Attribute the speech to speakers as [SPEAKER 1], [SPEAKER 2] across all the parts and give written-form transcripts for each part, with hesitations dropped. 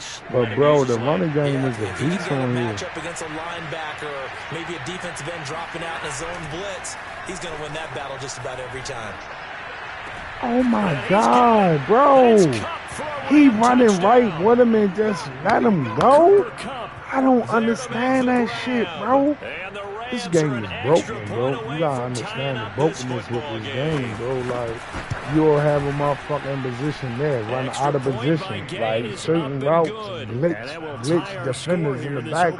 [SPEAKER 1] release.
[SPEAKER 2] But bro, the running game is a
[SPEAKER 3] if he can
[SPEAKER 2] beast
[SPEAKER 3] get a
[SPEAKER 2] on here.
[SPEAKER 3] matchup against a linebacker or maybe a defensive end dropping out in a zone blitz, he's going to win that battle just about every time.
[SPEAKER 2] Oh my God, bro. He running right with him and just let him go? I don't understand that shit, bro. This game is broken, bro. You gotta understand the brokenness with this game, bro. Like, you'll have a motherfucking position there, run out of position. Like, certain routes, glitch defenders in the back,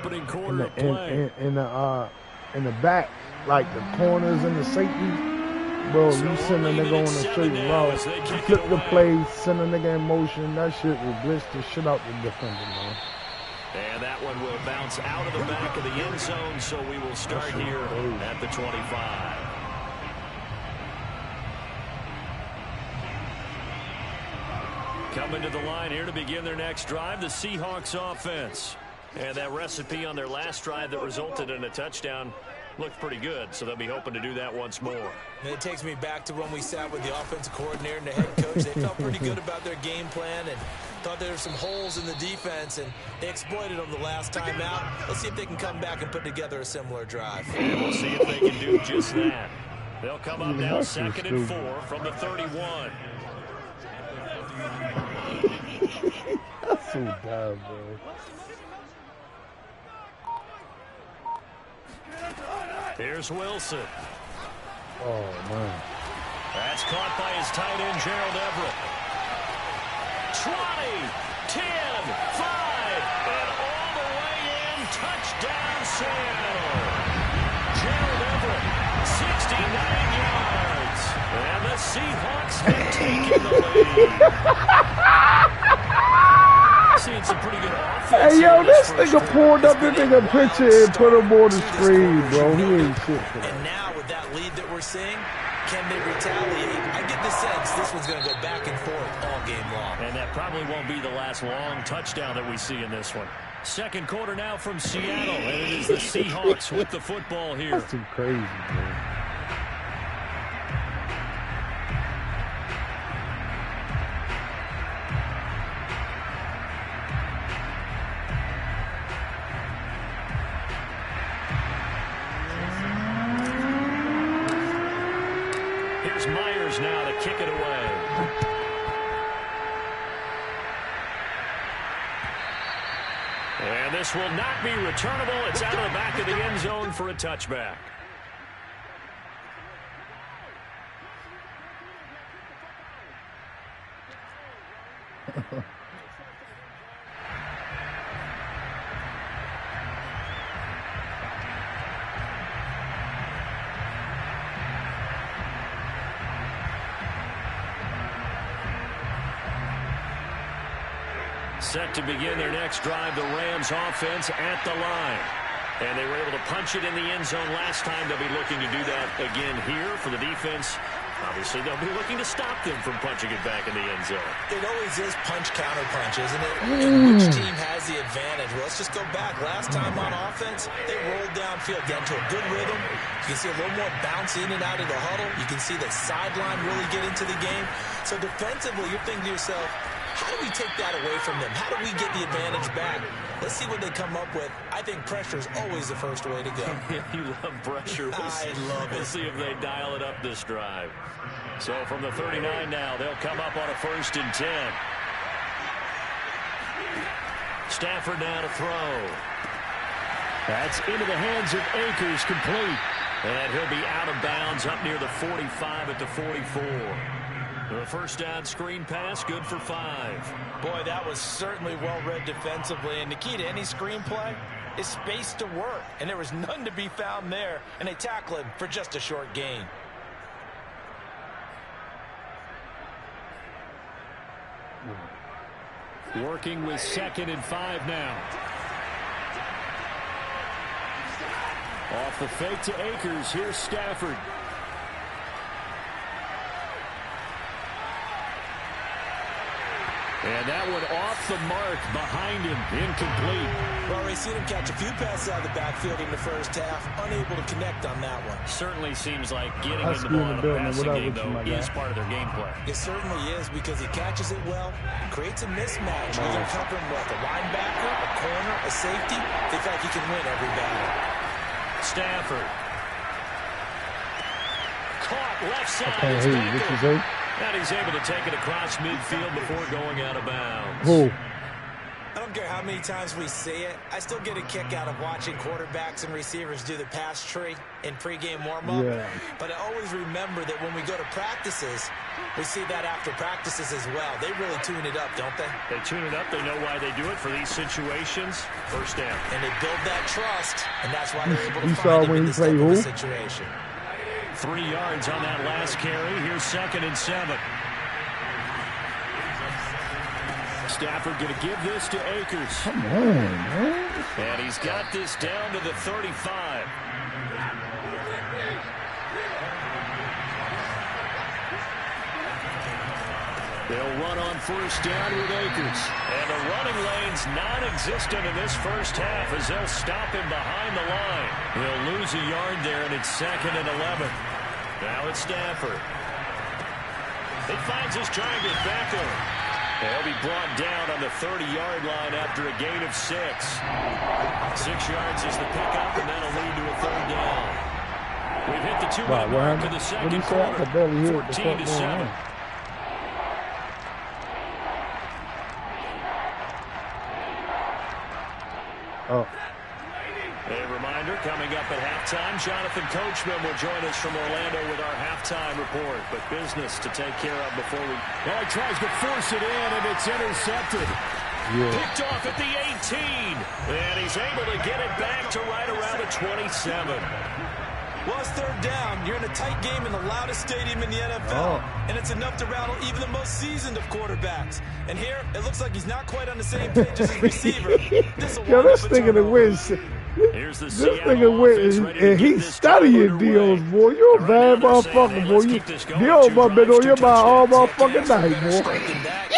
[SPEAKER 2] in the back, like the corners and the safeties. Bro, you send a nigga on a certain route, flip the play, send a nigga in motion, that shit will glitch the shit out the defender, man.
[SPEAKER 1] And that one will bounce out of the back of the end zone, so we will start here at the 25. Coming to the line here to begin their next drive, the Seahawks offense. And that recipe on their last drive that resulted in a touchdown looked pretty good, so they'll be hoping to do that once more.
[SPEAKER 3] And it takes me back to when we sat with the offensive coordinator and the head coach. They felt pretty good about their game plan and thought there were some holes in the defense, and they exploited them the last time out. Let's see if they can come back and put together a similar drive.
[SPEAKER 1] And we'll see if they can do just that. They'll come up now 2nd and 4 from the 31.
[SPEAKER 2] That's so bad, bro.
[SPEAKER 1] Here's Wilson.
[SPEAKER 2] Oh, man.
[SPEAKER 1] That's caught by his tight end, Gerald Everett. 20, 10, 5, and all the way in. Touchdown, Seattle. Gerald Everett, 69 yards. And the Seahawks have taken the lead. Seeing some pretty good offense.
[SPEAKER 2] Hey, yo, this nigga pulled up the nigga picture and put him on the screen, bro. He ain't shit for that.
[SPEAKER 3] And now with that lead that we're seeing, can they retaliate? I get the sense this one's going to go back and forth all game long.
[SPEAKER 1] And that probably won't be the last long touchdown that we see in this one. Second quarter now from Seattle, and it is the Seahawks with the football here.
[SPEAKER 2] That's too crazy, bro.
[SPEAKER 1] Myers now to kick it away. And this will not be returnable. It's out of the back of the end zone for a touchback. Set to begin their next drive, the Rams offense at the line. And they were able to punch it in the end zone last time. They'll be looking to do that again here for the defense. Obviously, they'll be looking to stop them from punching it back in the end zone.
[SPEAKER 3] It always is punch-counter punch, isn't it? And which team has the advantage? Well, let's just go back. Last time on offense, they rolled downfield, got into a good rhythm. You can see a little more bounce in and out of the huddle. You can see the sideline really get into the game. So defensively, you're thinking to yourself, how do we take that away from them? How do we get the advantage back? Let's see what they come up with. I think pressure is always the first way to go.
[SPEAKER 1] You love pressure.
[SPEAKER 3] I love it.
[SPEAKER 1] We'll see if they dial it up this drive. So from the 39 now, they'll come up on a 1st and 10. Stafford now to throw. That's into the hands of Akers, complete. And he'll be out of bounds up near the 45 at the 44. The first down screen pass, good for 5.
[SPEAKER 3] Boy, that was certainly well read defensively. And the key to any screen play is space to work. And there was none to be found there. And they tackle him for just a short gain.
[SPEAKER 1] Working with 2nd and 5 now. Off the fake to Akers. Here's Stafford. And that one off the mark behind him, incomplete.
[SPEAKER 3] Well, we've seen him catch a few passes out of the backfield in the first half, unable to connect on that one.
[SPEAKER 1] Certainly seems like getting in the ball in a passing game, though, is part of their game plan.
[SPEAKER 3] It certainly is because he catches it well, creates a mismatch, either covering like a linebacker, a corner, a safety. They feel like he can win every battle.
[SPEAKER 1] Stafford. Caught left side.
[SPEAKER 2] Okay, what you say?
[SPEAKER 1] And he's able to take it across midfield before going out of bounds.
[SPEAKER 2] Who?
[SPEAKER 3] I don't care how many times we see it. I still get a kick out of watching quarterbacks and receivers do the pass tree in pregame warm-up.
[SPEAKER 2] Yeah.
[SPEAKER 3] But I always remember that when we go to practices, we see that after practices as well. They really tune it up, don't they?
[SPEAKER 1] They tune it up. They know why they do it for these situations. First down.
[SPEAKER 3] And they build that trust, and that's why they're able to
[SPEAKER 2] You saw
[SPEAKER 3] find him
[SPEAKER 2] when
[SPEAKER 3] in
[SPEAKER 2] he
[SPEAKER 3] this type
[SPEAKER 2] played
[SPEAKER 3] of a
[SPEAKER 2] who?
[SPEAKER 3] situation.
[SPEAKER 1] 3 yards on that last carry. Here's 2nd and 7. Stafford going to give this to Akers.
[SPEAKER 2] Come on, man.
[SPEAKER 1] And he's got this down to the 35. They'll run on first down with Akers. And the running lane's non-existent in this first half as they'll stop him behind the line. He'll lose a yard there, and it's 2nd and 11. Now it's Stafford. He finds his target, Beckham. He'll be brought down on the 30-yard line after a gain of 6. 6 yards is the pickup, and that'll lead to a 3rd down. We've hit the 2-minute mark of the second quarter. 14-7.
[SPEAKER 2] Oh.
[SPEAKER 1] A reminder, coming up at halftime, Jonathan Coachman will join us from Orlando with our halftime report. But business to take care of before we... Oh, he tries to force it in, and it's intercepted.
[SPEAKER 2] Yeah.
[SPEAKER 1] Picked off at the 18. And he's able to get it back to right around the 27.
[SPEAKER 3] Well, it's 3rd down. You're in a tight game in the loudest stadium in the NFL, and it's enough to rattle even the most seasoned of quarterbacks. And here, it looks like he's not quite on the same page as his receiver.
[SPEAKER 2] Yo, this nigga the wins.
[SPEAKER 1] Here's the
[SPEAKER 2] This
[SPEAKER 1] Seattle
[SPEAKER 2] nigga wins, and he's studying deals, boy. You a bad motherfucker, boy. You my been on your mind all motherfucking night, boy.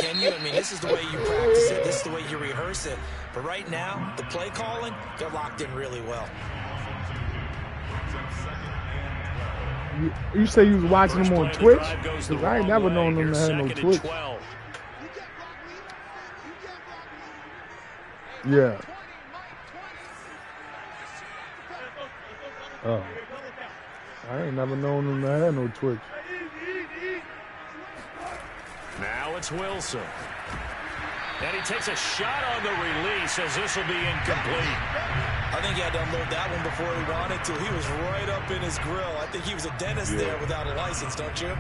[SPEAKER 3] Can you? I mean, this is the way you practice it. This is the way you rehearse it. But right now, the play calling, they're locked in really well.
[SPEAKER 2] You say you was watching them on Twitch? Because I ain't never known them to have no Twitch. Yeah. Oh. I ain't never known them to have no Twitch.
[SPEAKER 1] Now it's Wilson. And he takes a shot on the release as this will be incomplete.
[SPEAKER 3] I think he had to unload that one before he wanted to. He was right up in his grill. I think he was a dentist there without a license, don't you?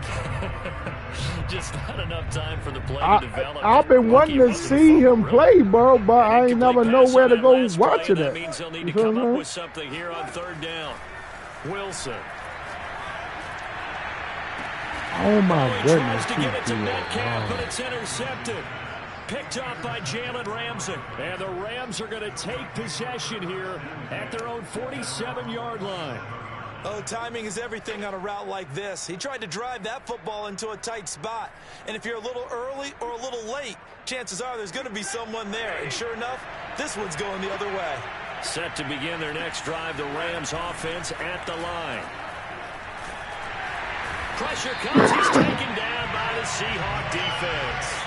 [SPEAKER 1] Just not enough time for the play to develop.
[SPEAKER 2] I've been wanting to see him play, bro, but I ain't never know where to go watch it at.
[SPEAKER 1] That means they'll need to come up with something here on 3rd down. Wilson.
[SPEAKER 2] Oh, my goodness.
[SPEAKER 1] Tries to get it to Metcalf, but it's intercepted. Picked off by Jalen Ramsey. And the Rams are going to take possession here at their own 47-yard line.
[SPEAKER 3] Oh, timing is everything on a route like this. He tried to drive that football into a tight spot. And if you're a little early or a little late, chances are there's going to be someone there. And sure enough, this one's going the other way.
[SPEAKER 1] Set to begin their next drive, the Rams offense at the line. Pressure comes. He's taken down by the Seahawk defense.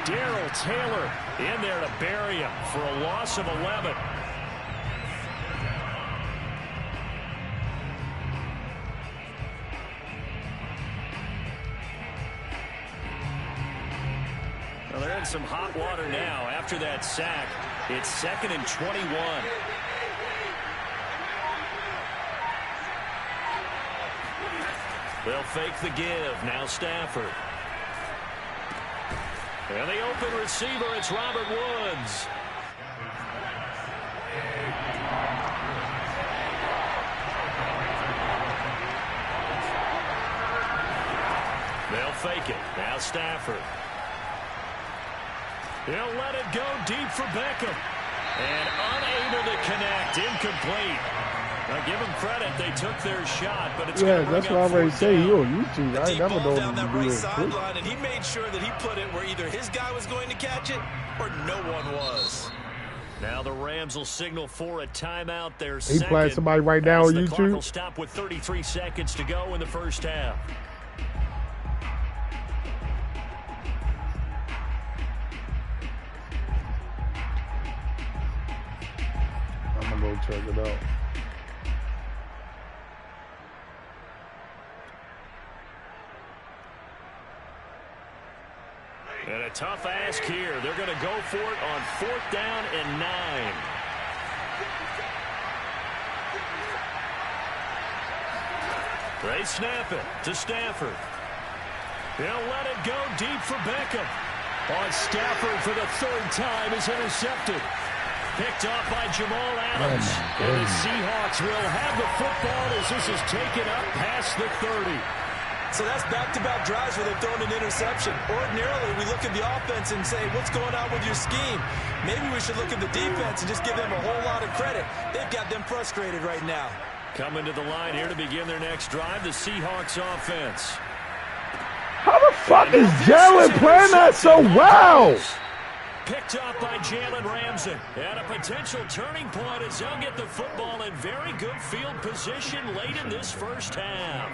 [SPEAKER 1] Darrell Taylor in there to bury him for a loss of 11. Well, they're in some hot water now after that sack. It's 2nd and 21. They'll fake the give. Now Stafford. And the open receiver, it's Robert Woods. They'll fake it. Now Stafford. He'll let it go deep for Beckham. And unable to connect. Incomplete. Now give them credit. They took their shot, but it's
[SPEAKER 2] yeah, that's what I already say. You on YouTube, right?
[SPEAKER 3] Deep
[SPEAKER 2] Never
[SPEAKER 3] ball
[SPEAKER 2] know
[SPEAKER 3] down that
[SPEAKER 2] you
[SPEAKER 3] right
[SPEAKER 2] do it
[SPEAKER 3] sideline, and he made sure that he put it where either his guy was going to catch it or no one was.
[SPEAKER 1] Now the Rams will signal for a timeout. Their
[SPEAKER 2] He playing somebody right now on
[SPEAKER 1] the clock will
[SPEAKER 2] YouTube.
[SPEAKER 1] stop with 33 seconds to go in the first half.
[SPEAKER 2] I'm gonna go check it out.
[SPEAKER 1] And a tough ask here. They're going to go for it on 4th down and 9. They snap it to Stafford. They'll let it go deep for Beckham. On Stafford for the 3rd time is intercepted. Picked off by Jamal Adams. And the Seahawks will have the football as this is taken up past the 30.
[SPEAKER 3] So that's back-to-back drives where they've thrown an interception. Ordinarily, we look at the offense and say, what's going on with your scheme? Maybe we should look at the defense and just give them a whole lot of credit. They've got them frustrated right now.
[SPEAKER 1] Coming to the line here to begin their next drive, the Seahawks offense.
[SPEAKER 2] How the fuck is Jalen playing that so well?
[SPEAKER 1] Picked up by Jalen Ramsey. And a potential turning point as they'll get the football in very good field position late in this first half.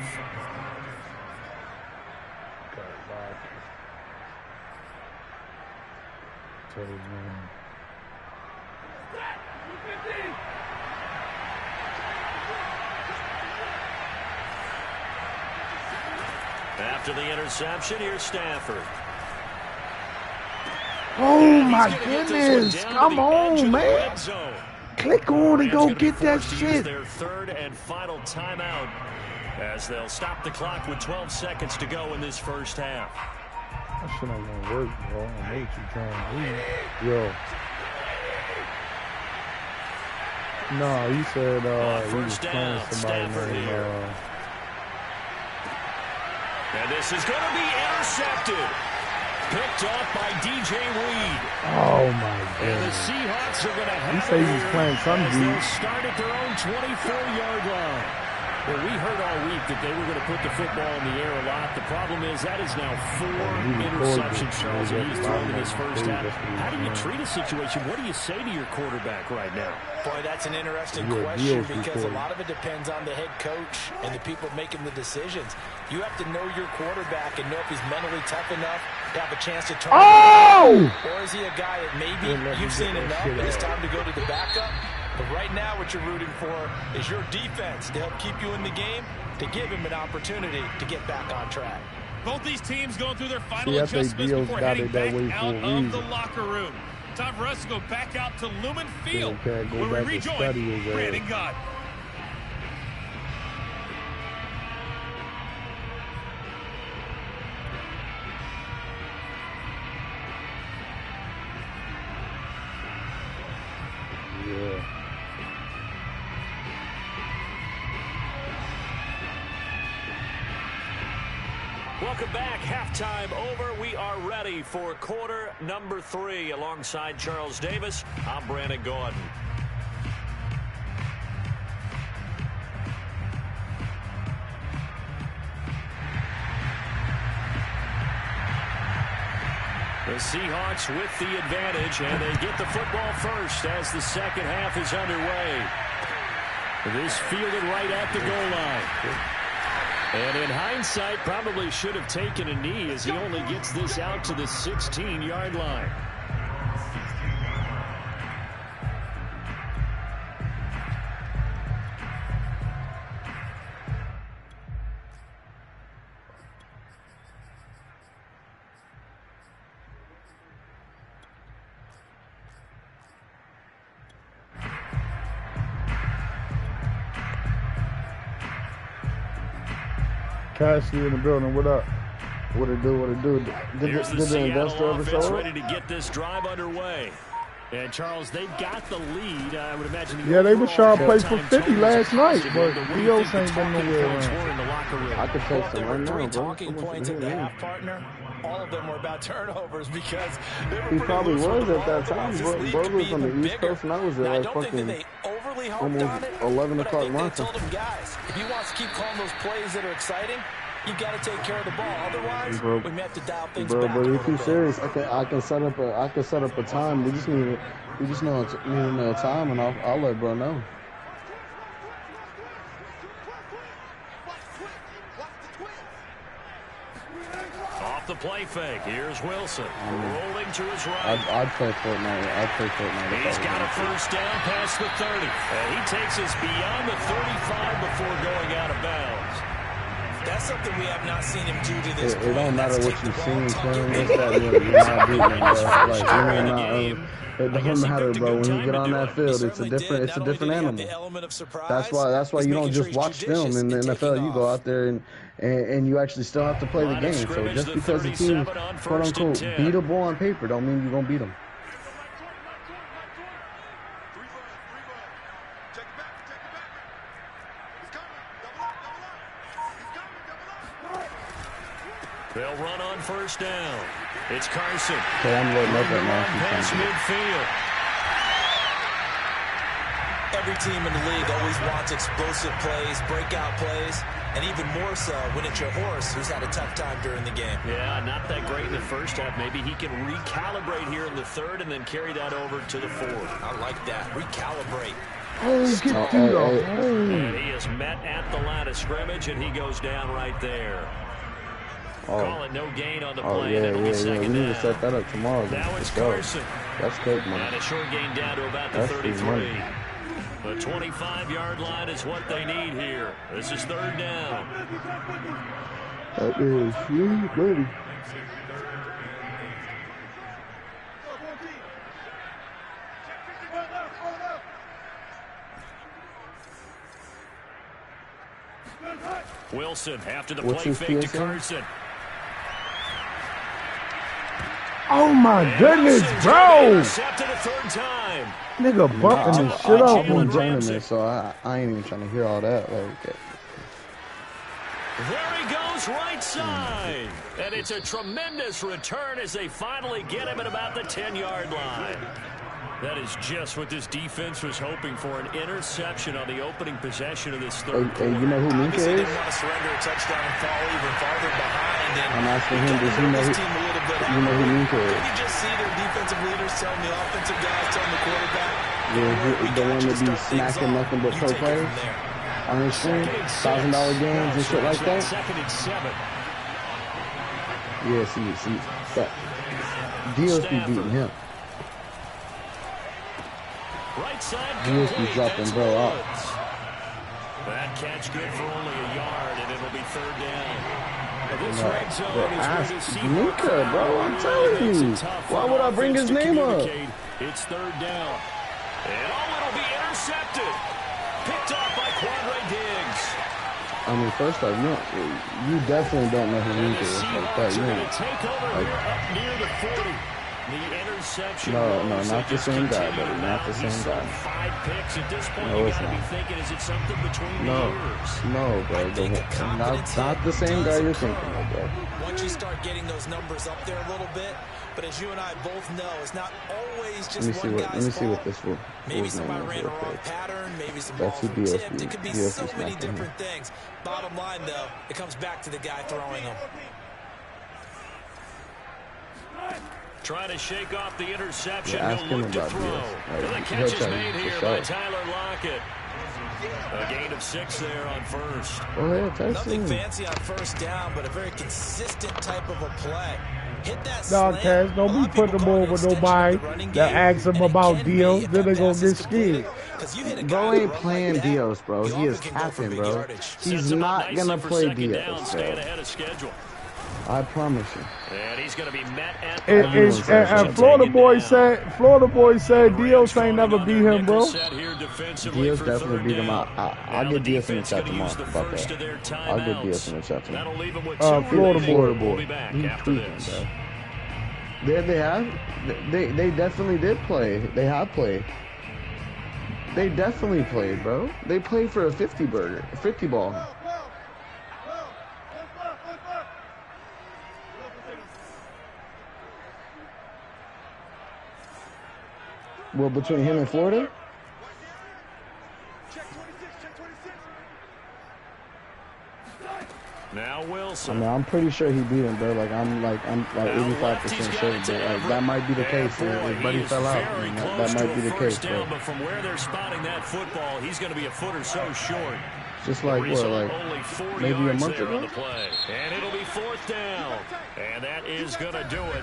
[SPEAKER 1] After the interception, here's Stafford.
[SPEAKER 2] Oh my goodness. Come on, man. Click on and go get that shit.
[SPEAKER 1] Their 3rd and final timeout as they'll stop the clock with 12 seconds to go in this first half.
[SPEAKER 2] That shit ain't gonna work, bro. I know what you're trying to do. Yo. No, he said he was playing somebody named
[SPEAKER 1] and this is going to be intercepted. Picked off by DJ Reed.
[SPEAKER 2] Oh my god.
[SPEAKER 1] And the Seahawks are going to have
[SPEAKER 2] he said he was playing some dude.
[SPEAKER 1] They'll start at their own 24-yard line. Well, we heard all week that they were going to put the football in the air a lot. The problem is that is now 4 interceptions, Charles, that he's thrown in this first half. How do you treat a situation? What do you say to your quarterback right now?
[SPEAKER 3] Boy, that's an interesting question because a lot of it depends on the head coach and the people making the decisions. You have to know your quarterback and know if he's mentally tough enough to have a chance to turn
[SPEAKER 2] it.
[SPEAKER 3] Or is he a guy that maybe you've seen enough and it's time to go to the backup? But right now what you're rooting for is your defense to help keep you in the game, to give him an opportunity to get back on track.
[SPEAKER 4] Both these teams going through their final adjustments before heading back out of the locker room. Time for us to go back out to Lumen Field, where we rejoin Brandon Gott.
[SPEAKER 2] Yeah.
[SPEAKER 1] Welcome back. Halftime over. We are ready for quarter number 3. Alongside Charles Davis, I'm Brandon Gordon. The Seahawks with the advantage, and they get the football first as the second half is underway. This fielded right at the goal line. And in hindsight, probably should have taken a knee as he only gets this out to the 16-yard line.
[SPEAKER 2] Cassidy in the building. What up? What it do? What it do? Did the investor ever show up?
[SPEAKER 1] Ready to get this drive underway. And Charles, they've got the lead. I would imagine.
[SPEAKER 2] Yeah, they were trying to play for 50 last night, but Dios ain't been nowhere
[SPEAKER 3] around. I could take some right now, bro. Talking points in the half, partner. All of them were about turnovers because they were
[SPEAKER 2] he probably was at that time. Bro was on the East Coast, and I was there like fucking
[SPEAKER 3] really harped on it,
[SPEAKER 5] 11
[SPEAKER 3] but I
[SPEAKER 5] o'clock
[SPEAKER 3] think they
[SPEAKER 5] marker.
[SPEAKER 3] told him, guys, if he wants to keep calling those plays that are exciting, you've got to take care of the ball. Otherwise, we may have to dial things back a
[SPEAKER 5] But
[SPEAKER 3] little
[SPEAKER 5] if he's
[SPEAKER 3] bit.
[SPEAKER 5] serious, I can set up a time. We just need to know a time, and I'll let bro know.
[SPEAKER 1] Off the play fake. Here's Wilson. Rolling to his right.
[SPEAKER 5] I'd play Fortnite.
[SPEAKER 1] He's got a first down past the 30. And he takes us beyond the 35 before going out of bounds.
[SPEAKER 3] That's something we have not seen him do to this point.
[SPEAKER 5] It don't matter
[SPEAKER 3] That's
[SPEAKER 5] what you've seen,
[SPEAKER 3] tuck
[SPEAKER 5] Tim.
[SPEAKER 3] it
[SPEAKER 5] It's
[SPEAKER 3] in.
[SPEAKER 5] that you're not beating him, bro. Like,
[SPEAKER 1] It
[SPEAKER 5] it don't matter, bro. When you get on that field, it's a different animal. That's why you don't just watch film in the NFL. You go out there and you actually still have to play the game. So just because the team, quote unquote, beatable on paper, don't mean you're gonna beat them.
[SPEAKER 1] They'll run on first down. It's Carson.
[SPEAKER 5] Okay, I'm loading up right now.
[SPEAKER 1] Past midfield.
[SPEAKER 3] Every team in the league always wants explosive plays, breakout plays, and even more so when it's your horse who's had a tough time during the game.
[SPEAKER 1] Yeah, not that great in the first half. Maybe he can recalibrate here in the third and then carry that over to the fourth.
[SPEAKER 3] I like that. Recalibrate.
[SPEAKER 1] And he is met at the line of scrimmage, and he goes down right there. Call it no gain on the play, and it'll be second
[SPEAKER 5] We need
[SPEAKER 1] down.
[SPEAKER 5] to set that up tomorrow.
[SPEAKER 1] Now it's Carson.
[SPEAKER 5] That's good, man.
[SPEAKER 1] And a short gain down to about the
[SPEAKER 5] That's
[SPEAKER 1] 33. The 25-yard line is what they need here. This is third down.
[SPEAKER 5] That is sweet, buddy.
[SPEAKER 1] Wilson after the
[SPEAKER 5] What's
[SPEAKER 1] play
[SPEAKER 5] his
[SPEAKER 1] fake to
[SPEAKER 5] PSA?
[SPEAKER 1] Carson.
[SPEAKER 2] Oh my goodness, bro!
[SPEAKER 1] Intercepted a third time.
[SPEAKER 2] Nigga bumping this shit
[SPEAKER 5] I'm
[SPEAKER 2] up.
[SPEAKER 5] in tournament, so I ain't even trying to hear all that. Like,
[SPEAKER 1] There he goes right side. And it's a tremendous return as they finally get him at about the 10-yard line. That is just what this defense was hoping for, an interception on the opening possession of this third quarter.
[SPEAKER 5] you know who Minka
[SPEAKER 3] Obviously,
[SPEAKER 5] is?
[SPEAKER 3] didn't want to surrender a touchdown and fall even farther behind. And
[SPEAKER 5] I'm asking him, does he know
[SPEAKER 3] this team a little bit
[SPEAKER 5] you know who Minka is?
[SPEAKER 3] Maybe just see their defensive leaders telling the offensive guys, telling the quarterback.
[SPEAKER 5] The one that be smacking nothing but pro players on his screen, $1,000 games and shit like that.
[SPEAKER 1] Second and 7.
[SPEAKER 5] Yeah, see, that Dios be beating him.
[SPEAKER 1] Right side
[SPEAKER 5] Dios be
[SPEAKER 1] complete.
[SPEAKER 5] dropping
[SPEAKER 1] That's
[SPEAKER 5] bro out.
[SPEAKER 1] Woods. That catch good for only a yard, and it'll be third down. Now this red zone is where the Seahawks
[SPEAKER 5] Minka, bro, I'm telling
[SPEAKER 1] makes
[SPEAKER 5] you.
[SPEAKER 1] it tough
[SPEAKER 5] Why
[SPEAKER 1] for
[SPEAKER 5] would I bring
[SPEAKER 1] offense
[SPEAKER 5] his
[SPEAKER 1] to
[SPEAKER 5] name up?
[SPEAKER 1] communicate. It's third down. And it'll be intercepted. Picked off by Quandre Diggs.
[SPEAKER 5] I mean, first off, you definitely don't know who
[SPEAKER 1] And
[SPEAKER 5] Minka
[SPEAKER 1] the
[SPEAKER 5] is like
[SPEAKER 1] Seahawks
[SPEAKER 5] that.
[SPEAKER 1] are
[SPEAKER 5] You
[SPEAKER 1] going
[SPEAKER 5] know.
[SPEAKER 1] to take over here up near the 40. The interception.
[SPEAKER 5] No,
[SPEAKER 1] rolls.
[SPEAKER 5] not
[SPEAKER 1] They
[SPEAKER 5] the
[SPEAKER 1] just
[SPEAKER 5] same guy,
[SPEAKER 1] continue
[SPEAKER 5] buddy,
[SPEAKER 1] to
[SPEAKER 5] not the
[SPEAKER 1] mount. He's
[SPEAKER 5] same
[SPEAKER 1] thrown
[SPEAKER 5] guy.
[SPEAKER 1] 5 picks at this point.
[SPEAKER 5] No,
[SPEAKER 1] You
[SPEAKER 5] it's
[SPEAKER 1] got to be
[SPEAKER 5] not.
[SPEAKER 1] thinking, is it something between the ears?
[SPEAKER 5] No, bro. Not the same guy you're thinking of, bro.
[SPEAKER 3] Once you start getting those numbers up there a little bit, but as you and I both know, it's not always just one guy's
[SPEAKER 5] Let me see what
[SPEAKER 3] fault.
[SPEAKER 5] this fool's
[SPEAKER 3] Maybe
[SPEAKER 5] name
[SPEAKER 3] somebody
[SPEAKER 5] is
[SPEAKER 3] ran a
[SPEAKER 5] real
[SPEAKER 3] wrong
[SPEAKER 5] quick.
[SPEAKER 3] pattern, maybe some
[SPEAKER 5] That's
[SPEAKER 3] balls
[SPEAKER 5] who
[SPEAKER 3] were
[SPEAKER 5] DSP
[SPEAKER 3] tipped. It could be
[SPEAKER 5] DSP
[SPEAKER 3] so many
[SPEAKER 5] snapping him.
[SPEAKER 3] different things. Bottom line, though, it comes back to the guy throwing them.
[SPEAKER 1] Trying to shake off the interception.
[SPEAKER 5] Yeah, ask
[SPEAKER 1] He'll
[SPEAKER 5] him
[SPEAKER 1] look to
[SPEAKER 5] about
[SPEAKER 1] throw.
[SPEAKER 5] this.
[SPEAKER 1] The
[SPEAKER 5] He'll
[SPEAKER 1] catch is
[SPEAKER 5] tell you
[SPEAKER 1] made
[SPEAKER 5] for
[SPEAKER 1] here
[SPEAKER 5] sure.
[SPEAKER 1] by Tyler Lockett. A gain of 6 there on first.
[SPEAKER 5] Go ahead, touch
[SPEAKER 3] Nothing
[SPEAKER 5] him.
[SPEAKER 3] fancy on first down, but a very consistent type of a play. Hit that
[SPEAKER 2] Dog
[SPEAKER 3] slant.
[SPEAKER 2] Taz,
[SPEAKER 3] A
[SPEAKER 2] don't
[SPEAKER 3] lot
[SPEAKER 2] be
[SPEAKER 3] of people
[SPEAKER 2] putting them
[SPEAKER 3] call it
[SPEAKER 2] over
[SPEAKER 3] an extension of
[SPEAKER 2] nobody
[SPEAKER 3] the running
[SPEAKER 2] that
[SPEAKER 3] game,
[SPEAKER 2] asks them
[SPEAKER 3] and it
[SPEAKER 2] about
[SPEAKER 3] can be
[SPEAKER 2] deals.
[SPEAKER 3] if
[SPEAKER 2] Then
[SPEAKER 3] that
[SPEAKER 2] they gonna
[SPEAKER 3] pass is
[SPEAKER 2] get
[SPEAKER 3] completed.
[SPEAKER 2] scared.
[SPEAKER 3] 'Cause you hit a guy
[SPEAKER 5] Bro
[SPEAKER 3] with a
[SPEAKER 5] ain't
[SPEAKER 3] run
[SPEAKER 5] playing
[SPEAKER 3] like that,
[SPEAKER 5] Dios, bro.
[SPEAKER 3] you
[SPEAKER 5] He is
[SPEAKER 3] often can go for
[SPEAKER 5] capping,
[SPEAKER 3] big
[SPEAKER 5] bro.
[SPEAKER 3] yardage.
[SPEAKER 5] He's
[SPEAKER 1] Sets him up
[SPEAKER 5] not
[SPEAKER 1] nicely
[SPEAKER 5] gonna
[SPEAKER 1] for
[SPEAKER 5] play
[SPEAKER 1] second down,
[SPEAKER 5] Dios,
[SPEAKER 1] staying
[SPEAKER 5] bro.
[SPEAKER 1] ahead of schedule.
[SPEAKER 5] I promise you.
[SPEAKER 1] And he's going to be met at the line of
[SPEAKER 2] And
[SPEAKER 1] scrimmage.
[SPEAKER 2] Florida
[SPEAKER 1] Taken
[SPEAKER 2] boy
[SPEAKER 1] down.
[SPEAKER 2] said Dios ain't never beat him, bro.
[SPEAKER 5] Dios definitely beat him out. I'll get Dios in the chat tomorrow about that. I'll get Dios in the chat tomorrow.
[SPEAKER 2] Florida boy.
[SPEAKER 1] We'll be back
[SPEAKER 5] He's
[SPEAKER 1] after
[SPEAKER 5] tweaking,
[SPEAKER 1] this.
[SPEAKER 5] bro. They have. They definitely did play. They have played. They definitely played, bro. They played for a 50 burger, a 50 ball. Well, between him and Florida?
[SPEAKER 1] Now
[SPEAKER 5] I
[SPEAKER 1] Wilson.
[SPEAKER 5] mean, I'm pretty sure he beat him, bro. I'm 85% sure, but that might be the case. If Buddy fell out, that might be the case.
[SPEAKER 1] But from where they're spotting that football, he's going to be a foot or so short.
[SPEAKER 5] Just like
[SPEAKER 1] only 4
[SPEAKER 5] maybe a
[SPEAKER 1] yards
[SPEAKER 5] month
[SPEAKER 1] there
[SPEAKER 5] ago.
[SPEAKER 1] on the play, and it'll be 4th down, and that is going to do it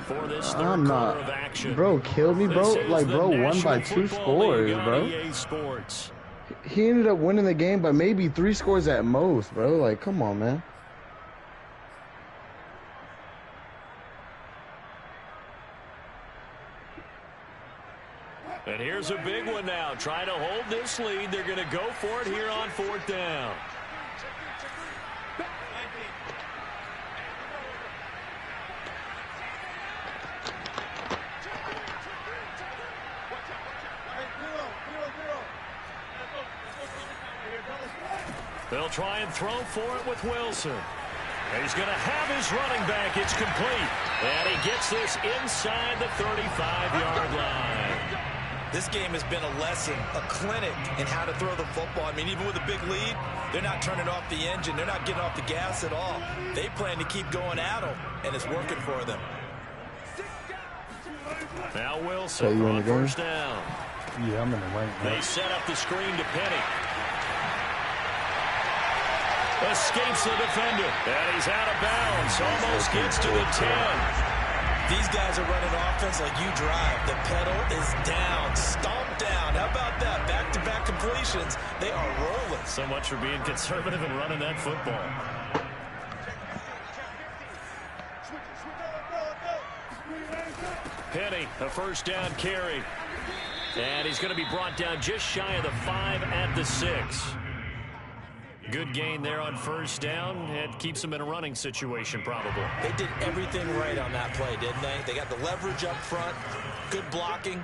[SPEAKER 1] for this third quarter of action.
[SPEAKER 5] Bro, killed me, bro. Bro won by 2 scores, bro.
[SPEAKER 1] Sports.
[SPEAKER 5] He ended up winning the game by maybe 3 scores at most, bro. Come on, man.
[SPEAKER 1] And here's a big one now. Trying to hold this lead. They're going to go for it here on 4th down. They'll try and throw for it with Wilson. He's going to have his running back. It's complete. And he gets this inside the 35-yard line.
[SPEAKER 3] This game has been a lesson, a clinic in how to throw the football. I mean, even with a big lead, they're not turning off the engine. They're not getting off the gas at all. They plan to keep going at them, and it's working for them.
[SPEAKER 1] Now Wilson on 1st down.
[SPEAKER 2] Yeah, I'm in the right.
[SPEAKER 1] They set up the screen to Penny. Escapes the defender. And he's out of bounds. Almost gets to the 10.
[SPEAKER 3] These guys are running offense like you drive. The pedal is down. Stomp down. How about that? Back-to-back completions. They are rolling.
[SPEAKER 1] So much for being conservative and running that football. Penny, a 1st down carry. And he's going to be brought down just shy of the 5 at the 6. Good gain there on 1st down. It keeps them in a running situation, probably.
[SPEAKER 3] They did everything right on that play, didn't they? They got the leverage up front, good blocking,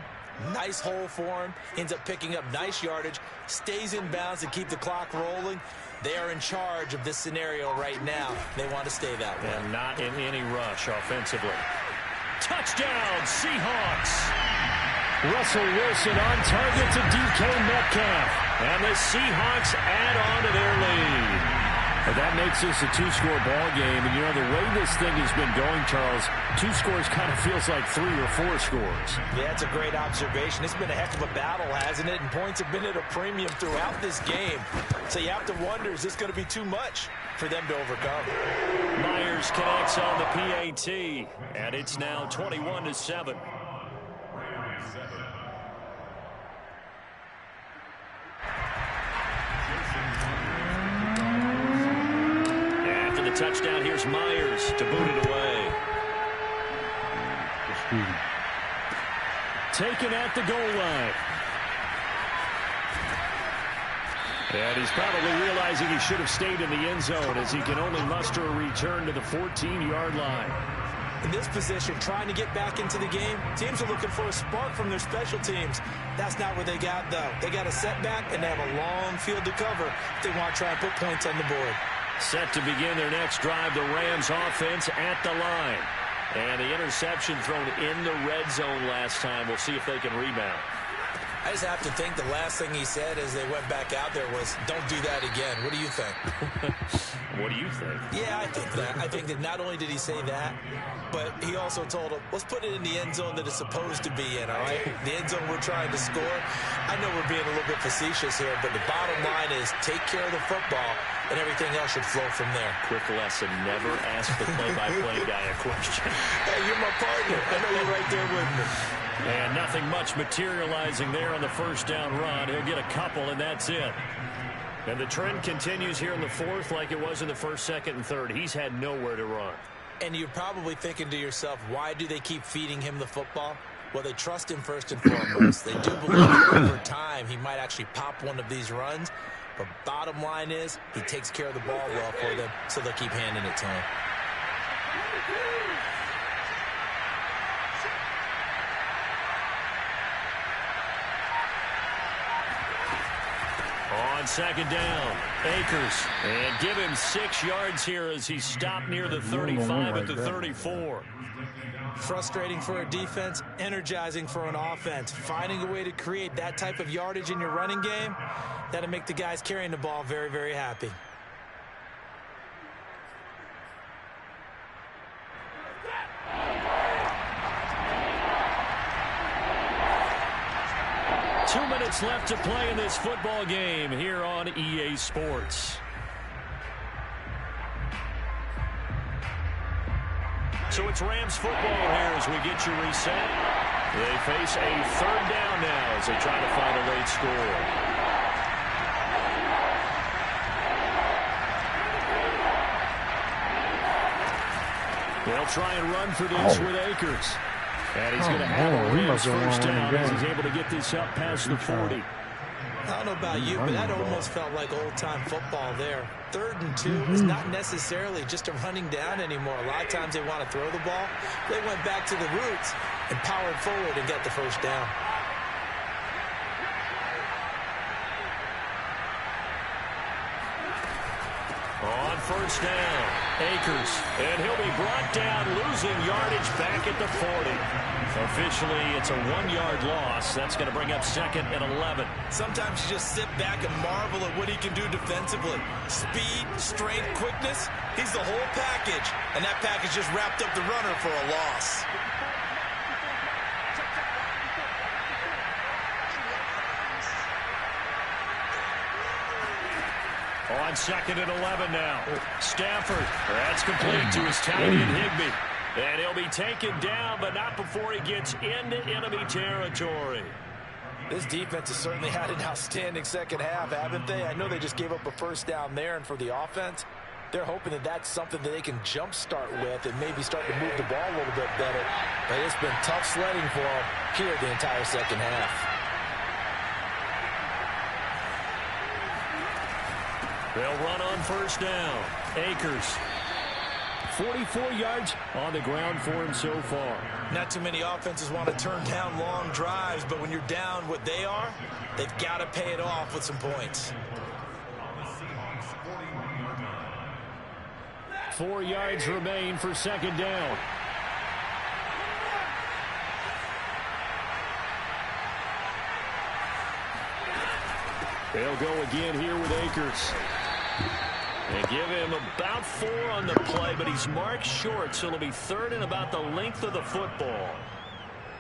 [SPEAKER 3] nice hole for him, ends up picking up nice yardage, stays in bounds to keep the clock rolling. They are in charge of this scenario right now. They want to stay that way.
[SPEAKER 1] And not in any rush offensively. Touchdown, Seahawks! Russell Wilson on target to DK Metcalf. And the Seahawks add on to their lead. And that makes this a 2-score ball game. And, the way this thing has been going, Charles, 2 scores kind of feels like 3 or 4 scores.
[SPEAKER 3] Yeah, that's a great observation. It's been a heck of a battle, hasn't it? And points have been at a premium throughout this game. So you have to wonder, is this going to be too much for them to overcome?
[SPEAKER 1] Myers connects on the PAT. And it's now 21-7. Touchdown. Here's Myers to boot it away. Taken at the goal line. And he's probably realizing he should have stayed in the end zone as he can only muster a return to the 14-yard line.
[SPEAKER 3] In this position, trying to get back into the game, teams are looking for a spark from their special teams. That's not what they got, though. They got a setback, and they have a long field to cover if they want to try and put points on the board.
[SPEAKER 1] Set to begin their next drive, the Rams offense at the line. And the interception thrown in the red zone last time. We'll see if they can rebound.
[SPEAKER 3] I just have to think the last thing he said as they went back out there was, don't do that again. What do you think?
[SPEAKER 1] What do you think?
[SPEAKER 3] Yeah, I think that. I think that not only did he say that, but he also told him, let's put it in the end zone that it's supposed to be in, all right? The end zone we're trying to score. I know we're being a little bit facetious here, but the bottom line is take care of the football, and everything else should flow from there.
[SPEAKER 1] Quick lesson, never ask the play-by-play guy a question.
[SPEAKER 3] Hey, you're my partner. I know you're right there with me.
[SPEAKER 1] And nothing much materializing there on the 1st down run. He'll get a couple, and that's it. And the trend continues here in the 4th like it was in the 1st, 2nd, and 3rd. He's had nowhere to run.
[SPEAKER 3] And you're probably thinking to yourself, why do they keep feeding him the football? Well, they trust him first and foremost. They do believe over time he might actually pop one of these runs. But bottom line is he takes care of the ball well for them, so they'll keep handing it to him.
[SPEAKER 1] On 2nd down, Akers. And give him 6 yards here as he stopped near the 35 at the 34.
[SPEAKER 3] Frustrating for a defense, energizing for an offense. Finding a way to create that type of yardage in your running game, that'll make the guys carrying the ball very, very happy.
[SPEAKER 1] 2 minutes left to play in this football game here on EA Sports. So it's Rams football here as we get you reset. They face a 3rd down now as they try to find a late score. They'll try and run for this with Akers. And he's going to have a Rams first down as he's able to get this up past the 40.
[SPEAKER 3] I don't know about you, but that almost felt like old-time football there. 3rd and 2 is not necessarily just a running down anymore. A lot of times they want to throw the ball. They went back to the roots and powered forward and got the first down.
[SPEAKER 1] On first down, Akers, and he'll be brought down, losing yardage back at the 40. Officially, it's a 1-yard loss. That's going to bring up 2nd and 11.
[SPEAKER 3] Sometimes you just sit back and marvel at what he can do defensively. Speed, strength, quickness, he's the whole package. And that package just wrapped up the runner for a loss.
[SPEAKER 1] On 2nd and 11 now. Stafford, that's complete to his tight end Higbee. And he'll be taken down, but not before he gets into enemy territory.
[SPEAKER 3] This defense has certainly had an outstanding second half, haven't they? I know they just gave up a first down there, and for the offense, they're hoping that that's something that they can jumpstart with and maybe start to move the ball a little bit better. But it's been tough sledding for them here the entire second half.
[SPEAKER 1] They'll run on first down. Akers, 44 yards on the ground for him so far.
[SPEAKER 3] Not too many offenses want to turn down long drives, but when you're down what they are, they've got to pay it off with some points.
[SPEAKER 1] 4 yards remain for 2nd down. They'll go again here with Akers. They give him about 4 on the play, but he's marked short, so it'll be 3rd and about the length of the football.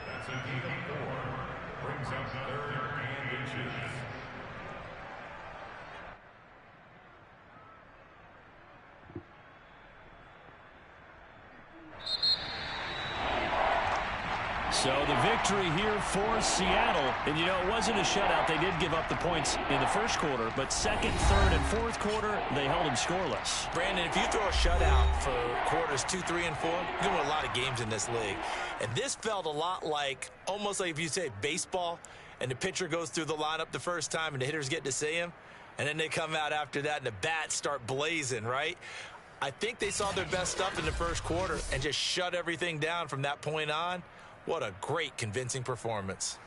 [SPEAKER 1] That's a gain of 4. Brings up 3rd and inches. So the victory here for Seattle. And, you know, it wasn't a shutout. They did give up the points in the first quarter, but 2nd, 3rd, and 4th quarter, they held them scoreless.
[SPEAKER 3] Brandon, if you throw a shutout for quarters 2, 3, and 4, you're going to win a lot of games in this league. And this felt a lot like, almost like if you say baseball, and the pitcher goes through the lineup the first time, and the hitters get to see him, and then they come out after that, and the bats start blazing, right? I think they saw their best stuff in the first quarter and just shut everything down from that point on. What a great, convincing performance.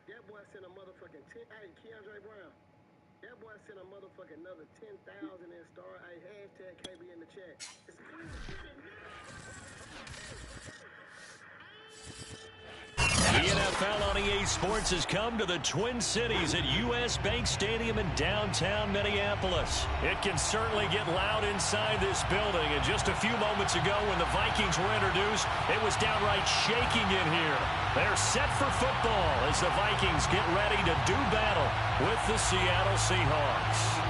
[SPEAKER 6] That boy sent a motherfucking 10. Hey, Keandre Brown. That boy sent a motherfucking another 10,000 in star. Hey, hashtag KB in the chat.
[SPEAKER 1] The NFL on EA Sports has come to the Twin Cities at U.S. Bank Stadium in downtown Minneapolis. It can certainly get loud inside this building. And just a few moments ago when the Vikings were introduced, it was downright shaking in here. They're set for football as the Vikings get ready to do battle with the Seattle Seahawks.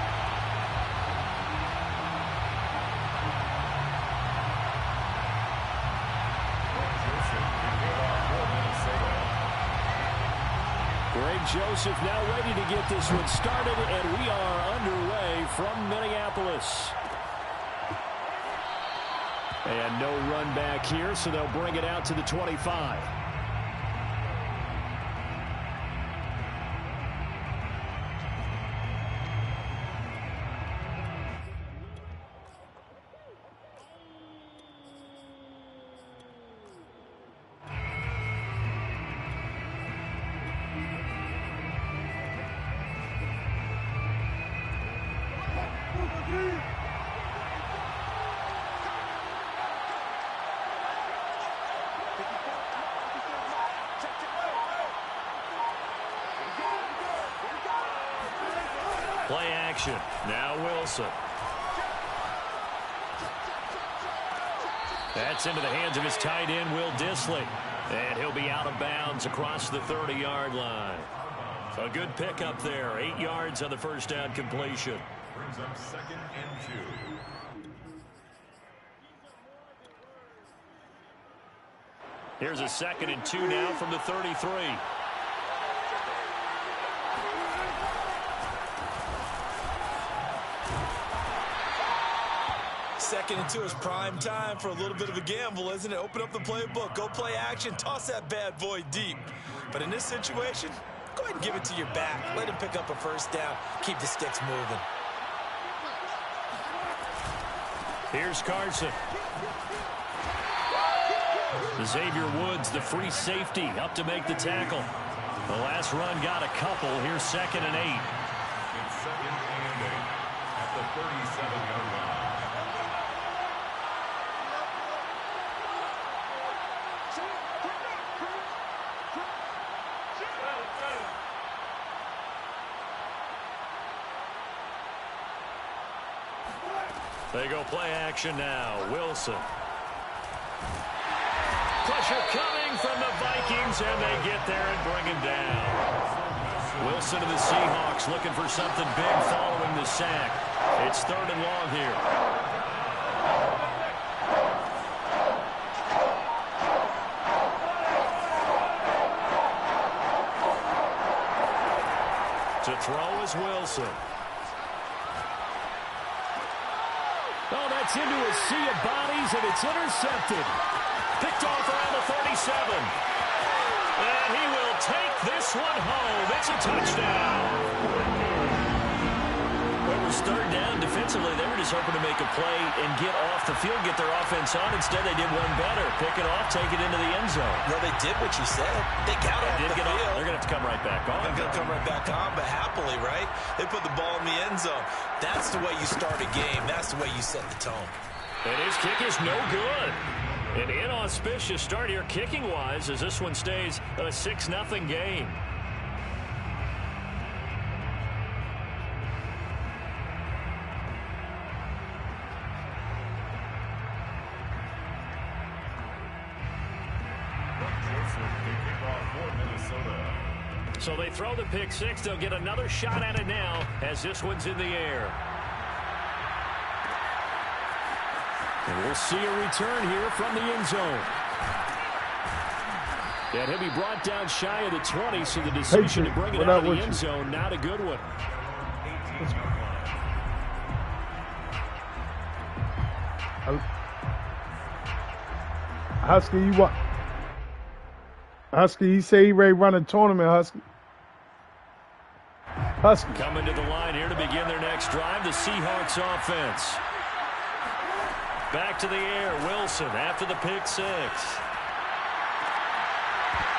[SPEAKER 1] Joseph now ready to get this one started, and we are underway from Minneapolis. And no run back here, so they'll bring it out to the 25. Play action. Now Wilson. That's into the hands of his tight end, Will Dissly. And he'll be out of bounds across the 30-yard line. A good pickup there. 8 yards on the first down completion.
[SPEAKER 7] Brings up 2nd and 2.
[SPEAKER 1] Here's a 2nd and 2 now from the 33.
[SPEAKER 3] 2nd and 2 is prime time for a little bit of a gamble, isn't it? Open up the playbook, go play action, toss that bad boy deep. But in this situation, go ahead and give it to your back. Let him pick up a first down. Keep the sticks moving.
[SPEAKER 1] Here's Carson. Xavier Woods, the free safety, up to make the tackle. The last run got a couple. Here's 2nd and 8.
[SPEAKER 7] It's 2nd and 8 at the 37-yard line.
[SPEAKER 1] They go play action now. Wilson. Pressure coming from the Vikings, and they get there and bring him down. Wilson to the Seahawks looking for something big following the sack. It's 3rd and long here. To throw is Wilson. Oh, that's into a sea of bodies, and it's intercepted. Picked off around the 37. And he will take this one home. It's a touchdown. It was 3rd down. Defensively, they were just hoping to make a play and get off the field, get their offense on. Instead, they did one better. Pick it off, take it into the end zone.
[SPEAKER 3] Well, they did what you said. They got off the field.
[SPEAKER 1] They're going to have to come right back on.
[SPEAKER 3] They're going to come right back on, but happily, right? They put the ball in the end zone. That's the way you start a game. That's the way you set the tone.
[SPEAKER 1] And his kick is no good. An inauspicious start here kicking-wise as this one stays a 6-0 game. So they throw the pick six. They'll get another shot at it now as this one's in the air. And we'll see a return here from the end zone. And he'll be brought down shy of the 20, so the decision to bring it out of the end zone, not a good one.
[SPEAKER 2] Husky, you what? Husky, he say he ready to run a tournament, Husky. Husky.
[SPEAKER 1] Coming to the line here to begin their next drive, the Seahawks offense. Back to the air, Wilson after the pick six.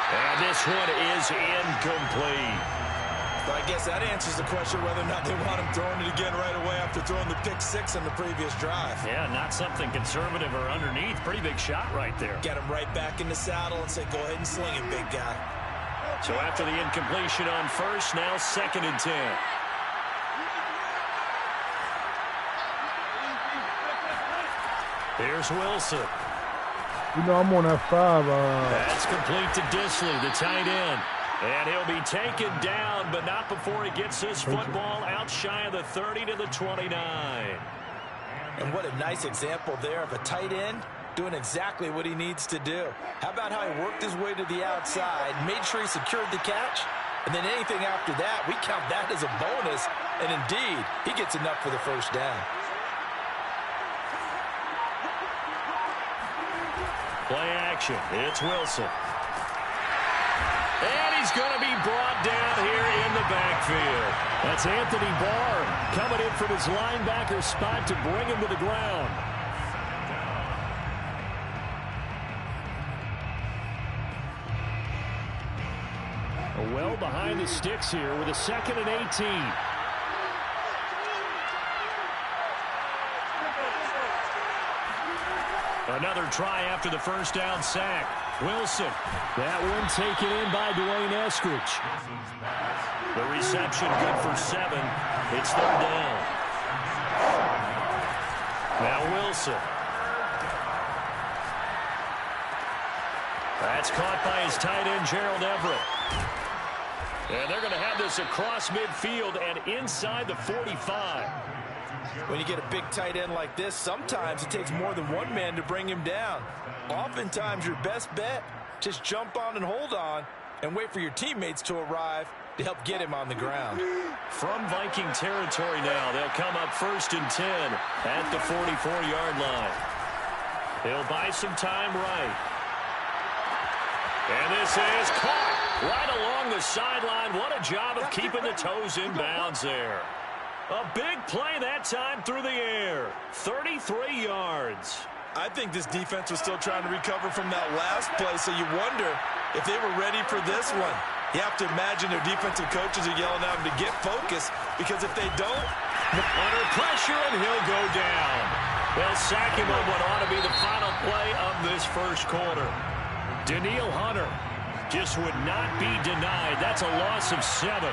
[SPEAKER 1] And this one is incomplete.
[SPEAKER 3] But I guess that answers the question whether or not they want him throwing it again right away after throwing the pick six in the previous drive.
[SPEAKER 1] Yeah, not something conservative or underneath. Pretty big shot right there. Get him right back in the saddle and say, go ahead and sling it, big guy. So after the incompletion on first, now 2nd and 10. Here's Wilson.
[SPEAKER 2] You know, I'm on that 5.
[SPEAKER 1] That's complete to Disley, the tight end. And he'll be taken down, but not before he gets this football out shy of the 30 to the 29.
[SPEAKER 3] And what a nice example there of a tight end doing exactly what he needs to do. How about how he worked his way to the outside, made sure he secured the catch, and then anything after that, we count that as a bonus. And indeed, he gets enough for the first down.
[SPEAKER 1] Play action. It's Wilson. And he's going to be brought down here in the backfield. That's Anthony Barr coming in from his linebacker spot to bring him to the ground. Well behind the sticks here with a 2nd and 18. Another try after the first down sack. Wilson. That one taken in by Dwayne Eskridge. The reception good for 7. It's 3rd down. Now Wilson. That's caught by his tight end, Gerald Everett. And they're going to have this across midfield and inside the 45.
[SPEAKER 3] When you get a big tight end like this, sometimes it takes more than one man to bring him down. Oftentimes, your best bet, just jump on and hold on and wait for your teammates to arrive to help get him on the ground.
[SPEAKER 1] From Viking territory now, they'll come up 1st and 10 at the 44-yard line. He'll buy some time right. And this is caught right along the sideline. What a job of keeping the toes in bounds there. A big play that time through the air. 33 yards.
[SPEAKER 3] I think this defense was still trying to recover from that last play, so you wonder if they were ready for this one. You have to imagine their defensive coaches are yelling at them to get focused, because if they don't,
[SPEAKER 1] under pressure, and he'll go down. They'll sack him on what ought to be the final play of this first quarter. Danielle Hunter just would not be denied. That's a loss of 7.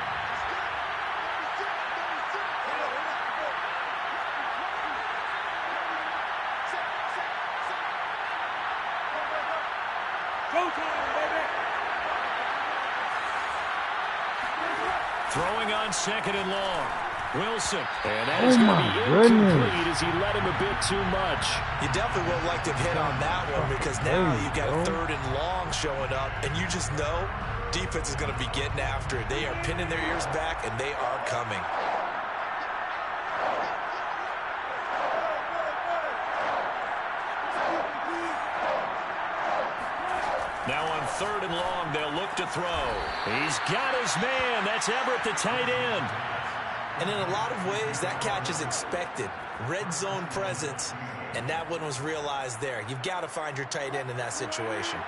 [SPEAKER 1] Throwing on 2nd and long. Wilson. And that is going to be incomplete as he let him a bit too much.
[SPEAKER 3] You definitely would like to have hit on that one, because now you've got a 3rd and long showing up, and you just know defense is going to be getting after it. They are pinning their ears back, and they are coming.
[SPEAKER 1] Now on 3rd and long, they'll look to throw. He's got his man. That's Everett, the tight end.
[SPEAKER 3] And in a lot of ways, that catch is expected. Red zone presence, and that one was realized there. You've got to find your tight end in that situation.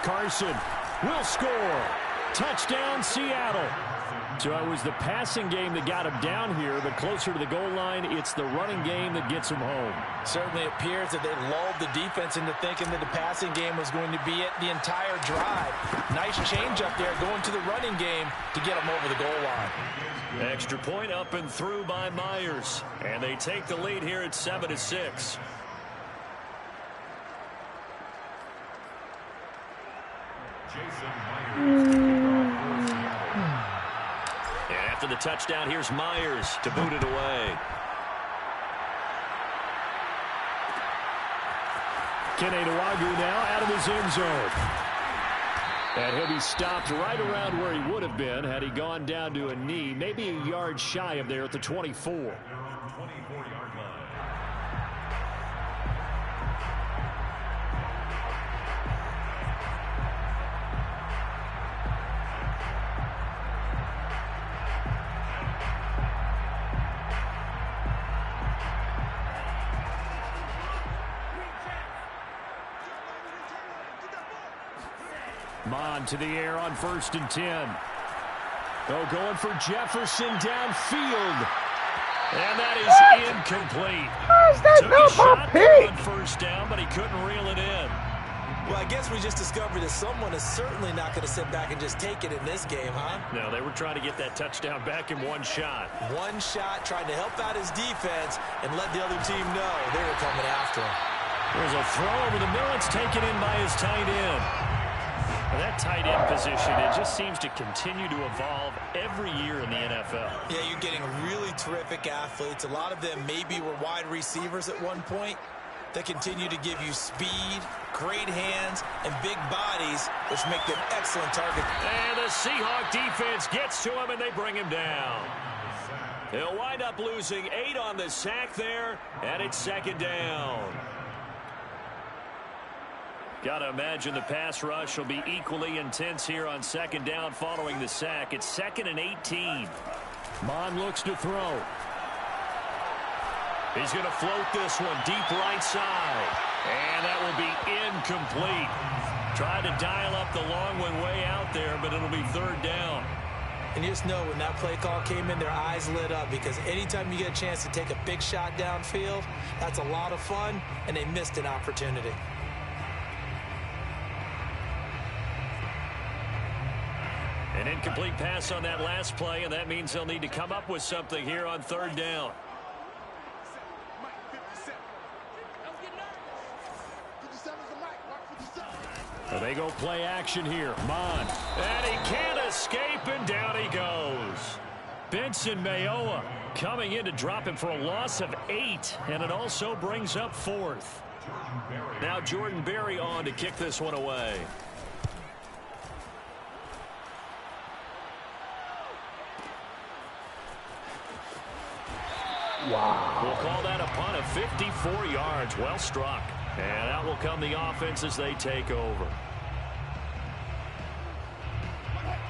[SPEAKER 1] Carson will score. Touchdown, Seattle. So it was the passing game that got him down here, but closer to the goal line, it's the running game that gets him home.
[SPEAKER 3] Certainly appears that they lulled the defense into thinking that the passing game was going to be it the entire drive. Nice change up there going to the running game to get him over the goal line.
[SPEAKER 1] Extra point up and through by Myers. And they take the lead here at 7-6. And after the touchdown, here's Myers to boot it away. Keneduagu now out of his end zone. And he'll be stopped right around where he would have been had he gone down to a knee, maybe a yard shy of there at the 24.
[SPEAKER 7] 24-yard line.
[SPEAKER 1] Mon to the air on 1st and 10. Oh, going for Jefferson downfield. And that is incomplete.
[SPEAKER 2] How is that not my pick?
[SPEAKER 1] On 1st down, but he couldn't reel it in.
[SPEAKER 3] Well, I guess we just discovered that someone is certainly not going to sit back and just take it in this game, huh?
[SPEAKER 1] No, they were trying to get that touchdown back in one shot.
[SPEAKER 3] One shot, trying to help out his defense and let the other team know they were coming after him.
[SPEAKER 1] There's a throw over the middle. It's taken in by his tight end. Well, that tight end position, it just seems to continue to evolve every year in the NFL.
[SPEAKER 3] Yeah, you're getting really terrific athletes. A lot of them maybe were wide receivers at one point. They continue to give you speed, great hands, and big bodies, which make them excellent targets.
[SPEAKER 1] And the Seahawk defense gets to him, and they bring him down. They'll wind up losing 8 on the sack there, and it's 2nd down. Got to imagine the pass rush will be equally intense here on 2nd down following the sack. It's 2nd and 18. Mon looks to throw. He's going to float this one deep right side. And that will be incomplete. Tried to dial up the long one way out there, but it'll be 3rd down.
[SPEAKER 3] And you just know when that play call came in, their eyes lit up, because anytime you get a chance to take a big shot downfield, that's a lot of fun, and they missed an opportunity.
[SPEAKER 1] An incomplete pass on that last play, and that means they'll need to come up with something here on 3rd down. Well, they go play action here. Mon. And he can't escape, and down he goes. Benson Mayowa coming in to drop him for a loss of 8, and it also brings up 4th. Now Jordan Berry on to kick this one away.
[SPEAKER 2] Wow.
[SPEAKER 1] We'll call that a punt of 54 yards. Well struck. And out will come the offense as they take over.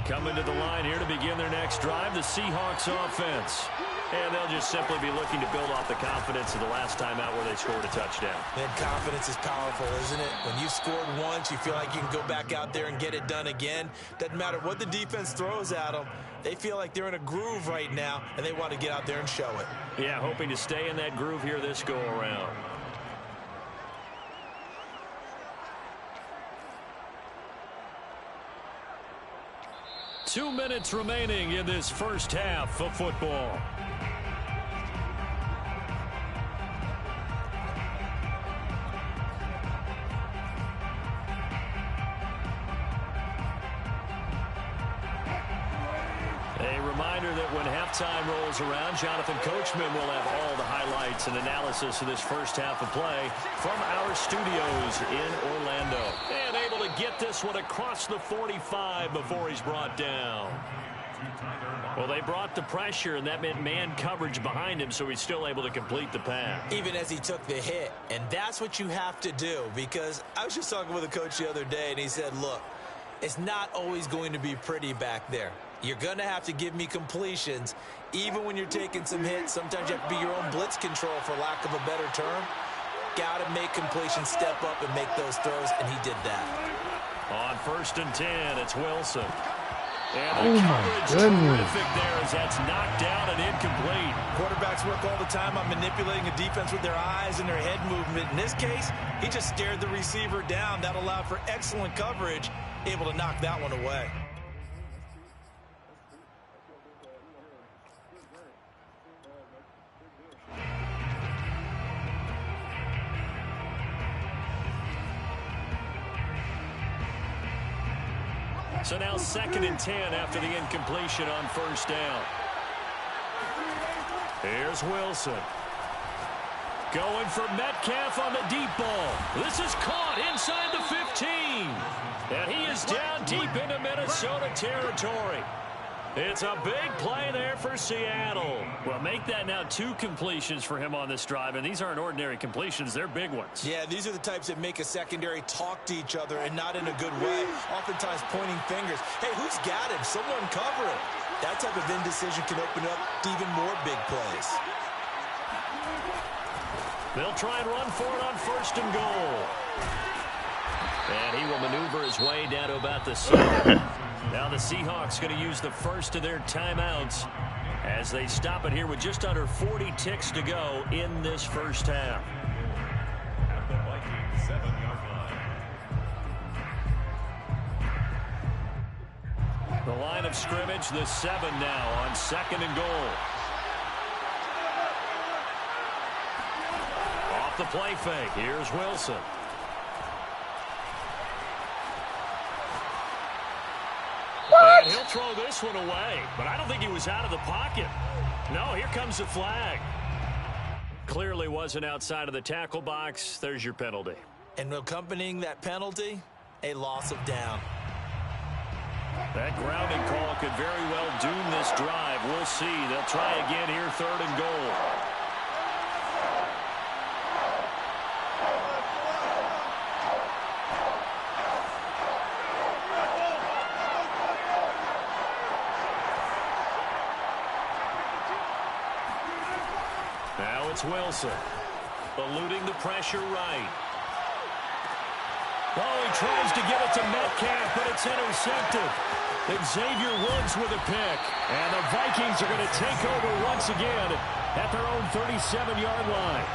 [SPEAKER 1] Coming to the line here to begin their next drive, the Seahawks offense. And they'll just simply be looking to build off the confidence of the last time out where they scored a touchdown.
[SPEAKER 3] Man, confidence is powerful, isn't it? When you scored once, you feel like you can go back out there and get it done again. Doesn't matter what the defense throws at them. They feel like they're in a groove right now, and they want to get out there and show it.
[SPEAKER 1] Yeah, hoping to stay in that groove here this go-around. Two minutes remaining in this first half of football. A reminder that when halftime rolls around, Jonathan Coachman will have all the highlights and analysis of this first half of play from our studios in Orlando. And able to get this one across the 45 before he's brought down. Well, they brought the pressure, and that meant man coverage behind him, so he's still able to complete the pass.
[SPEAKER 3] Even as he took the hit, and that's what you have to do, because I was just talking with a coach the other day, and he said, look, it's not always going to be pretty back there. You're going to have to give me completions, even when you're taking some hits. Sometimes you have to be your own blitz control, for lack of a better term. Got to make completions, step up, and make those throws, and he did that.
[SPEAKER 1] On 1st and 10, it's Wilson. And the coverage terrific there as that's knocked down and incomplete.
[SPEAKER 3] Quarterbacks work all the time on manipulating a defense with their eyes and their head movement. In this case, he just stared the receiver down. That allowed for excellent coverage, able to knock that one away.
[SPEAKER 1] So now 2nd and 10 after the incompletion on first down. Here's Wilson. Going for Metcalf on the deep ball. This is caught inside the 15. And he is down deep into Minnesota territory. It's a big play there for Seattle.
[SPEAKER 4] Well, make that now 2 completions for him on this drive, and these aren't ordinary completions. They're big ones.
[SPEAKER 3] Yeah, these are the types that make a secondary talk to each other and not in a good way. Oftentimes pointing fingers. Hey, who's got him? Someone cover him. That type of indecision can open up to even more big plays.
[SPEAKER 1] They'll try and run for it on 1st and goal. And he will maneuver his way down to about the 7. Now the Seahawks going to use the first of their timeouts as they stop it here with just under 40 ticks to go in this first half.
[SPEAKER 7] At the Vikings 7-yard line.
[SPEAKER 1] The line of scrimmage, the 7 now on 2nd and goal. Off the play fake. Here's Wilson. And he'll throw this one away, but I don't think he was out of the pocket. No, here comes the flag. Clearly wasn't outside of the tackle box. There's your penalty.
[SPEAKER 3] And accompanying that penalty, a loss of down.
[SPEAKER 1] That grounding call could very well doom this drive. We'll see. They'll try again here, 3rd and goal. Now it's Wilson. Eluding the pressure right. Oh, he tries to get it to Metcalf, but it's intercepted. Xavier Woods with a pick. And the Vikings are going to take over once again at their own 37-yard line.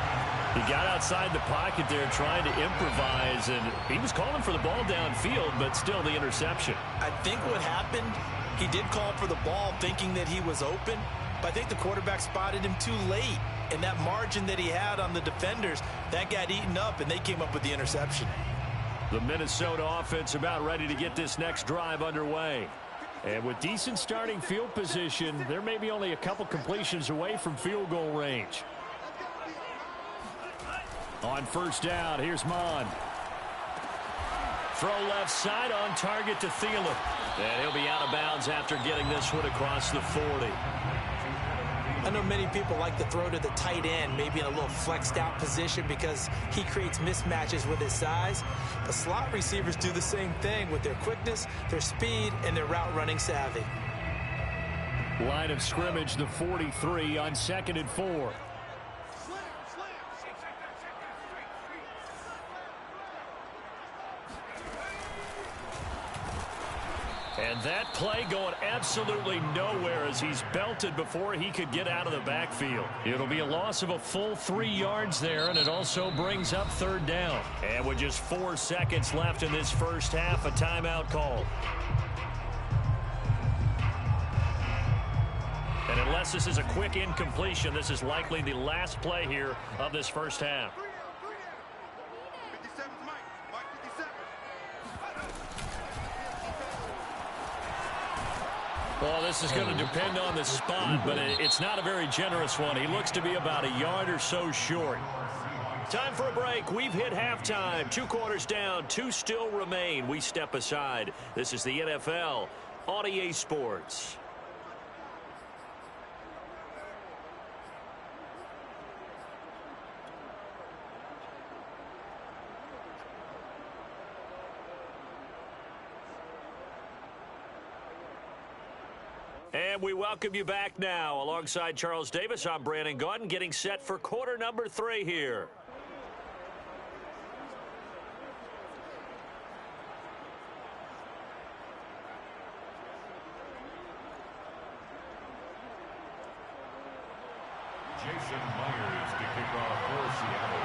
[SPEAKER 1] He got outside the pocket there trying to improvise, and he was calling for the ball downfield, but still the interception.
[SPEAKER 3] I think what happened, he did call for the ball thinking that he was open, but I think the quarterback spotted him too late. And that margin that he had on the defenders, that got eaten up, and they came up with the interception.
[SPEAKER 1] The Minnesota offense about ready to get this next drive underway. And with decent starting field position, there may be only a couple completions away from field goal range. On first down, here's Mon. Throw left side on target to Thielen. And he'll be out of bounds after getting this one across the 40.
[SPEAKER 3] I know many people like to throw to the tight end, maybe in a little flexed out position because he creates mismatches with his size. The slot receivers do the same thing with their quickness, their speed, and their route running savvy.
[SPEAKER 1] Line of scrimmage, the 43 on 2nd and 4. And that play going absolutely nowhere as he's belted before he could get out of the backfield. It'll be a loss of a full 3 yards there, and it also brings up 3rd down. And with just 4 seconds left in this first half, a timeout call. And unless this is a quick incompletion, this is likely the last play here of this first half. Well, this is going to depend on the spot, but it's not a very generous one. He looks to be about a yard or so short. Time for a break. We've hit halftime. 2 quarters down, 2 still remain. We step aside. This is the NFL on EA Sports. And we welcome you back now. Alongside Charles Davis, I'm Brandon Gaudin, getting set for quarter number 3 here.
[SPEAKER 7] Jason Myers to kick off for Seattle.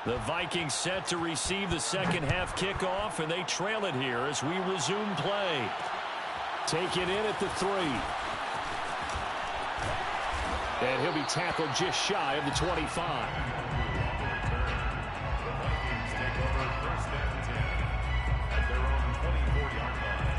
[SPEAKER 1] The Vikings set to receive the second half kickoff, and they trail it here as we resume play. Take it in at the 3. And he'll be tackled just shy of the 25.
[SPEAKER 7] The Vikings take over first and 10 at their own 24-yard line.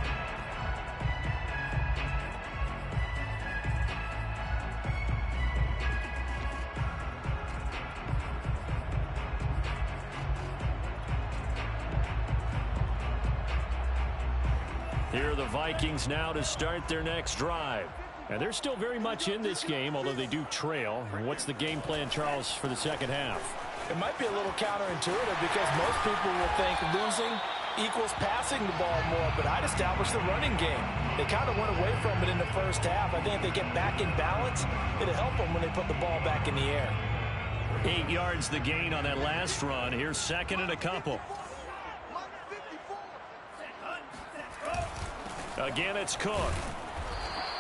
[SPEAKER 1] Here are the Vikings now to start their next drive. And they're still very much in this game, although they do trail. What's the game plan, Charles, for the second half?
[SPEAKER 3] It might be a little counterintuitive because most people will think losing equals passing the ball more, but I'd establish the running game. They kind of went away from it in the first half. I think if they get back in balance, it'll help them when they put the ball back in the air.
[SPEAKER 1] 8 yards the gain on that last run. Here's second and a couple. Again, it's Cook.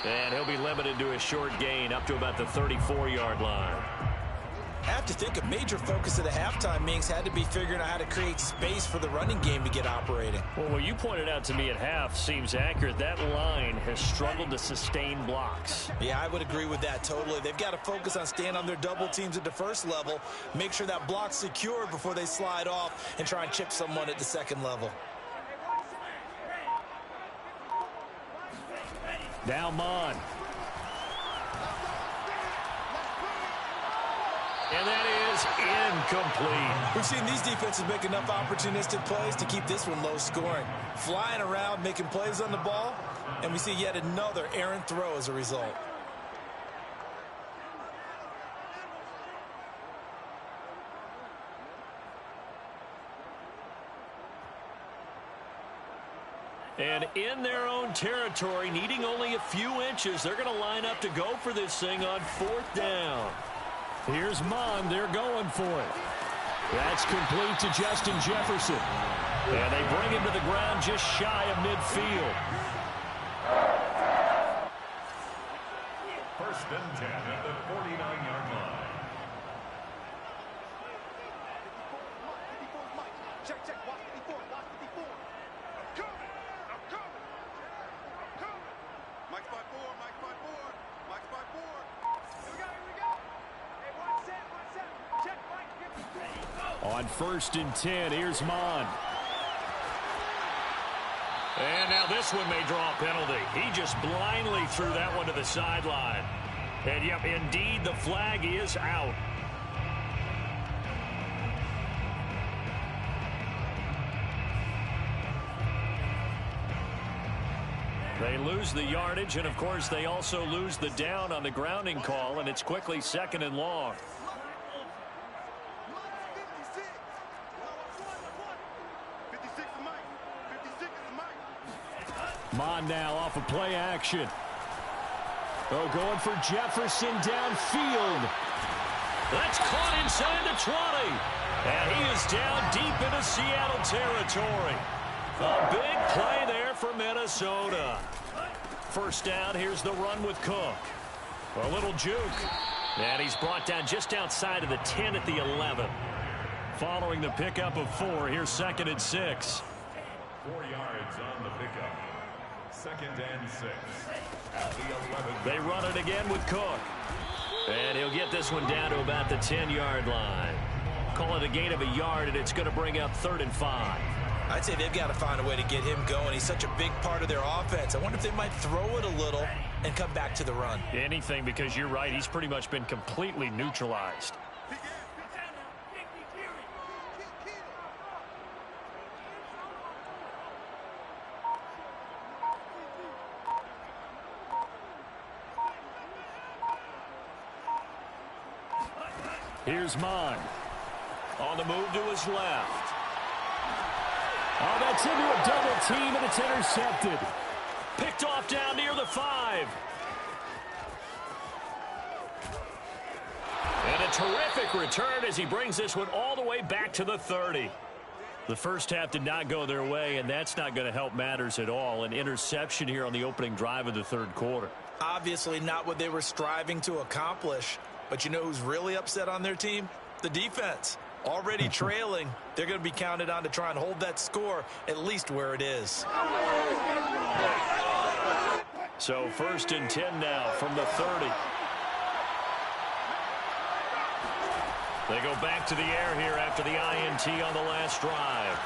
[SPEAKER 1] And he'll be limited to a short gain up to about the 34-yard line.
[SPEAKER 3] I have to think a major focus of the halftime meetings had to be figuring out how to create space for the running game to get operating.
[SPEAKER 1] Well, what you pointed out to me at half seems accurate. That line has struggled to sustain blocks.
[SPEAKER 3] Yeah, I would agree with that totally. They've got to focus on staying on their double teams at the first level, make sure that block's secured before they slide off and try and chip someone at the second level.
[SPEAKER 1] Now Mon. And that is incomplete.
[SPEAKER 3] We've seen these defenses make enough opportunistic plays to keep this one low scoring. Flying around, making plays on the ball, and we see yet another errant throw as a result.
[SPEAKER 1] And in their own territory, needing only a few inches, they're going to line up to go for this thing on 4th down. Here's Mon. They're going for it. That's complete to Justin Jefferson. And they bring him to the ground just shy of midfield.
[SPEAKER 7] First and 10 at the 49-yard line.
[SPEAKER 1] On 1st and 10, here's Mon. And now this one may draw a penalty. He just blindly threw that one to the sideline. And yep, indeed, the flag is out. They lose the yardage, and of course they also lose the down on the grounding call, and it's quickly 2nd and long. Mon now off of play action. Oh, going for Jefferson downfield. That's caught inside the 20. And he is down deep into Seattle territory. A big play there for Minnesota. First down, here's the run with Cook. A little juke. And he's brought down just outside of the 10 at the 11. Following the pickup of 4, here's 2nd and 6.
[SPEAKER 7] 4 yards on the pickup. 2nd and 6 at the 11.
[SPEAKER 1] They run it again with Cook. And he'll get this one down to about the 10-yard line. Call it a gain of a yard, and it's going to bring up 3rd and 5.
[SPEAKER 3] I'd say they've got to find a way to get him going. He's such a big part of their offense. I wonder if they might throw it a little and come back to the run.
[SPEAKER 1] Anything, because you're right. He's pretty much been completely neutralized. Here's Mon. On the move to his left. Oh, that's into a double team, and it's intercepted. Picked off down near the 5. And A terrific return as he brings this one all the way back to the 30. The first half did not go their way, and that's not going to help matters at all. An interception here on the opening drive of the third quarter.
[SPEAKER 3] Obviously not what they were striving to accomplish. But you know who's really upset on their team? The defense. Already trailing. They're going to be counted on to try and hold that score at least where it is.
[SPEAKER 1] So 1st and 10 now from the 30. They go back to the air here after the INT on the last drive.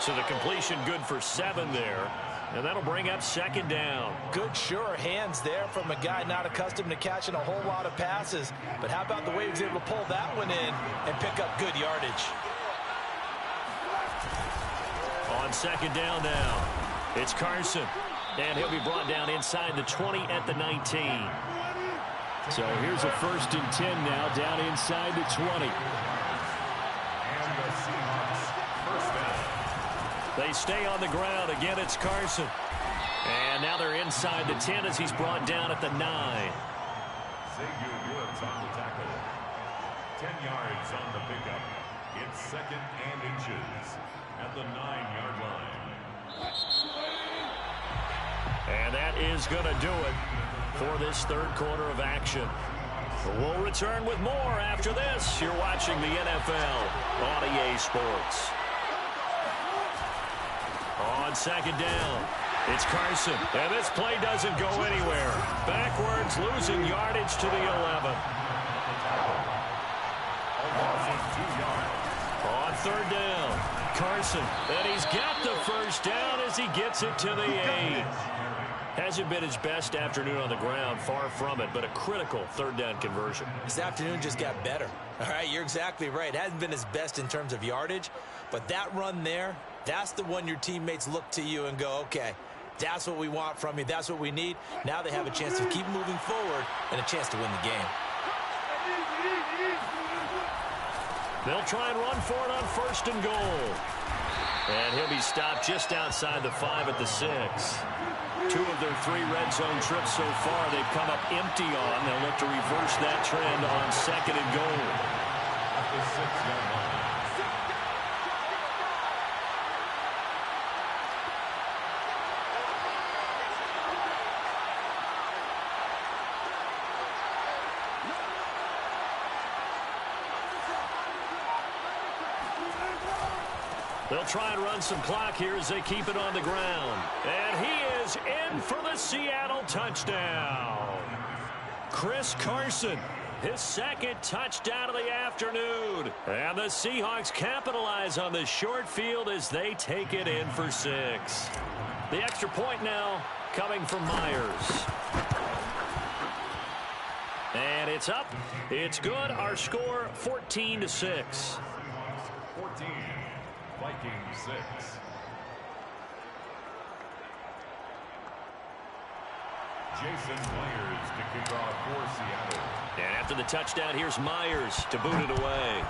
[SPEAKER 1] So the completion good for 7 there. And that'll bring up 2nd down.
[SPEAKER 3] Good, sure hands there from a guy not accustomed to catching a whole lot of passes. But how about the way he was able to pull that one in and pick up good yardage?
[SPEAKER 1] On 2nd down now, it's Carson. And he'll be brought down inside the 20 at the 19. So here's a 1st and 10 now, down inside the 20.
[SPEAKER 7] And the Seahawks first down.
[SPEAKER 1] They stay on the ground. Again, it's Carson. And now they're inside the 10 as he's brought down at the 9.
[SPEAKER 7] Zagu Woods on the tackle. 10 yards on the pickup. It's 2nd and inches at the 9-yard line.
[SPEAKER 1] And that is going to do it for this third quarter of action. We'll return with more after this. You're watching the NFL on EA Sports. On 2nd down, it's Carson. And this play doesn't go anywhere. Backwards, losing yardage to the 11. On 3rd down, Carson. And he's got the 1st down as he gets it to the 8. Hasn't been his best afternoon on the ground, far from it, but a critical 3rd down conversion.
[SPEAKER 3] This afternoon just got better. All right, you're exactly right. It hasn't been his best in terms of yardage, but that run there, that's the one your teammates look to you and go, okay, that's what we want from you. That's what we need. Now they have a chance to keep moving forward and a chance to win the game.
[SPEAKER 1] They'll try and run for it on 1st and goal. And he'll be stopped just outside the 5 at the 6. 2 of their 3 red zone trips so far they've come up empty on. They'll look to reverse that trend on 2nd and goal.
[SPEAKER 7] At the 6-yard line.
[SPEAKER 1] They'll try and run some clock here as they keep it on the ground. And he is in for the Seattle touchdown. Chris Carson, his 2nd touchdown of the afternoon. And the Seahawks capitalize on the short field as they take it in for 6. The extra point now coming from Myers. And it's up. It's good. Our score 14-6.
[SPEAKER 7] 14. Vikings 6. Jason Myers to kick off for Seattle.
[SPEAKER 1] And after the touchdown, here's Myers to boot it away.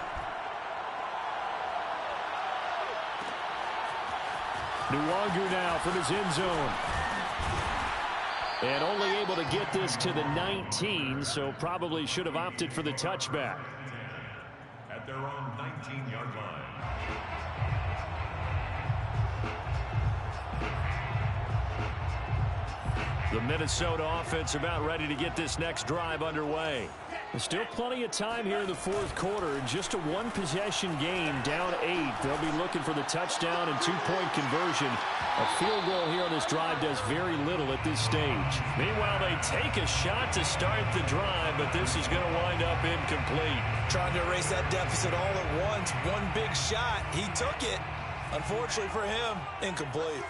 [SPEAKER 1] Nwangu now from his end zone. And only able to get this to the 19, so probably should have opted for the touchback.
[SPEAKER 7] At their own 19-yard line.
[SPEAKER 1] The Minnesota offense about ready to get this next drive underway. There's still plenty of time here in the 4th quarter. Just a 1-possession game, down 8. They'll be looking for the touchdown and 2-point conversion. A field goal here on this drive does very little at this stage. Meanwhile, they take a shot to start the drive, but this is going to wind up incomplete.
[SPEAKER 3] Trying to erase that deficit all at once. One big shot. He took it. Unfortunately for him, incomplete.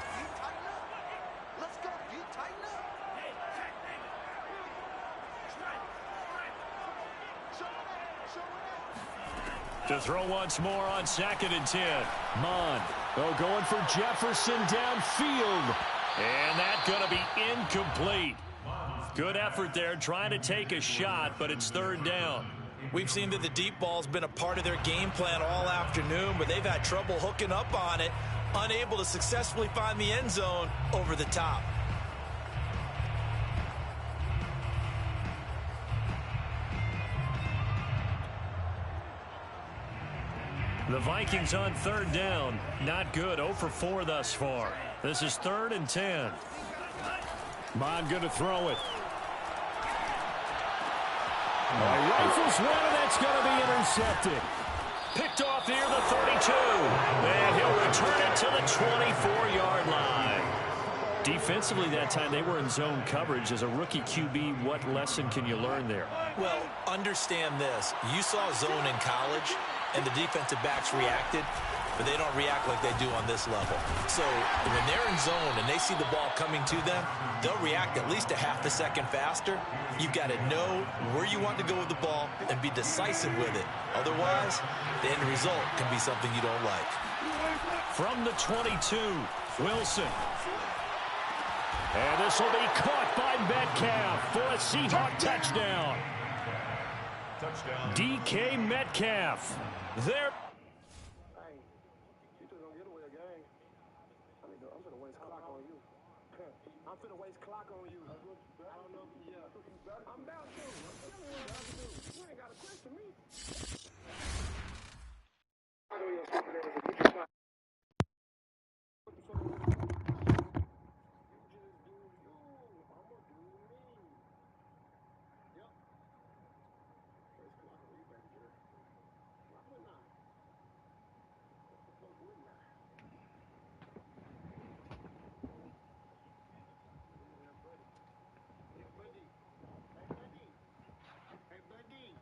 [SPEAKER 1] To throw once more on 2nd and 10. Mon. Oh, going for Jefferson downfield. And that's going to be incomplete. Good effort there trying to take a shot, but it's 3rd down.
[SPEAKER 3] We've seen that the deep ball's been a part of their game plan all afternoon, but they've had trouble hooking up on it, unable to successfully find the end zone over the top.
[SPEAKER 1] The Vikings on third down. Not good. 0 for 4 thus far. This is 3rd and 10. Bond good to throw it. Rifles one, and that's going to be intercepted. Picked off near the 32. And he'll return it to the 24-yard line. Defensively that time, they were in zone coverage. As a rookie QB, what lesson can you learn there?
[SPEAKER 3] Well, understand this. You saw zone in college, and the defensive backs reacted, but they don't react like they do on this level. So when they're in zone and they see the ball coming to them, they'll react at least a half a second faster. You've got to know where you want to go with the ball and be decisive with it. Otherwise, the end result can be something you don't like.
[SPEAKER 1] From the 22, Wilson. And this will be caught by Metcalf for a Seahawk touchdown. DK Metcalf. There.
[SPEAKER 6] Hey, you two don't get away a game. I'm finna waste clock on you. I'm finna waste clock on you. I don't know. Yeah. I'm about to. Tell me what I'm about to do. You ain't got to question me. Hey, buddy.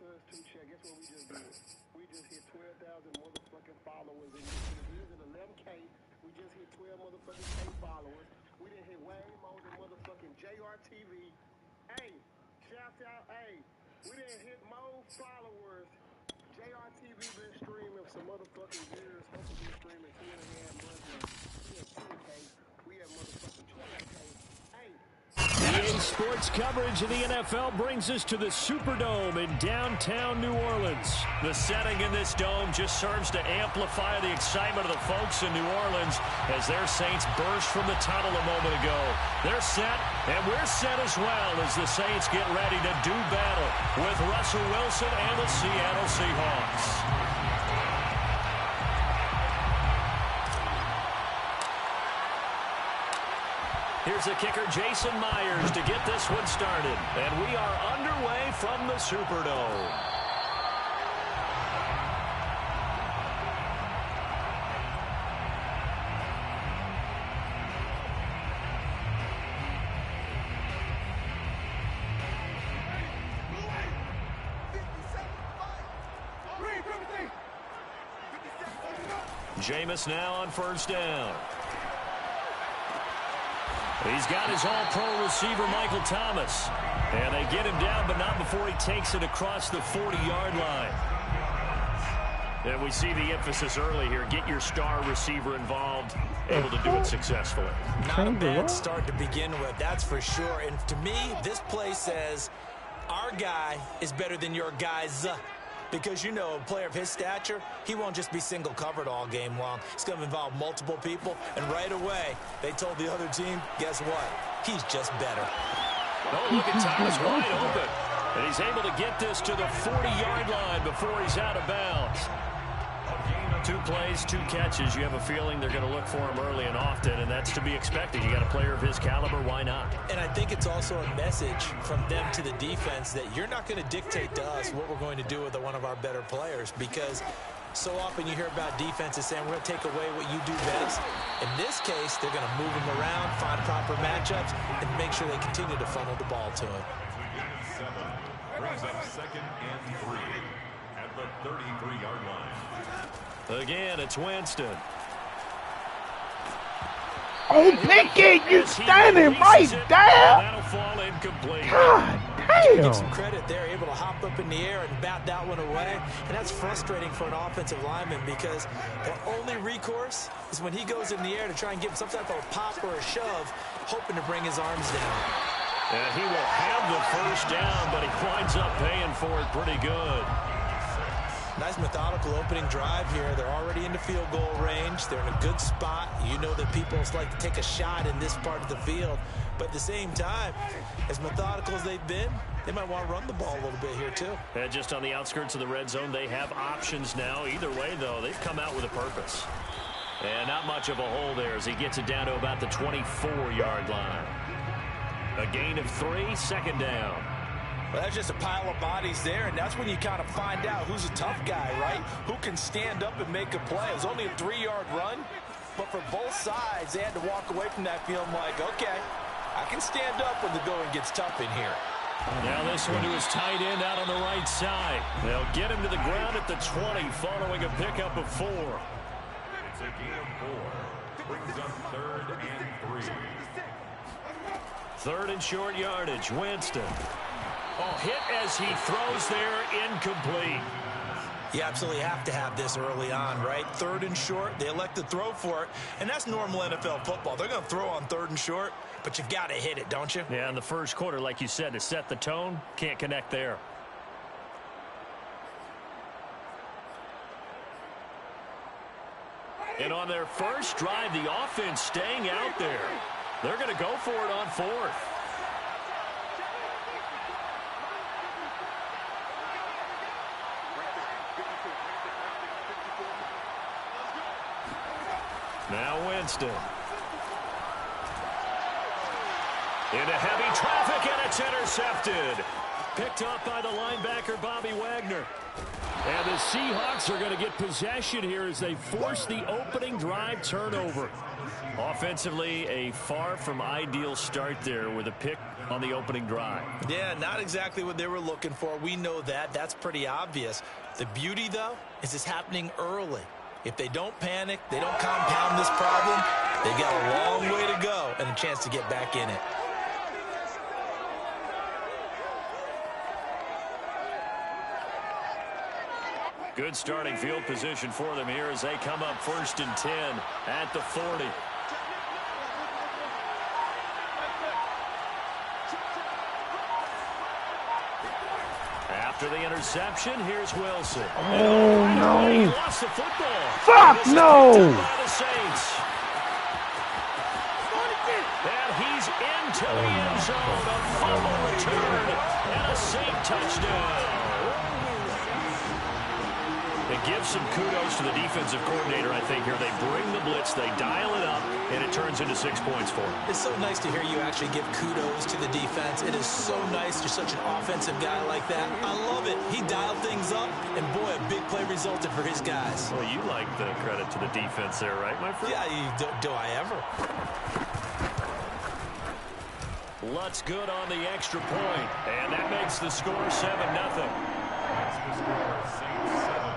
[SPEAKER 6] Check. Guess what we just did? We just hit 12,000 motherfucking followers in this. We was at 11K. We just hit 12 motherfucking K followers. We didn't hit way more than motherfucking JRTV. Hey, shout out. Hey, we didn't hit more followers. JRTV been streaming some motherfucking years. Hopefully been streaming 2.5 months now. We at 10K. We at motherfucking 20K. Hey.
[SPEAKER 1] EA Sports coverage of the NFL brings us to the Superdome in downtown New Orleans. The setting in this dome just serves to amplify the excitement of the folks in New Orleans as their Saints burst from the tunnel a moment ago. They're set, and we're set as well as the Saints get ready to do battle with Russell Wilson and the Seattle Seahawks. Here's the kicker, Jason Myers, to get this one started. And we are underway from the Superdome. Jameis now on first down. He's got his all-pro receiver, Michael Thomas. And they get him down, but not before he takes it across the 40-yard line. And we see the emphasis early here. Get your star receiver involved, able to do it successfully.
[SPEAKER 3] Not a bad start to begin with, that's for sure. And to me, this play says, our guy is better than your guy's. Because, you know, a player of his stature, he won't just be single covered all game long. It's going to involve multiple people. And right away, they told the other team, guess what? He's just better.
[SPEAKER 1] Oh, look at Thomas wide open. And he's able to get this to the 40-yard line before he's out of bounds. 2 plays, 2 catches. You have a feeling they're going to look for him early and often, and that's to be expected. You got a player of his caliber, why not?
[SPEAKER 3] And I think it's also a message from them to the defense that you're not going to dictate to us what we're going to do with one of our better players, because so often you hear about defenses saying we're going to take away what you do best. In this case, they're going to move him around, find proper matchups, and make sure they continue to funnel the ball to him.
[SPEAKER 7] 7 brings up 2nd and 3 at the 33-yard line.
[SPEAKER 1] Again, it's Winston.
[SPEAKER 2] Oh, Pickett, you standing right there.
[SPEAKER 1] That'll fall incomplete.
[SPEAKER 2] God
[SPEAKER 3] Get
[SPEAKER 2] damn.
[SPEAKER 3] some credit there, able to hop up in the air and bat that one away. And that's frustrating for an offensive lineman because their only recourse is when he goes in the air to try and get some type of a pop or a shove, hoping to bring his arms down.
[SPEAKER 1] And he will have the first down, but he winds up paying for it pretty good.
[SPEAKER 3] Nice methodical opening drive here. They're already into field goal range. They're in a good spot. You know that people like to take a shot in this part of the field. But at the same time, as methodical as they've been, they might want to run the ball a little bit here too.
[SPEAKER 1] And just on the outskirts of the red zone, they have options now. Either way, though, they've come out with a purpose. And not much of a hole there as he gets it down to about the 24-yard line. A gain of 3, 2nd down.
[SPEAKER 3] Well, that's just a pile of bodies there, and that's when you kind of find out who's a tough guy, right? Who can stand up and make a play. It was only a 3-yard run, but for both sides, they had to walk away from that feeling like, okay, I can stand up when the going gets tough in here.
[SPEAKER 1] Now this one to his tight end out on the right side. They'll get him to the ground at the 20 following a pickup of 4.
[SPEAKER 7] It's a gain of 4. Brings up 3rd and 3.
[SPEAKER 1] 3rd and short yardage. Winston. Oh, hit as he throws there, incomplete.
[SPEAKER 3] You absolutely have to have this early on, right? 3rd and short, they elect to throw for it, and that's normal NFL football. They're going to throw on 3rd and short, but you've got to hit it, don't you?
[SPEAKER 1] Yeah, in the first quarter, like you said, to set the tone, can't connect there. And on their first drive, the offense staying out there. They're going to go for it on 4th. Now Winston. Into heavy traffic, and it's intercepted. Picked up by the linebacker, Bobby Wagner. And the Seahawks are going to get possession here as they force the opening drive turnover. Offensively, a far from ideal start there with a pick on the opening drive.
[SPEAKER 3] Yeah, not exactly what they were looking for. We know that. That's pretty obvious. The beauty, though, is it's happening early. If they don't panic, they don't compound this problem, they've got a long way to go and a chance to get back in it.
[SPEAKER 1] Good starting field position for them here as they come up 1st and 10 at the 40. After the interception, here's Wilson.
[SPEAKER 2] Oh, no.
[SPEAKER 1] He lost the football.
[SPEAKER 2] Fuck, no.
[SPEAKER 1] By the Saints. And he's into the end zone. A fumble return and a Saint touchdown. It gives some kudos to the defensive coordinator, I think, here. They bring the blitz, they dial it up, and it turns into 6 points for them.
[SPEAKER 3] It's so nice to hear you actually give kudos to the defense. It is so nice. You're such an offensive guy like that. I love it. He dialed things up, and boy, a big play resulted for his guys.
[SPEAKER 1] Well, you like the credit to the defense there, right, my friend?
[SPEAKER 3] Yeah, do I ever?
[SPEAKER 1] Lutz good on the extra point, and that makes the score 7-0.
[SPEAKER 7] That's the score, Saints 7,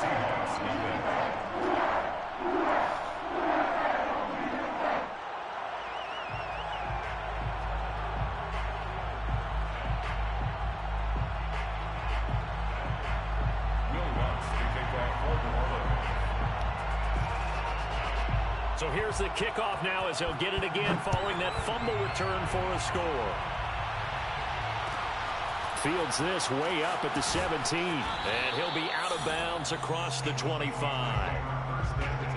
[SPEAKER 7] Seahawks nothing. Will Lutz to kick off for New Orleans.
[SPEAKER 1] So here's the kickoff now as he'll get it again following that fumble return for a score. Fields this way up at the 17, and he'll be out of bounds across the 25.
[SPEAKER 7] First and 10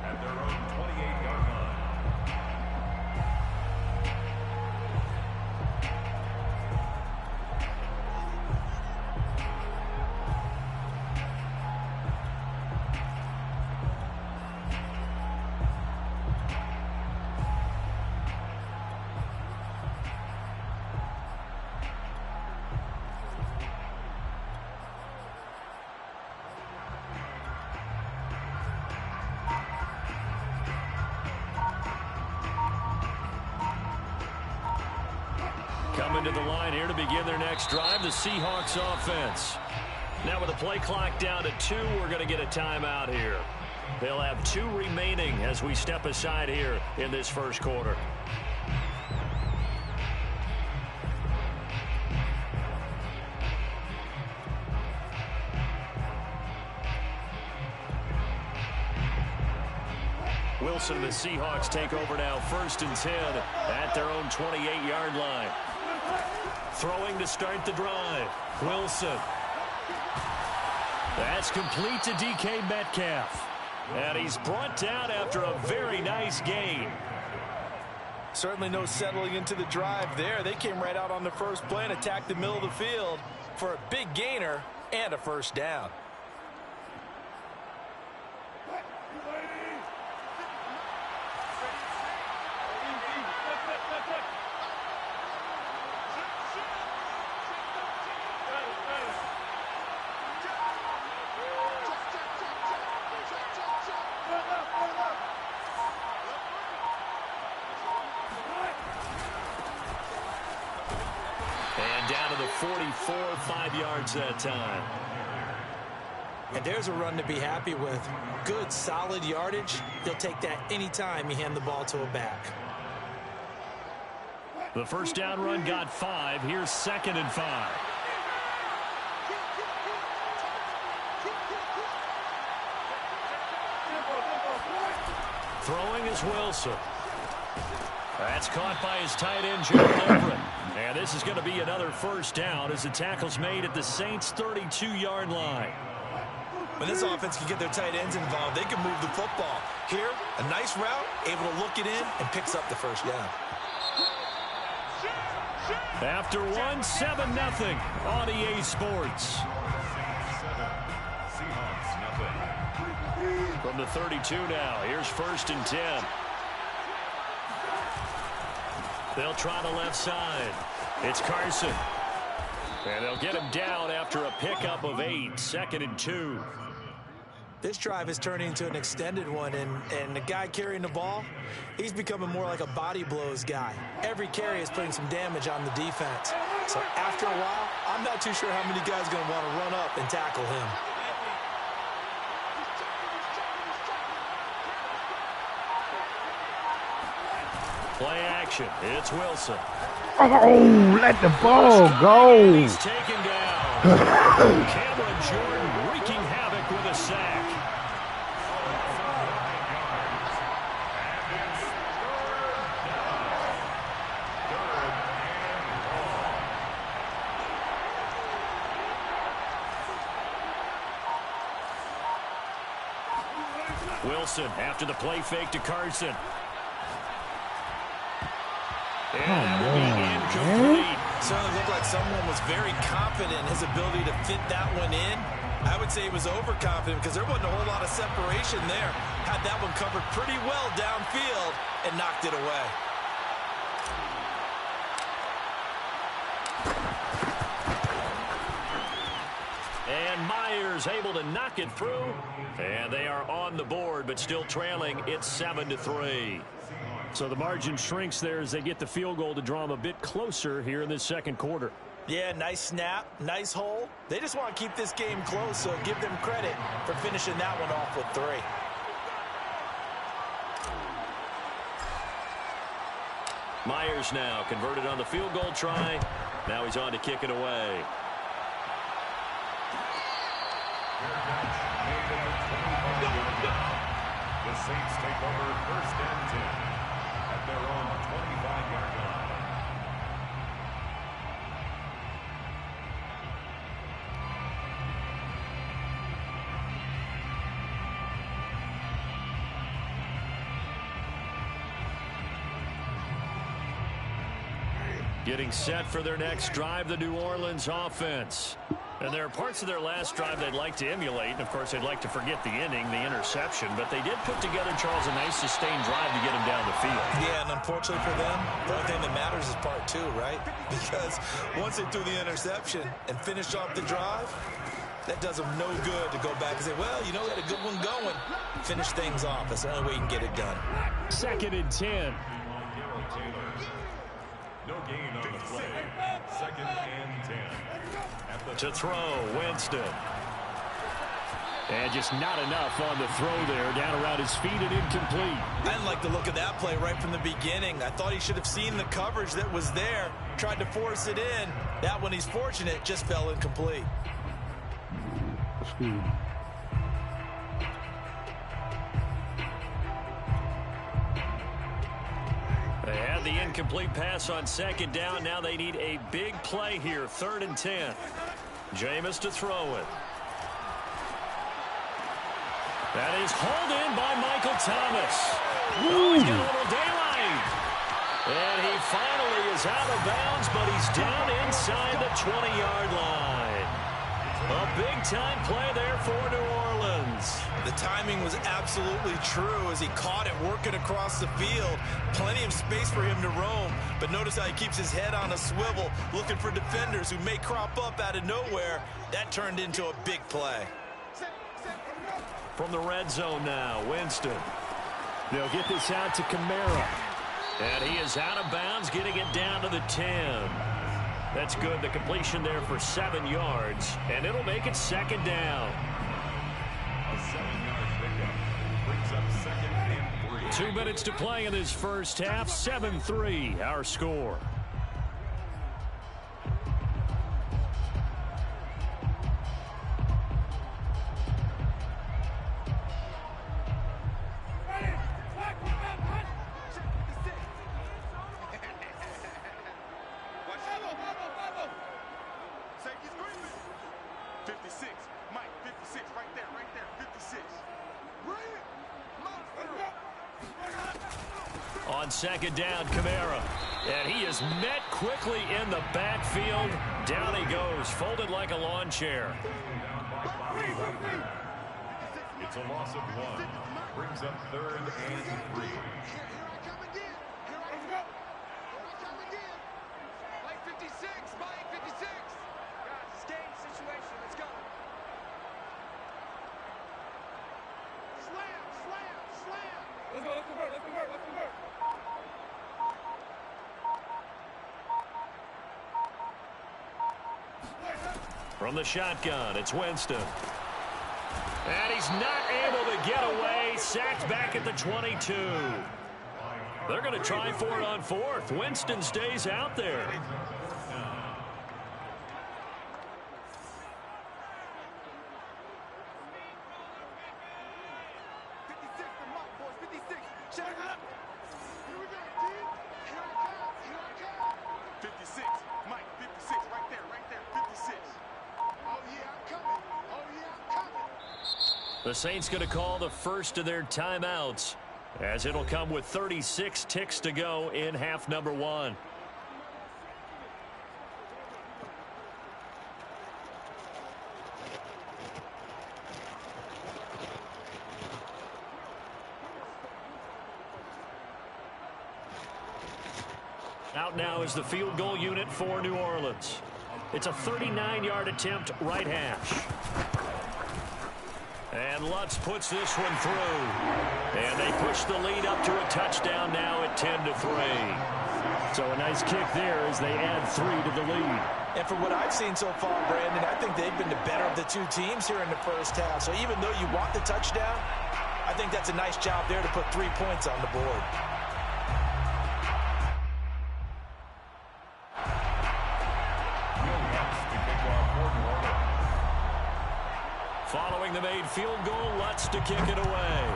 [SPEAKER 7] at their own 28-yard line.
[SPEAKER 1] Coming to the line here to begin their next drive, the Seahawks offense. Now with the play clock down to 2, we're going to get a timeout here. They'll have 2 remaining as we step aside here in this first quarter. Wilson and the Seahawks take over now 1st and 10 at their own 28-yard line. Throwing to start the drive. Wilson. That's complete to DK Metcalf. And he's brought down after a very nice gain.
[SPEAKER 3] Certainly no settling into the drive there. They came right out on the first play and attacked the middle of the field for a big gainer and a first down.
[SPEAKER 1] Down to the 44, 5 yards that time.
[SPEAKER 3] And there's a run to be happy with. Good, solid yardage. They'll take that anytime you hand the ball to a back.
[SPEAKER 1] The first down run got 5. Here's 2nd and 5. Throwing is Wilson. That's caught by his tight end, Gerald Everett. And this is going to be another first down as the tackle's made at the Saints' 32-yard line.
[SPEAKER 3] When this offense can get their tight ends involved, they can move the football. Here, a nice route, able to look it in, and picks up the first down.
[SPEAKER 1] After 1-7-0 on EA Sports.
[SPEAKER 7] Seahawks nothing.
[SPEAKER 1] From the 32 now, here's 1st and 10. They'll try the left side. It's Carson. And they'll get him down after a pickup of 8. 2nd and 2.
[SPEAKER 3] This drive is turning into an extended one, and the guy carrying the ball, he's becoming more like a body blows guy. Every carry is putting some damage on the defense. So after a while, I'm not too sure how many guys are going to want to run up and tackle him.
[SPEAKER 1] Play action. It's Wilson.
[SPEAKER 2] Oh, let the ball go.
[SPEAKER 1] He's taken down. Cameron Jordan wreaking havoc with a sack. Wilson after the play fake to Carson.
[SPEAKER 3] Certainly looked like someone was very confident in his ability to fit that one in. I would say he was overconfident because there wasn't a whole lot of separation there. Had that one covered pretty well downfield and knocked it away.
[SPEAKER 1] And Myers able to knock it through. And they are on the board, but still trailing. It's 7-3. So the margin shrinks there as they get the field goal to draw them a bit closer here in this second quarter.
[SPEAKER 3] Yeah, nice snap, nice hole. They just want to keep this game close, so give them credit for finishing that one off with 3.
[SPEAKER 1] Myers now converted on the field goal try. Now he's on to kick it away.
[SPEAKER 7] The Saints take over first and 10 at their own 25-yard line.
[SPEAKER 1] Getting set for their next drive, the New Orleans offense. And there are parts of their last drive they'd like to emulate. And, of course, they'd like to forget the inning, the interception. But they did put together, Charles, a nice sustained drive to get him down the field.
[SPEAKER 3] Yeah, and unfortunately for them, the only thing that matters is part 2, right? Because once they threw the interception and finished off the drive, that does them no good to go back and say, well, you know, we had a good one going. Finish things off. That's the only way you can get it done.
[SPEAKER 1] 2nd and 10.
[SPEAKER 7] No gain on the play. 2nd and 10.
[SPEAKER 1] To throw, Winston. And just not enough on the throw there. Down around his feet and incomplete.
[SPEAKER 3] I didn't like the look of that play right from the beginning. I thought he should have seen the coverage that was there. Tried to force it in. That one, he's fortunate, just fell incomplete.
[SPEAKER 2] That's good.
[SPEAKER 1] They had the incomplete pass on 2nd down. Now they need a big play here. 3rd and 10. Jameis to throw it. That is hauled in by Michael Thomas. Oh, he's got a little daylight. And he finally is out of bounds, but he's down inside the 20-yard line. A big-time play there for New Orleans.
[SPEAKER 3] The timing was absolutely true as he caught it working across the field. Plenty of space for him to roam, but notice how he keeps his head on a swivel, looking for defenders who may crop up out of nowhere. That turned into a big play.
[SPEAKER 1] From the red zone now, Winston. They'll get this out to Kamara. And he is out of bounds, getting it down to the 10. That's good. The completion there for 7 yards, and it'll make it 2nd down.
[SPEAKER 7] A 7-yard pickup brings up 2nd and 3.
[SPEAKER 1] 2 minutes to play in this first half. 7-3, our score. On 2nd down, Kamara. And he is met quickly in the backfield. Down he goes, folded like a lawn chair.
[SPEAKER 7] It's a loss of 1. Brings up 3rd and 3.
[SPEAKER 1] From the shotgun, it's Winston. And he's not able to get away. Sacked back at the 22. They're going to try for it on fourth. Winston stays out there. The Saints going to call the first of their timeouts, as it'll come with 36 ticks to go in half number one. Out now is the field goal unit for New Orleans. It's a 39-yard attempt, right hash. And Lutz puts this one through. And they push the lead up to a touchdown now at 10-3. So a nice kick there as they add 3 to the lead.
[SPEAKER 3] And from what I've seen so far, Brandon, I think they've been the better of the two teams here in the first half. So even though you want the touchdown, I think that's a nice job there to put 3 points on the board.
[SPEAKER 1] Following the made field goal, Lutz to kick it away.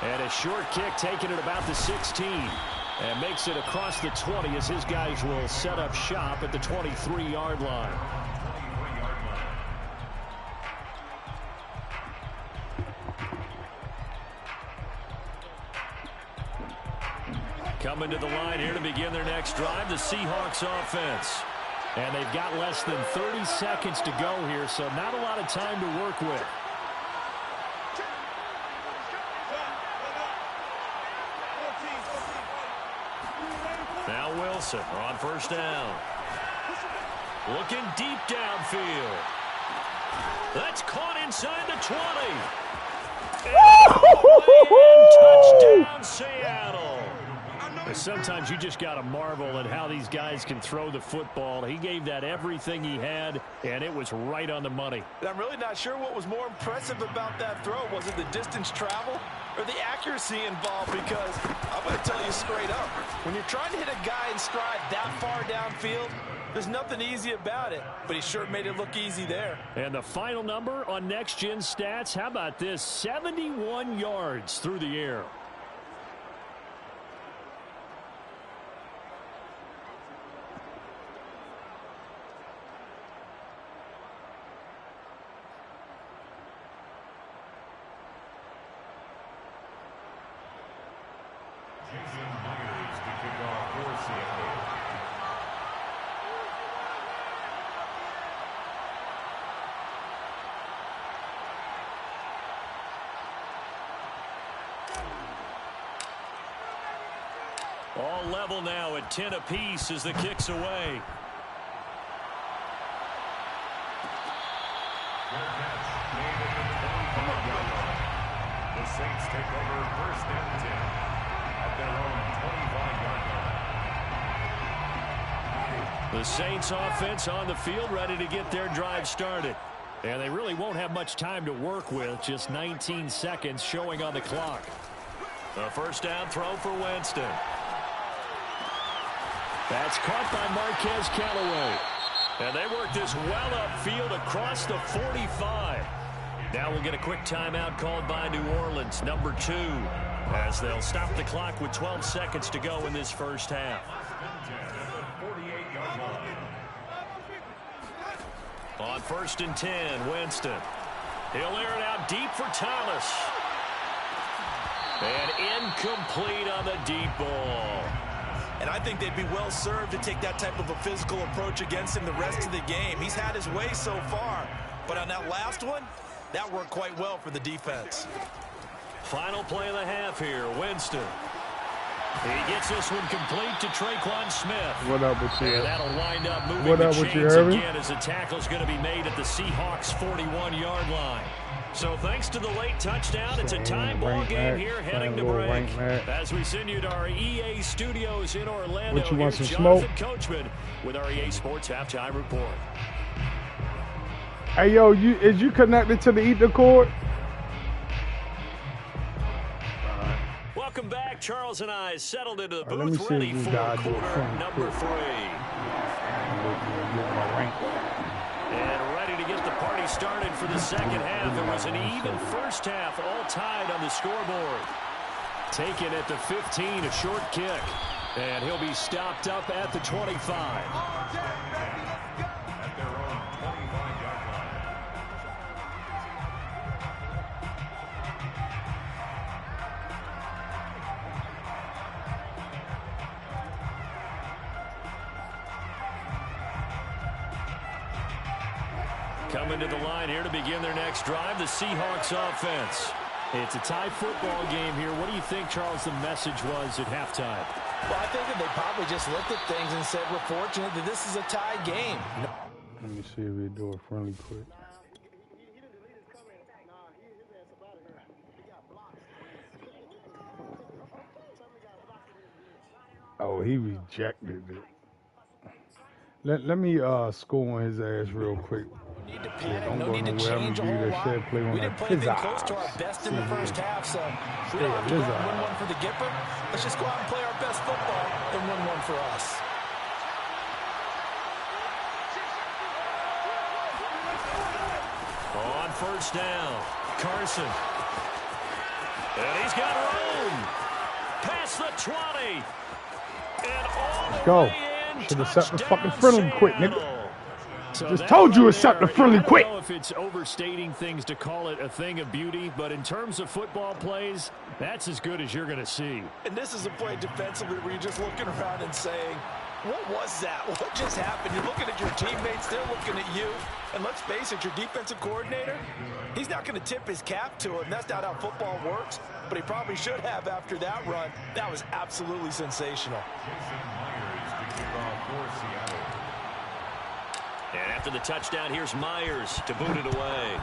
[SPEAKER 1] And a short kick taken at about the 16. And makes it across the 20 as his guys will set up shop at the 23-yard line. Coming to the line here to begin their next drive, the Seahawks offense. And they've got less than 30 seconds to go here, so not a lot of time to work with. Now Wilson on first down. Looking deep downfield. That's caught inside the 20. Touchdown, Seattle. Sometimes you just got to marvel at how these guys can throw the football. He gave that everything he had, and it was right on the money.
[SPEAKER 3] I'm really not sure what was more impressive about that throw. Was it the distance travel or the accuracy involved? Because I'm going to tell you straight up, when you're trying to hit a guy in stride that far downfield, there's nothing easy about it, but he sure made it look easy there.
[SPEAKER 1] And the final number on Next Gen Stats, how about this? 71 yards through the air. All level now at 10 apiece as the kick's away.
[SPEAKER 7] The Saints take over first and 10 at their own 25-yard line.
[SPEAKER 1] The Saints offense on the field ready to get their drive started. And they really won't have much time to work with, just 19 seconds showing on the clock. A first down throw for Winston. That's caught by Marquez Callaway. And they work this well upfield across the 45. Now we'll get a quick timeout called by New Orleans, number 2, as they'll stop the clock with 12 seconds to go in this first half. On first and 10, Winston. He'll air it out deep for Thomas. And incomplete on the deep ball.
[SPEAKER 3] And I think they'd be well served to take that type of a physical approach against him the rest of the game. He's had his way so far, but on that last one, that worked quite well for the defense.
[SPEAKER 1] Final play of the half here, Winston. He gets this one complete to Traquan Smith.
[SPEAKER 2] What up with you?
[SPEAKER 1] And that'll wind up moving
[SPEAKER 2] what up
[SPEAKER 1] the
[SPEAKER 2] with you,
[SPEAKER 1] chains
[SPEAKER 2] Irving?
[SPEAKER 1] again as the tackle's going to be made at the Seahawks' 41-yard line. So thanks to the late touchdown, it's a tie ball game here heading to break. As we send you to our EA studios in Orlando,
[SPEAKER 2] what you want,
[SPEAKER 1] here's
[SPEAKER 2] some
[SPEAKER 1] Jonathan
[SPEAKER 2] smoke?
[SPEAKER 1] Coachman with our EA Sports Halftime Report.
[SPEAKER 2] Hey, yo, is you connected to the Ether cord?
[SPEAKER 1] Welcome back. Charles and I settled into the
[SPEAKER 2] Let me
[SPEAKER 1] booth
[SPEAKER 2] see
[SPEAKER 1] ready
[SPEAKER 2] if we
[SPEAKER 1] for
[SPEAKER 2] gotta do
[SPEAKER 1] quarter
[SPEAKER 2] it
[SPEAKER 1] number 3. And ready to get the party started for the second half. It was an even first half, all tied on the scoreboard. Taken at the 15, a short kick. And he'll be stopped up at the 25. Coming to the line here to begin their next drive, the Seahawks offense. It's a tie football game here. What do you think, Charles, the message was at halftime?
[SPEAKER 3] Well, I think that they probably just looked at things and said, we're fortunate that this is a tie game.
[SPEAKER 2] Let me see if we do it friendly quick. Oh, he rejected it. Let me score on his ass real quick.
[SPEAKER 3] Need to panic,
[SPEAKER 2] Don't
[SPEAKER 3] no
[SPEAKER 2] go
[SPEAKER 3] need to
[SPEAKER 2] nowhere. I'm
[SPEAKER 3] change a
[SPEAKER 2] gonna
[SPEAKER 3] whole
[SPEAKER 2] give that
[SPEAKER 3] lot.
[SPEAKER 2] shit play on
[SPEAKER 3] We
[SPEAKER 2] that
[SPEAKER 3] didn't play anything close to our
[SPEAKER 2] pizzazz.
[SPEAKER 3] best in the first half, so we don't have to go out and win one for the Gipper. Let's just go out and play our best football and win one for us.
[SPEAKER 1] On first down, Carson. And he's got room. Past the 20. And all
[SPEAKER 2] Let's
[SPEAKER 1] the
[SPEAKER 2] go.
[SPEAKER 1] way in.
[SPEAKER 2] Should have set the fucking
[SPEAKER 1] Touchdown,
[SPEAKER 2] friendly quick, nigga.
[SPEAKER 1] Seattle. So
[SPEAKER 2] Just
[SPEAKER 1] that
[SPEAKER 2] told you
[SPEAKER 1] right
[SPEAKER 2] to set the
[SPEAKER 1] there,
[SPEAKER 2] friendly quick.
[SPEAKER 1] I don't know if it's overstating things to call it a thing of beauty, but in terms of football plays, that's as good as you're going to see.
[SPEAKER 3] And this is a play defensively where you're just looking around and saying, what was that? What just happened? You're looking at your teammates, they're looking at you. And let's face it, your defensive coordinator, he's not going to tip his cap to him. That's not how football works, but he probably should have after that run. That was absolutely sensational.
[SPEAKER 1] And after the touchdown, here's Myers to boot it away.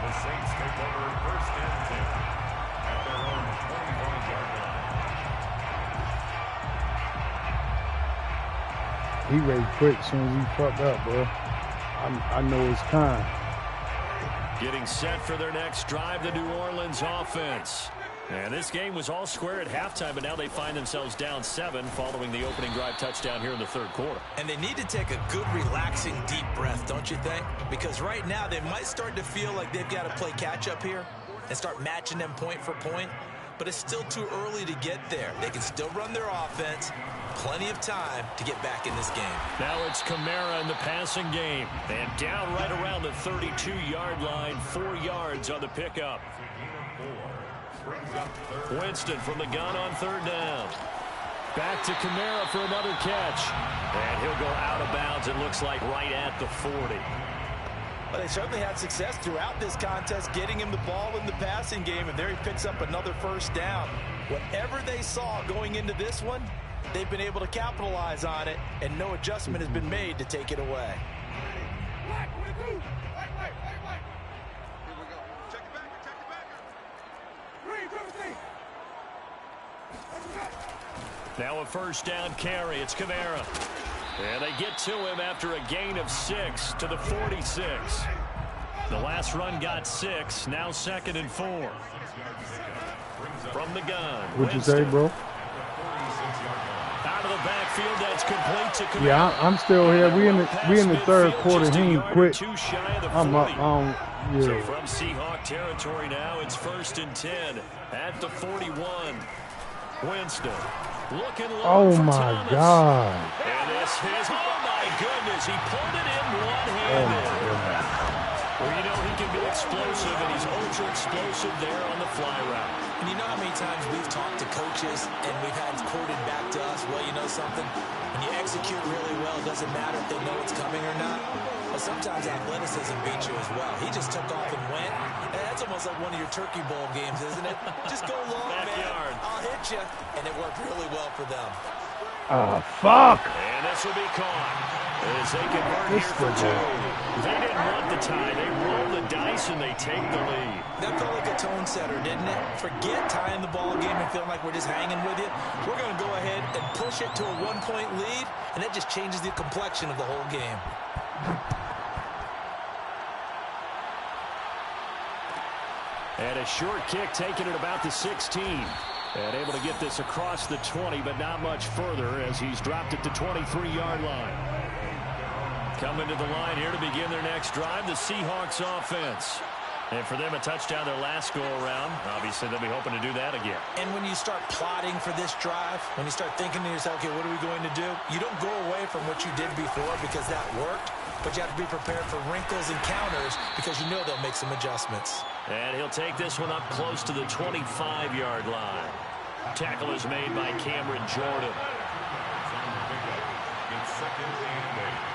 [SPEAKER 7] The Saints take over first and 10 at their own 25-yard line.
[SPEAKER 2] He ready quick as soon as he fucked up, bro. I know it's time.
[SPEAKER 1] Getting set for their next drive, the New Orleans offense. And this game was all square at halftime, but now they find themselves down 7 following the opening drive touchdown here in the third quarter.
[SPEAKER 3] And they need to take a good, relaxing, deep breath, don't you think? Because right now they might start to feel like they've got to play catch-up here and start matching them point for point. But it's still too early to get there. They can still run their offense. Plenty of time to get back in this game.
[SPEAKER 1] Now it's Kamara in the passing game. And down right around the 32-yard line, 4 yards on the pickup. Winston from the gun on third down. Back to Kamara for another catch. And he'll go out of bounds, it looks like, right at the 40.
[SPEAKER 3] But they certainly had success throughout this contest, getting him the ball in the passing game, and there he picks up another first down. Whatever they saw going into this one, they've been able to capitalize on it, and no adjustment has been made to take it away.
[SPEAKER 1] Now a first down carry. It's Kamara. And they get to him after a gain of 6 to the 46. The last run got 6. Now 2nd and 4. From the gun.
[SPEAKER 2] What'd you say, bro?
[SPEAKER 1] Out of the backfield, that's complete to Kamara.
[SPEAKER 2] Yeah, I'm still here. We in the third quarter. He ain't quit. I'm up. Yeah.
[SPEAKER 1] So from Seahawk territory now, it's 1st and 10 at the 41. Winston looking low for
[SPEAKER 2] my
[SPEAKER 1] Thomas.
[SPEAKER 2] God.
[SPEAKER 1] And this is, oh my goodness, he pulled it in one-handed. Well, you know he can be explosive, and he's ultra explosive there on the fly route.
[SPEAKER 3] And you know how many times we've talked to coaches and we've had quoted back to us, well, you know something? When you execute really well, it doesn't matter if they know it's coming or not. But sometimes athleticism beats you as well. He just took off and went. And that's almost like one of your Turkey Bowl games, isn't it? Just go long, man. I'll hit you. And it worked really well for them.
[SPEAKER 2] Oh, fuck.
[SPEAKER 1] And this will be caught. As they convert here for two. They didn't want the tie. They roll the dice and they take the lead.
[SPEAKER 3] That felt like a tone setter, didn't it? Forget tying the ball game and feeling like we're just hanging with you. We're going to go ahead and push it to a one-point lead, and that just changes the complexion of the whole game.
[SPEAKER 1] And a short kick taken at about the 16. And able to get this across the 20, but not much further as he's dropped it to 23-yard line. Coming to the line here to begin their next drive, the Seahawks offense. And for them, a touchdown their last go-around. Obviously, they'll be hoping to do that again.
[SPEAKER 3] And when you start plotting for this drive, when you start thinking to yourself, okay, what are we going to do? You don't go away from what you did before because that worked, but you have to be prepared for wrinkles and counters because you know they'll make some adjustments.
[SPEAKER 1] And he'll take this one up close to the 25-yard line. Tackle is made by Cameron Jordan.
[SPEAKER 7] It's second and 8.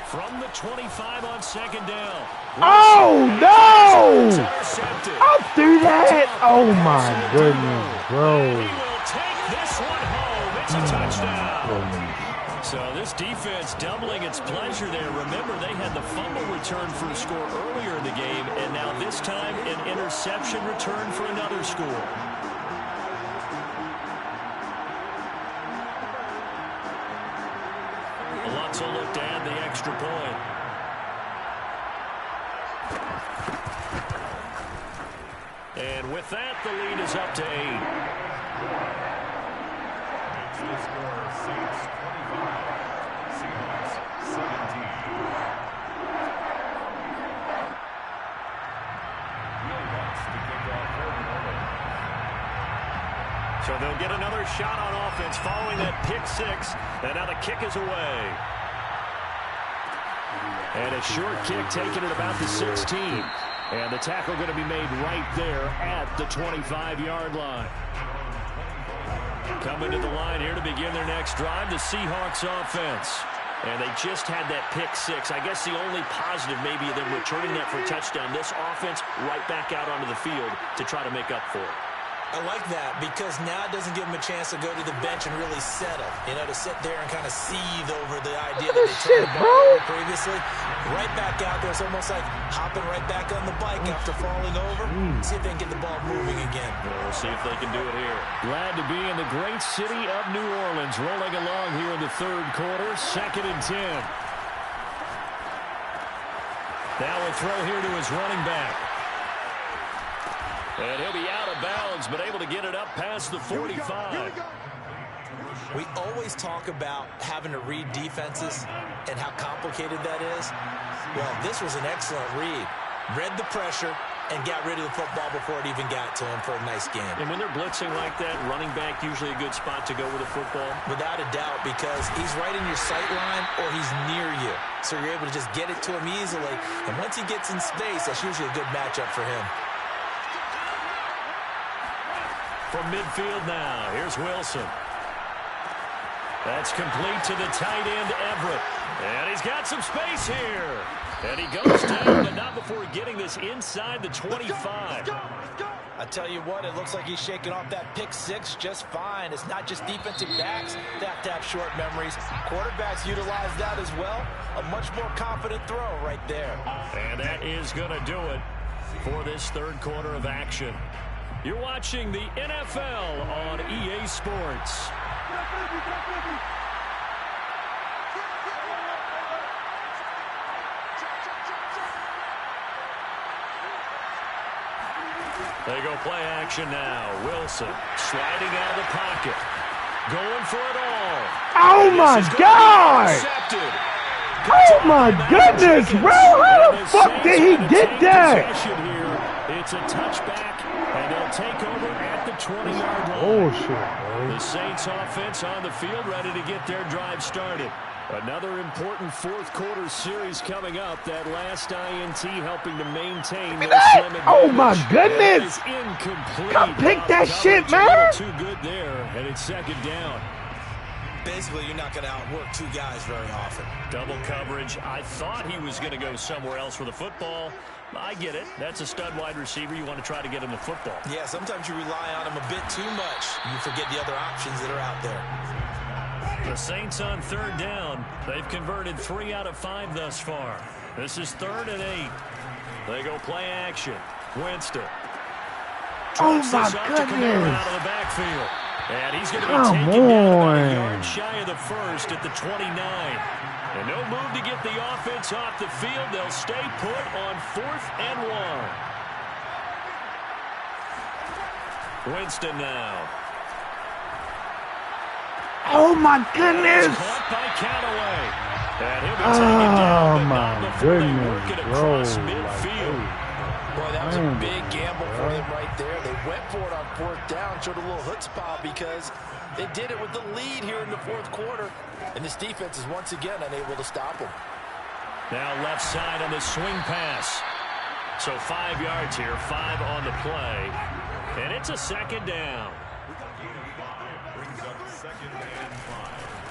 [SPEAKER 1] From the 25 on second down.
[SPEAKER 2] Oh, no! Up through that. Oh, my goodness, bro.
[SPEAKER 1] He will take this one home. It's a touchdown. So this defense doubling its pleasure there. Remember, they had the fumble return for a score earlier in the game, and now this time an interception return for another score. Lutz will look to add the extra point. And with that, the lead is up to 8.
[SPEAKER 7] It's the score, Saints 25, Seahawks 17. Will Lutz to kick off for the Orioles.
[SPEAKER 1] So they'll get another shot on offense following that pick six. And now the kick is away. And a short kick taken at about the 16. And the tackle going to be made right there at the 25-yard line. Coming to the line here to begin their next drive, the Seahawks offense. And they just had that pick six. I guess the only positive maybe of them returning that for a touchdown. This offense right back out onto the field to try to make up for it.
[SPEAKER 3] I like that because now it doesn't give them a chance to go to the bench and really settle. You know, to sit there and kind of seethe over the idea that they turned the ball over previously. Right back out there. It's almost like hopping right back on the bike after falling over. See if they can get the ball moving again.
[SPEAKER 1] We'll see if they can do it here. Glad to be in the great city of New Orleans. Rolling along here in the third quarter. 2nd and 10. Now a throw here to his running back. And he'll be out of bounds, but able to get it up past the 45.
[SPEAKER 3] We always talk about having to read defenses and how complicated that is. Well, this was an excellent read. Read the pressure and got rid of the football before it even got to him for a nice game.
[SPEAKER 1] And when they're blitzing like that, running back usually a good spot to go with a football?
[SPEAKER 3] Without a doubt, because he's right in your sight line or he's near you. So you're able to just get it to him easily. And once he gets in space, that's usually a good matchup for him.
[SPEAKER 1] From midfield now, here's Wilson. That's complete to the tight end, Everett. And he's got some space here. And he goes down, but not before getting this inside the 25.
[SPEAKER 3] I tell you what, it looks like he's shaking off that pick six just fine. It's not just defensive backs that have to have short memories. Quarterbacks utilize that as well. A much more confident throw right there.
[SPEAKER 1] And that is going to do it for this third quarter of action. You're watching the NFL on EA Sports. They go play action now. Wilson sliding out of the pocket. Going for it all.
[SPEAKER 2] Oh, my God. Oh, my goodness, bro. How the fuck did he get that?
[SPEAKER 1] It's a touchback, and they'll they'll take over at the 20-yard line.
[SPEAKER 2] Oh, shit, bro.
[SPEAKER 1] The Saints offense on the field, ready to get their drive started. Another important fourth-quarter series coming up. That last INT helping to maintain their slim advantage.
[SPEAKER 2] Oh, my goodness.
[SPEAKER 1] Incomplete.
[SPEAKER 2] Come pick that shit, man.
[SPEAKER 1] A little too good there, and it's second down.
[SPEAKER 3] Basically, you're not going to outwork two guys very often.
[SPEAKER 1] Double coverage. I thought he was going to go somewhere else with the football. I get it. That's a stud wide receiver. You want to try to get him the football.
[SPEAKER 3] Yeah, sometimes you rely on him a bit too much. You forget the other options that are out there.
[SPEAKER 1] The Saints on third down. They've converted 3 out of 5 thus far. This is 3rd and 8. They go play action. Winston.
[SPEAKER 2] Oh, my
[SPEAKER 1] goodness. Out of the backfield. And he's going to be taken down about a yard shy of the first at the 29. And no move to get the offense off the field. They'll stay put on 4th and 1. Winston now.
[SPEAKER 2] Oh, my goodness.
[SPEAKER 1] Caught by Callaway. And he'll be taken down.
[SPEAKER 2] Oh, my goodness, bro.
[SPEAKER 1] Midfield.
[SPEAKER 3] Boy, that was a big gamble for them right there. They went for it on 4th down, showed a little chutzpah because they did it with the lead here in the 4th quarter. And this defense is once again unable to stop them.
[SPEAKER 1] Now left side on the swing pass. So 5 yards here, 5 on the play. And it's a second down.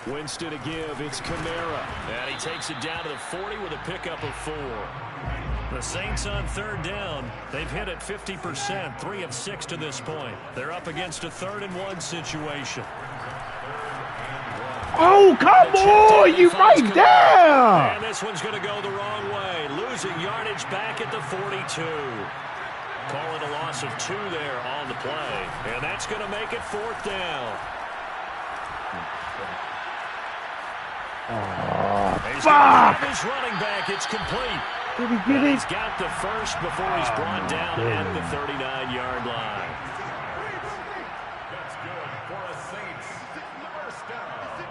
[SPEAKER 1] Winston to give. It's Kamara. And he takes it down to the 40 with a pickup of 4. The Saints on third down. They've hit it 50%, 3 of 6 to this point. They're up against a 3rd and 1 situation.
[SPEAKER 2] Oh, come on! You right there!
[SPEAKER 1] And this one's going to go the wrong way. Losing yardage back at the 42. Call it a loss of 2 there on the play. And that's going to make it 4th down.
[SPEAKER 2] Fuck!
[SPEAKER 1] His running back, it's complete.
[SPEAKER 2] Did he get it?
[SPEAKER 1] He's got the first before he's brought down at the 39-yard line.
[SPEAKER 7] That's good for a Saints first down.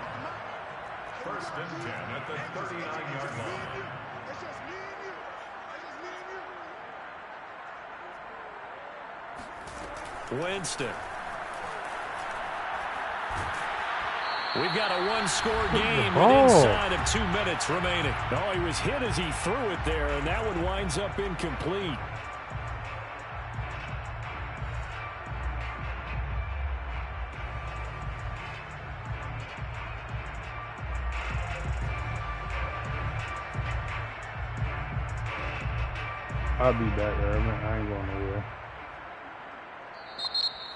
[SPEAKER 7] 1st and 10 at the 39-yard line.
[SPEAKER 1] Winston. We've got a 1-score game with inside of 2 minutes remaining. Oh, he was hit as he threw it there, and that one winds up incomplete.
[SPEAKER 2] I'll be back there. I ain't going nowhere.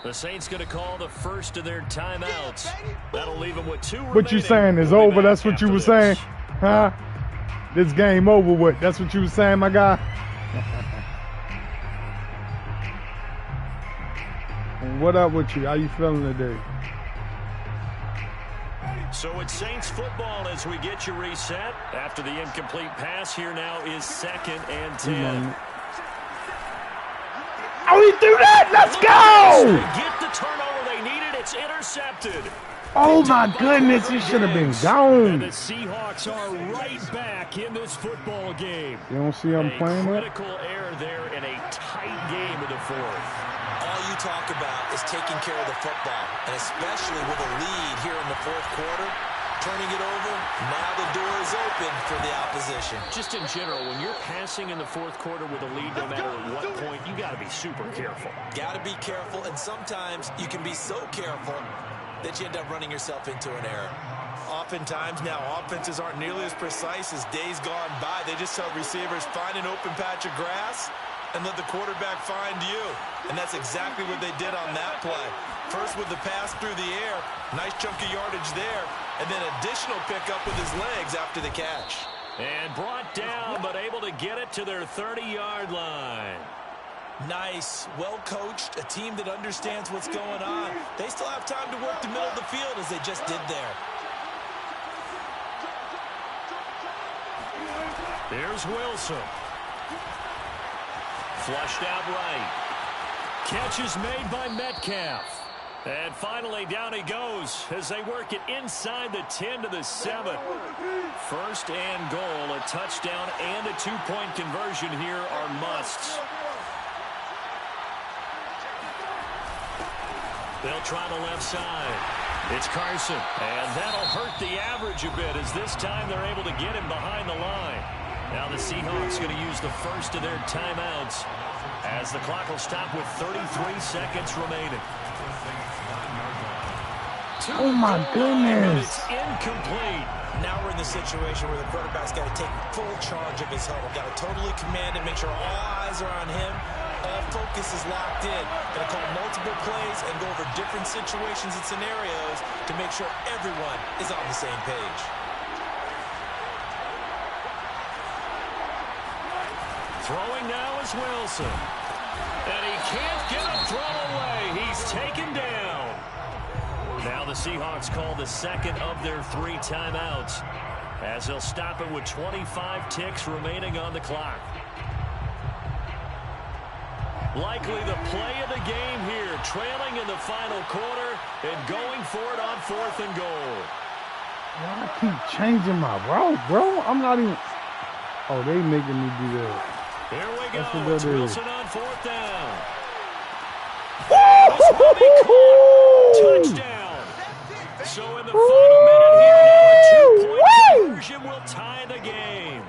[SPEAKER 1] The Saints going to call the first of their timeouts. That'll leave them with 2 remaining.
[SPEAKER 2] What you saying is over? That's what you were saying? Huh? This game over with. That's what you were saying, my guy? And what up with you? How you feeling today?
[SPEAKER 1] So it's Saints football as we get you reset. After the incomplete pass, here now is 2nd and 10.
[SPEAKER 2] Oh, he threw that! Let's go!
[SPEAKER 1] Get the turnover they needed. It's intercepted.
[SPEAKER 2] Oh, my goodness. He should have been gone.
[SPEAKER 1] And the Seahawks are right back in this football game.
[SPEAKER 2] You don't see him playing it?
[SPEAKER 1] Critical error there in a tight game in the 4th.
[SPEAKER 3] All you talk about is taking care of the football, and especially with a lead here in the 4th quarter, turning it over, now the door is open for the opposition.
[SPEAKER 1] Just in general, when you're passing in the 4th quarter with a lead, no matter at what point, you got to be super careful.
[SPEAKER 3] Got to be careful, and sometimes you can be so careful that you end up running yourself into an error. Oftentimes now, offenses aren't nearly as precise as days gone by. They just tell receivers, find an open patch of grass and let the quarterback find you. And that's exactly what they did on that play. First with the pass through the air, nice chunk of yardage there, and then additional pickup with his legs after the catch.
[SPEAKER 1] And brought down, but able to get it to their 30-yard line.
[SPEAKER 3] Nice, well-coached, a team that understands what's going on. They still have time to work the middle of the field as they just did there.
[SPEAKER 1] Here's Wilson. Flushed out right. Catch is made by Metcalf. And finally, down he goes as they work it inside the 10 to the 7. 1st and goal, a touchdown and a 2-point conversion here are musts. They'll try the left side. It's Carson, and that'll hurt the average a bit as this time they're able to get him behind the line. Now the Seahawks going to use the first of their timeouts as the clock will stop with 33 seconds remaining.
[SPEAKER 2] Oh, my goodness.
[SPEAKER 1] It's incomplete.
[SPEAKER 3] Now we're in the situation where the quarterback's got to take full charge of his huddle. Got to totally command it, make sure all eyes are on him. All focus is locked in. Going to call multiple plays and go over different situations and scenarios to make sure everyone is on the same page.
[SPEAKER 1] Throwing now is Wilson. And he can't get a throw away. He's taken down. Now the Seahawks call the second of their 3 timeouts as they'll stop it with 25 ticks remaining on the clock. Likely the play of the game here, trailing in the final quarter and going for it on 4th and goal.
[SPEAKER 2] I keep changing my route, bro. I'm not even... Oh, they making me do that.
[SPEAKER 1] Here we go.
[SPEAKER 2] That's what
[SPEAKER 1] It's
[SPEAKER 2] that is.
[SPEAKER 1] Wilson on 4th down. Touchdown. So in the final minute here, now a 2-point conversion will tie the game.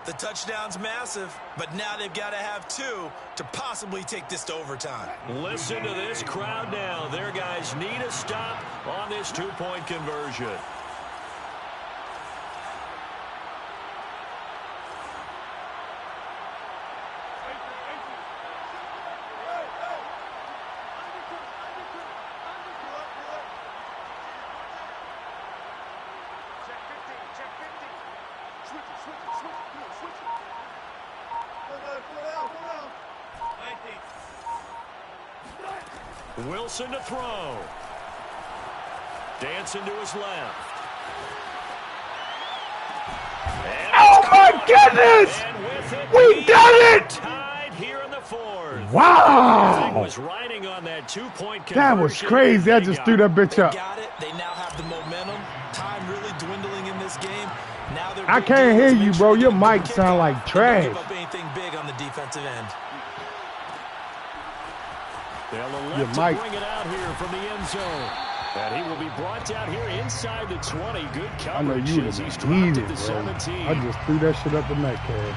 [SPEAKER 3] The touchdown's massive, but now they've got to have 2 to possibly take this to overtime.
[SPEAKER 1] Listen to this crowd now. Their guys need a stop on this 2-point conversion. Wilson to throw. Dancing to his left.
[SPEAKER 2] Oh, my goodness! We done it!
[SPEAKER 1] Tied here in the 4th.
[SPEAKER 2] Wow!
[SPEAKER 1] Was riding on that 2-point conversion.
[SPEAKER 2] That was crazy. I just threw that bitch up.
[SPEAKER 3] They got it. They now have the momentum. Time really dwindling in this game. Now they're
[SPEAKER 2] I can't hear you, bro. Your mic sound like trash.
[SPEAKER 3] Don't give up anything big on the defensive end.
[SPEAKER 1] They'll elect to bring it out here from the end zone. And he will be brought down here inside the 20. Good coverage.
[SPEAKER 2] I know you would
[SPEAKER 1] he's
[SPEAKER 2] have needed
[SPEAKER 1] dropped
[SPEAKER 2] it,
[SPEAKER 1] at the
[SPEAKER 2] bro.
[SPEAKER 1] 17.
[SPEAKER 2] I just threw that shit up the neck, kid.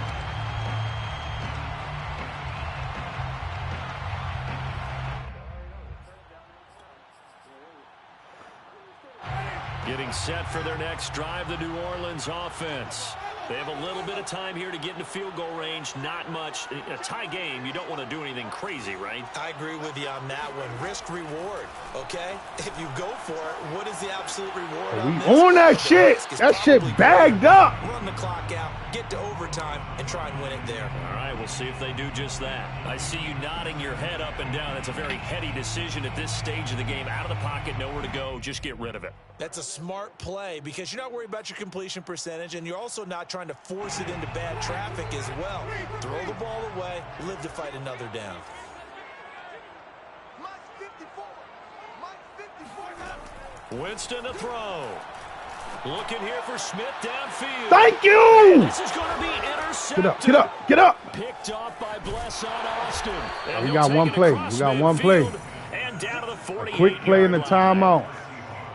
[SPEAKER 1] Getting set for their next drive, the New Orleans offense. They have a little bit of time here to get into field goal range. Not much. In a tie game, you don't want to do anything crazy, right?
[SPEAKER 3] I agree with you on that one. Risk reward, okay? If you go for it, what is the absolute reward?
[SPEAKER 2] We on that shit. That shit bagged up.
[SPEAKER 3] Run the clock out, get to overtime, and try and win it there.
[SPEAKER 1] All right, we'll see if they do just that. I see you nodding your head up and down. It's a very heady decision at this stage of the game. Out of the pocket, nowhere to go. Just get rid of it.
[SPEAKER 3] That's a smart play because you're not worried about your completion percentage, and you're also not trying to force it into bad traffic as well. Throw the ball away, live to fight another down.
[SPEAKER 1] Winston to throw. Looking here for Smith downfield.
[SPEAKER 2] Thank you.
[SPEAKER 1] This is going to be intercepted.
[SPEAKER 2] Get up, get up, get up.
[SPEAKER 1] Picked off by Bless on Austin. And
[SPEAKER 2] We got one play. We got one play.
[SPEAKER 1] And down to the 48.
[SPEAKER 2] Quick play in the timeout.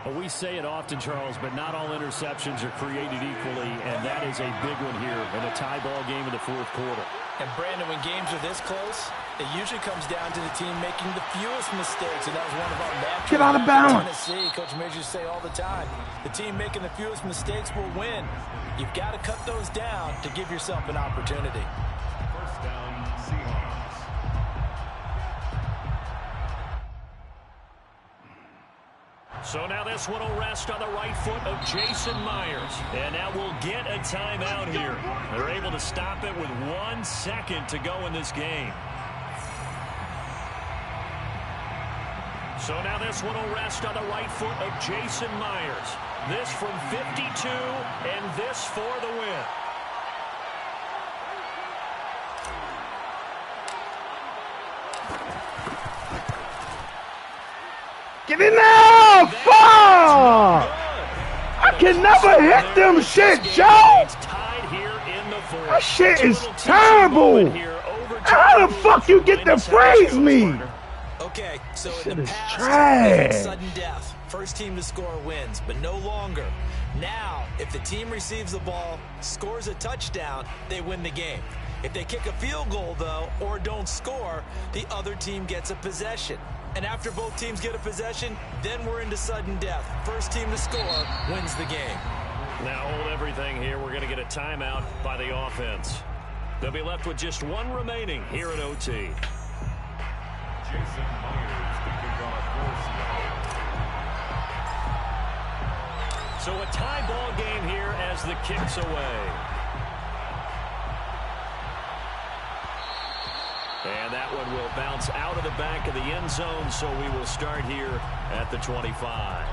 [SPEAKER 4] Well, we say it often, Charles, but not all interceptions are created equally, and that is a big one here in a tie ball game in the 4th quarter.
[SPEAKER 3] And Brandon, when games are this close, it usually comes down to the team making the fewest mistakes, and that was one of our mantras.
[SPEAKER 2] Get out of bounds.
[SPEAKER 3] Tennessee, Coach Majors say all the time, the team making the fewest mistakes will win. You've got to cut those down to give yourself an opportunity.
[SPEAKER 7] First down, Seahawks.
[SPEAKER 1] So now this one will rest on the right foot of Jason Myers. And now we'll get a timeout here. They're able to stop it with 1 second to go in this game. So now this one will rest on the right foot of Jason Myers. This from 52 and this for the win.
[SPEAKER 2] Get in there! Fuck! I can never hit them shit, Joe! That shit is terrible! How the fuck you get to freeze me?
[SPEAKER 3] Okay, so
[SPEAKER 2] Shit
[SPEAKER 3] in the
[SPEAKER 2] is
[SPEAKER 3] past,
[SPEAKER 2] trash.
[SPEAKER 3] sudden death. First team to score wins, but no longer. Now, if the team receives the ball, scores a touchdown, they win the game. If they kick a field goal, though, or don't score, the other team gets a possession. And after both teams get a possession, then we're into sudden death. First team to score wins the game.
[SPEAKER 1] Now hold everything here. We're going to get a timeout by the offense. They'll be left with just one remaining here at OT.
[SPEAKER 7] Jason Myers, the kickoff for Seattle.
[SPEAKER 1] So a tie ball game here as the kick's away. And that one will bounce out of the back of the end zone, so we will start here at the 25.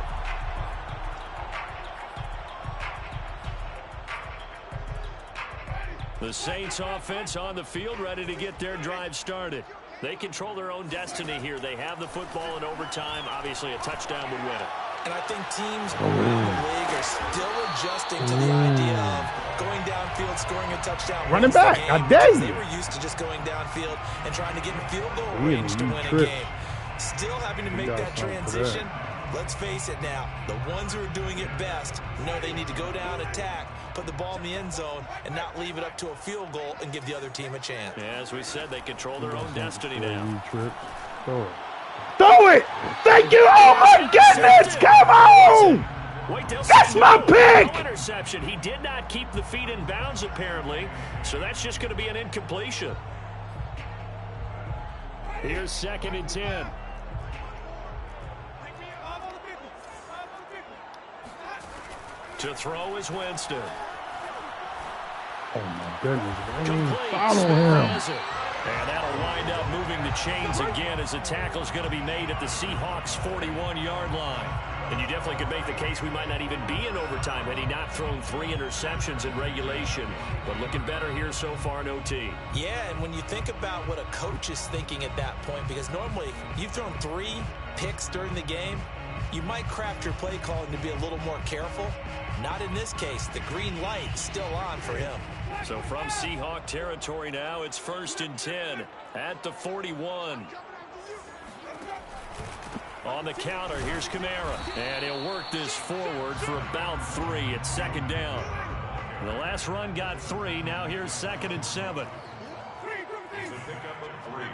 [SPEAKER 1] The Saints offense on the field, ready to get their drive started. They control their own destiny here. They have the football in overtime. Obviously, a touchdown would win it.
[SPEAKER 3] And I think teams around the league are still adjusting to the idea of going downfield, scoring a touchdown.
[SPEAKER 2] Running back, I dare you.
[SPEAKER 3] They were used to just going downfield and trying to get in field goal range to win a game. Still having to make that transition. Let's face it now, the ones who are doing it best know they need to go down, attack, put the ball in the end zone, and not leave it up to a field goal and give the other team a chance.
[SPEAKER 1] Yeah, as we said, they control their own destiny now.
[SPEAKER 2] Throw it! Thank you! Oh my goodness! Come on! That's my pick!
[SPEAKER 1] No interception. He did not keep the feet in bounds, apparently, so that's just going to be an incompletion. Here's 2nd and 10. To throw is Winston.
[SPEAKER 2] Oh my goodness, man. Follow him.
[SPEAKER 1] And that'll wind up moving the chains again as the tackle's going to be made at the Seahawks' 41-yard line. And you definitely could make the case we might not even be in overtime had he not thrown 3 interceptions in regulation. But looking better here so far in OT.
[SPEAKER 3] Yeah, and when you think about what a coach is thinking at that point, because normally you've thrown 3 picks during the game, you might craft your play calling to be a little more careful. Not in this case. The green light still on for him.
[SPEAKER 1] So from Seahawk territory now, it's 1st and 10 at the 41. On the counter, here's Kamara. And he'll work this forward for about 3. It's 2nd down. The last run got 3. Now here's 2nd and 7.
[SPEAKER 7] It's a pickup of 3.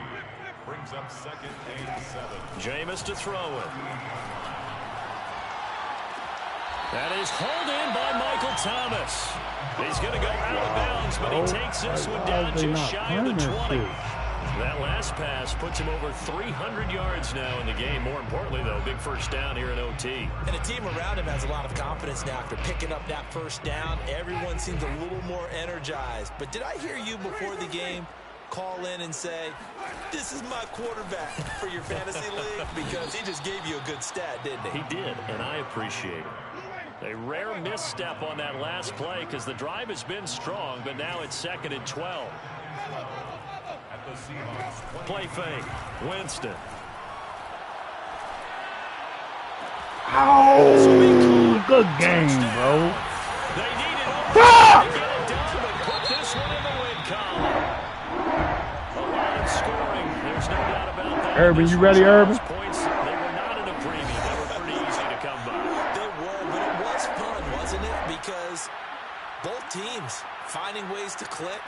[SPEAKER 7] Brings up 2nd and 7.
[SPEAKER 1] Jameis to throw it. That is hauled in by Michael Thomas. He's going to go out of bounds, but he takes this one down just shy of the 20. That last pass puts him over 300 yards now in the game. More importantly, though, big first down here in OT.
[SPEAKER 3] And the team around him has a lot of confidence now after picking up that first down. Everyone seems a little more energized. But did I hear you before the game call in and say, this is my quarterback for your fantasy league? Because he just gave you a good stat, didn't he?
[SPEAKER 1] He did, and I appreciate it. A rare misstep on that last play because the drive has been strong, but now it's 2nd and 12.
[SPEAKER 7] At the Seahawks.
[SPEAKER 1] Play fake. Winston.
[SPEAKER 2] Oh, good game, bro.
[SPEAKER 1] They needed to get it done, but put this one in the win column. A lot of scoring. There's no doubt about that.
[SPEAKER 2] Urban, you ready, Urban?
[SPEAKER 1] Points, they were not in a preview. They were pretty easy to come by.
[SPEAKER 3] They were, but it was fun, wasn't it? Because both teams finding ways to click.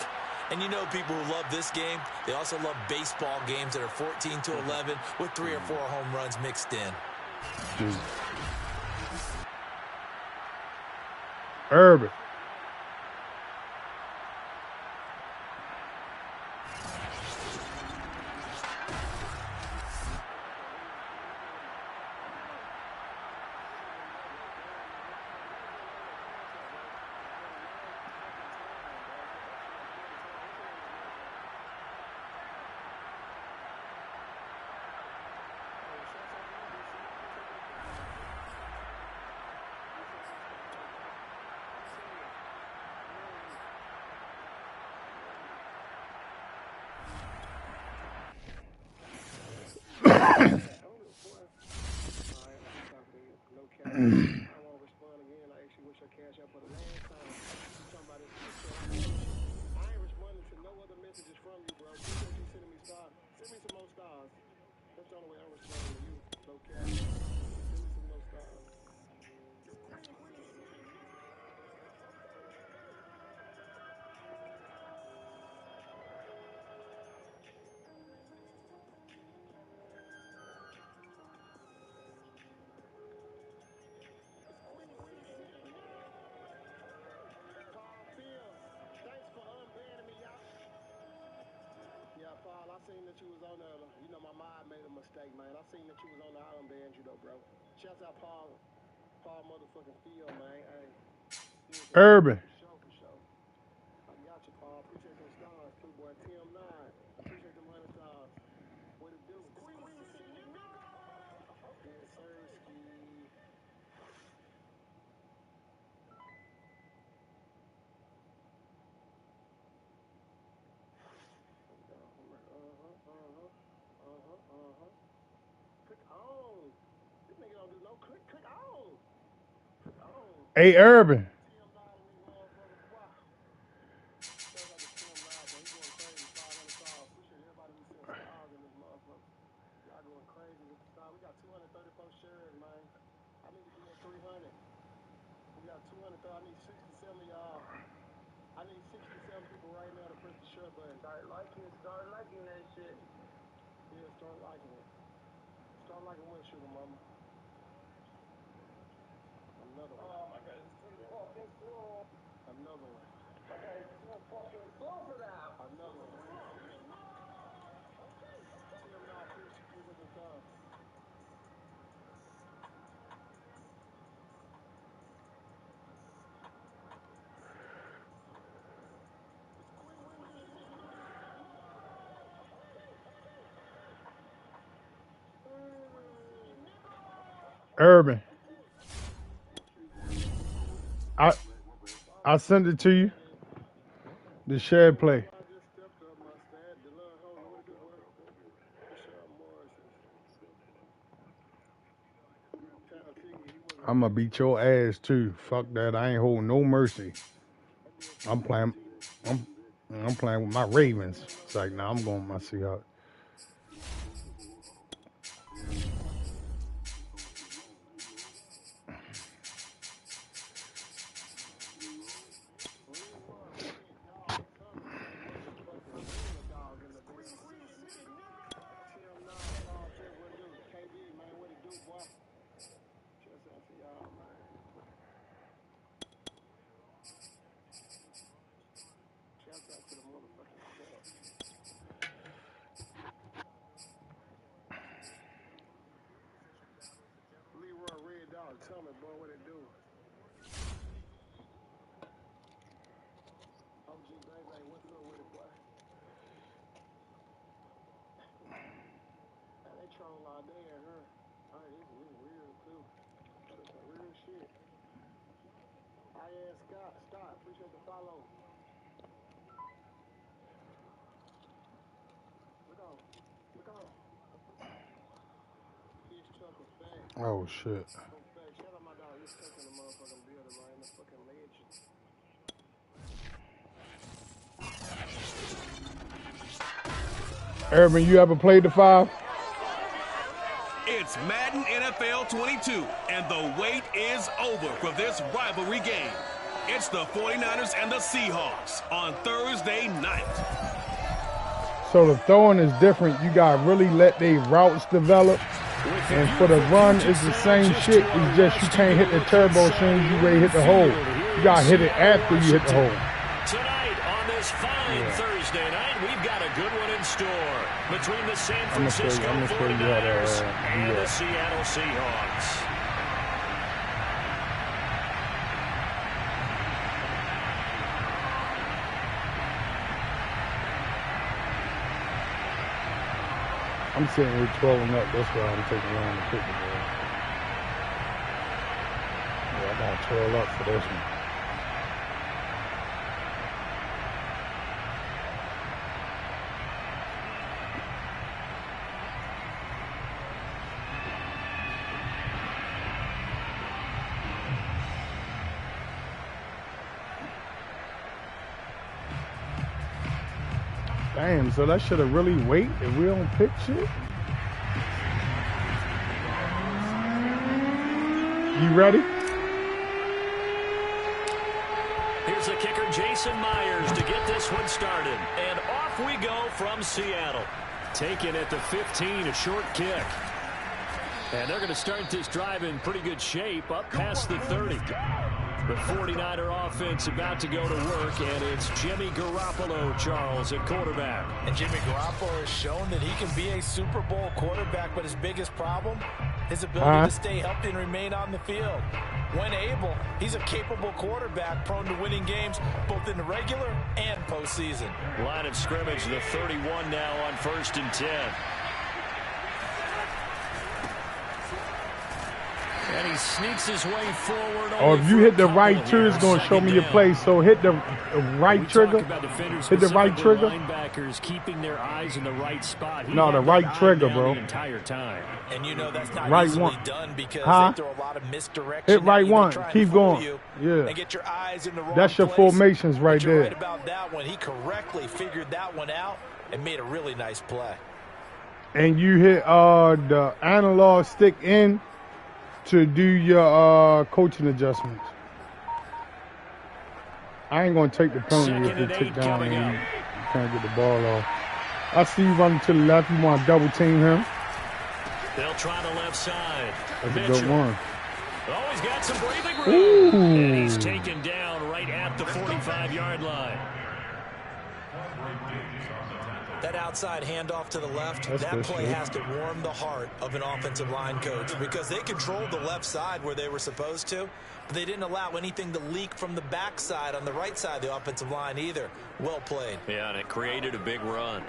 [SPEAKER 3] And you know people who love this game, they also love baseball games that are 14-11 with 3 or 4 home runs mixed in.
[SPEAKER 2] Urban.
[SPEAKER 6] the only way I'm responding to you. No cap. Send me some no stars. Thanks for unbanning me, y'all. Yeah, Paul, I seen that you was on there. You know, my mind made a mistake, man. I seen that you was on there. I unbanned you, though, bro. Shouts out Paul motherfucking Field, man. Hey.
[SPEAKER 2] Urban.
[SPEAKER 6] For sure. I got you, Paul. Appreciate them stars, too, boy. Tim 9. Appreciate them 100 stars. What it do? Yes, sir, Ski. Click on. This nigga don't do no click. Click on. Click on.
[SPEAKER 2] Hey, Urban.
[SPEAKER 6] Tim 9 in these motherfuckers. Wow. Shout out to Tim 9, boy. He going crazy. 500 stars. Appreciate everybody who sent stars in this motherfucker. Y'all going crazy with the stars. We got 234 shares, man. I need to be at 300. We got 230. I need 67 of y'all. I need 67 people right now to press the share button. Start liking that shit. Yeah, start liking it. Start liking what, sugar mama? Another one. Oh my god, it's too fucking slow. Another one. My god, it's too fucking slow for that. Another one. Tim, now appreciate the time.
[SPEAKER 2] Urban. I sent it to you. The shared play.
[SPEAKER 6] I just stepped up my stat. The little hoe, know what to do, boy. Rashad Morris.
[SPEAKER 2] I'm gonna beat your ass too. Fuck that. I ain't holding no mercy. I'm playing with my Ravens. It's like, nah, I'm going with my Seahawks.
[SPEAKER 6] Tell me, boy, what it do? OG baby, what's up with it, boy? Man, they troll all day in her. All right, this is real too. That is some real shit. I asked Scott, appreciate the follow. Look on. His truck was fat.
[SPEAKER 2] Oh shit.
[SPEAKER 6] Shout out my dog, his truck in the motherfucking building, man. The fucking legend.
[SPEAKER 2] Urban, you ever played the 5?
[SPEAKER 8] It's Madden NFL 22, and the wait is over for this rivalry game. It's the 49ers and the Seahawks on Thursday night.
[SPEAKER 2] So the throwing is different. You got to really let their routes develop. And for the run, it's the same shit. It's just you can't hit the turbo as soon as you ready to hit the hole. You got to hit it after you hit the hole.
[SPEAKER 1] Tonight on this fine Thursday night, we've got a good one in store between the San Francisco 49ers and the Seattle Seahawks.
[SPEAKER 2] I'm sitting here 12 and up. That's why I'm taking long to pick the ball. Yeah, I got 12 up for this one. Damn, so that should have really wait if we don't pick shit? You ready?
[SPEAKER 1] Here's the kicker, Jason Myers, to get this one started. And off we go from Seattle. Taken at the 15, a short kick. And they're going to start this drive in pretty good shape, up past the 30. The 49er offense about to go to work, and it's Jimmy Garoppolo, Charles, at quarterback.
[SPEAKER 3] And Jimmy Garoppolo has shown that he can be a Super Bowl quarterback, but his biggest problem, his ability to stay healthy and remain on the field. When able, he's a capable quarterback, prone to winning games both in the regular and postseason.
[SPEAKER 1] Line of scrimmage, the 31 now on 1st and 10. And he sneaks his way forward.
[SPEAKER 2] Or if you hit the right trigger, it's going to show me your play. So hit the right trigger. Hit the right trigger.
[SPEAKER 1] Linebackers keeping their eyes in the right spot.
[SPEAKER 2] No, the right trigger, bro.
[SPEAKER 1] The entire time.
[SPEAKER 3] And you know that's not
[SPEAKER 2] right
[SPEAKER 3] easily
[SPEAKER 2] one.
[SPEAKER 3] Done because they throw a lot of misdirection.
[SPEAKER 2] Hit right one. Keep going. Yeah.
[SPEAKER 3] And get your eyes in the wrong
[SPEAKER 2] That's your
[SPEAKER 3] place.
[SPEAKER 2] formations right
[SPEAKER 3] but you're
[SPEAKER 2] there.
[SPEAKER 3] Right about that one. He correctly figured that one out and made a really nice play.
[SPEAKER 2] And you hit the analog stick in to do your coaching adjustments. I ain't going to take the penalty if you tick down and you can't get the ball off. I see you running to the left. You want to double team him.
[SPEAKER 1] They'll try the left side.
[SPEAKER 2] That's a good one.
[SPEAKER 1] Oh, he's got some breathing room. And he's taken down right at the 45-yard line.
[SPEAKER 3] That outside handoff to the left, that play has to warm the heart of an offensive line coach because they controlled the left side where they were supposed to, but they didn't allow anything to leak from the backside on the right side of the offensive line either. Well played.
[SPEAKER 1] Yeah, and it created a big run.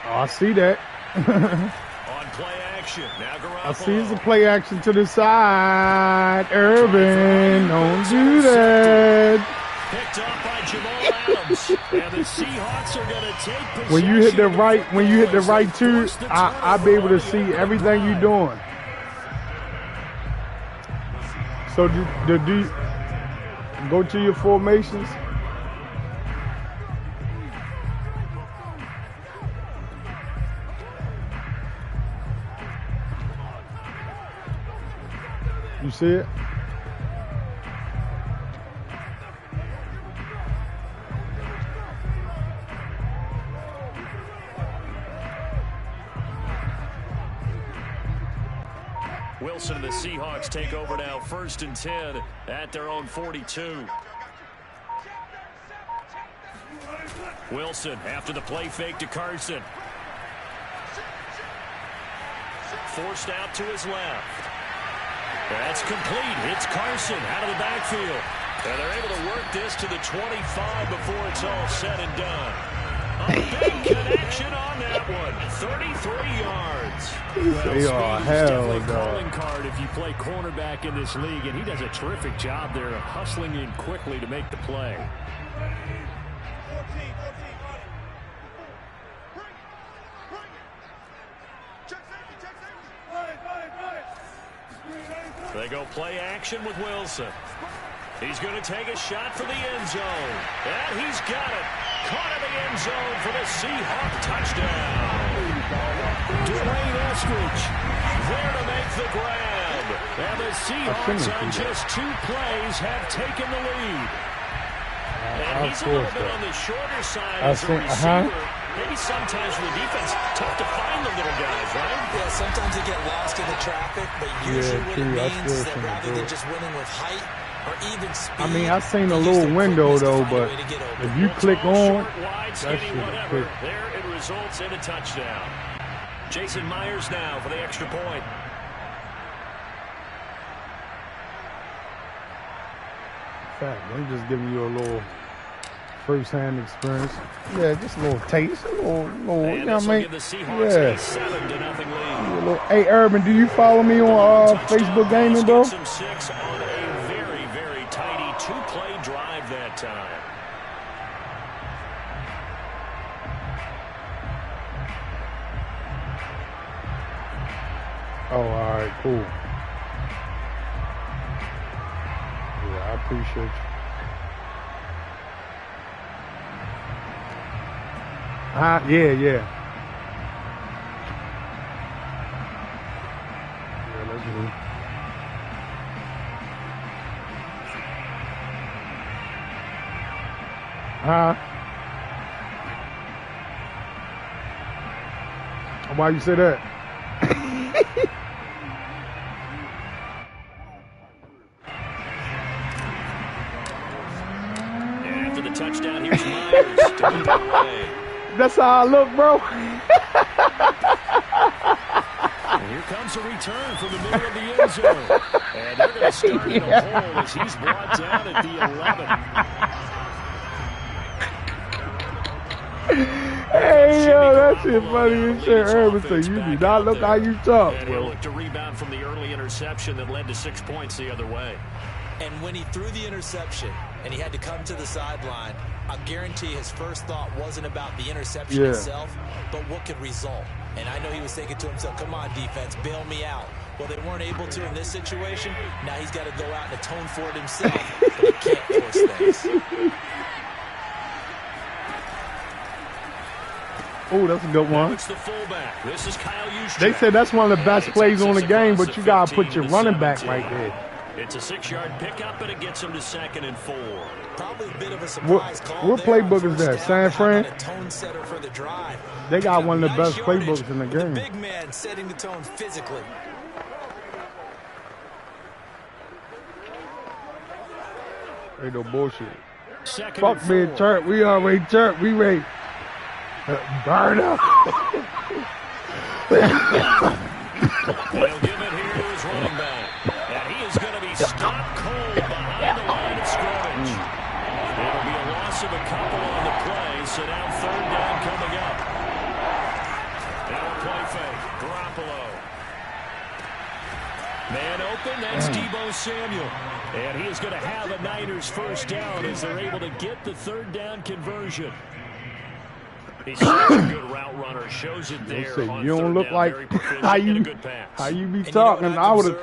[SPEAKER 2] I see that.
[SPEAKER 1] On play action. Now Garoppolo.
[SPEAKER 2] I see it's a play action to the side. Urban, don't do that.
[SPEAKER 1] Picked up by Jamal Adams. And the Seahawks are going to take possession.
[SPEAKER 2] When you hit the right two, I'll be able to see everything you're doing. So do go to your formations. You see it?
[SPEAKER 1] Wilson and the Seahawks take over now, 1st and 10 at their own 42. Wilson after the play fake to Carson. Forced out to his left. That's complete. It's Carson out of the backfield. And they're able to work this to the 25 before it's all said and done. A big connection on that one. 33 yards.
[SPEAKER 2] Oh, hell no.
[SPEAKER 1] Calling card if you play cornerback in this league, and he does a terrific job there of hustling in quickly to make the play. They go play action with Wilson. He's going to take a shot for the end zone. And he's got it. Caught in the end zone for the Seahawk touchdown. Dwayne Eskridge there to make the grab. And the Seahawks on just 2 plays have taken the lead. And he's a little bit on the shorter side as a receiver. Maybe sometimes for the defense, tough to find the little guys, right?
[SPEAKER 3] Yeah, sometimes they get lost in the traffic, but usually what it means is that rather than just winning with height or even speed.
[SPEAKER 2] I mean, I seen a little window though, but if you click on,
[SPEAKER 1] that shit is there it results in a touchdown. Jason Myers now for the extra point.
[SPEAKER 2] In fact, I'm just giving you a little first-hand experience. Yeah, just a little taste, a little you know what I mean? Yeah.
[SPEAKER 1] 7-0 lead.
[SPEAKER 2] Hey, Urban, do you follow me on Facebook Gaming, bro?
[SPEAKER 1] Some 6 on a very, very tidy 2-play drive that time.
[SPEAKER 2] Oh, all right, cool. Appreciate you. Yeah. Yeah, that's good. Why you say that?
[SPEAKER 1] After the touchdown, here's Myers to move it away.
[SPEAKER 2] That's how I look, bro.
[SPEAKER 1] And here comes a return from the middle of the end zone. And they're going to start in a hole as he's brought down at the 11.
[SPEAKER 2] Hey, yo, that shit funny as shit. Urban said, you do not look how you talk,
[SPEAKER 1] and he'll look to rebound from the early interception that led to 6 points the other way.
[SPEAKER 3] And when he threw the interception and he had to come to the sideline, I guarantee his first thought wasn't about the interception itself, but what could result. And I know he was thinking to himself, come on, defense, bail me out. Well, they weren't able to in this situation. Now he's got to go out and atone for it himself, but he can't force things.
[SPEAKER 2] Oh, that's a good one.
[SPEAKER 1] It's the fullback. This is Kyle Juszczyk.
[SPEAKER 2] They said that's one of the best plays on the game, but you got to put your running back right there.
[SPEAKER 1] It's a 6-yard pickup, and it gets him to 2nd and 4.
[SPEAKER 3] Probably a bit of a surprise call.
[SPEAKER 2] What playbook is that? San Fran?
[SPEAKER 3] Tone setter for the drive.
[SPEAKER 2] They got one of the best playbooks in the game.
[SPEAKER 3] The big man setting the tone physically.
[SPEAKER 2] Ain't no bullshit.
[SPEAKER 1] Fuck
[SPEAKER 2] being chirp. We already chirp. We ready. Burn up.
[SPEAKER 1] They'll give it here to his running back. And he is going to be stopped cold behind the line of scrimmage. It'll be a loss of a couple on the play, so now 3rd down coming up. Now a play fake. Garoppolo. Man open, that's Deebo Samuel. And he is going to have a Niners first down as they're able to get the 3rd down conversion. He's such a good route runner. Shows it there.
[SPEAKER 2] You don't look like how you be talking. I would have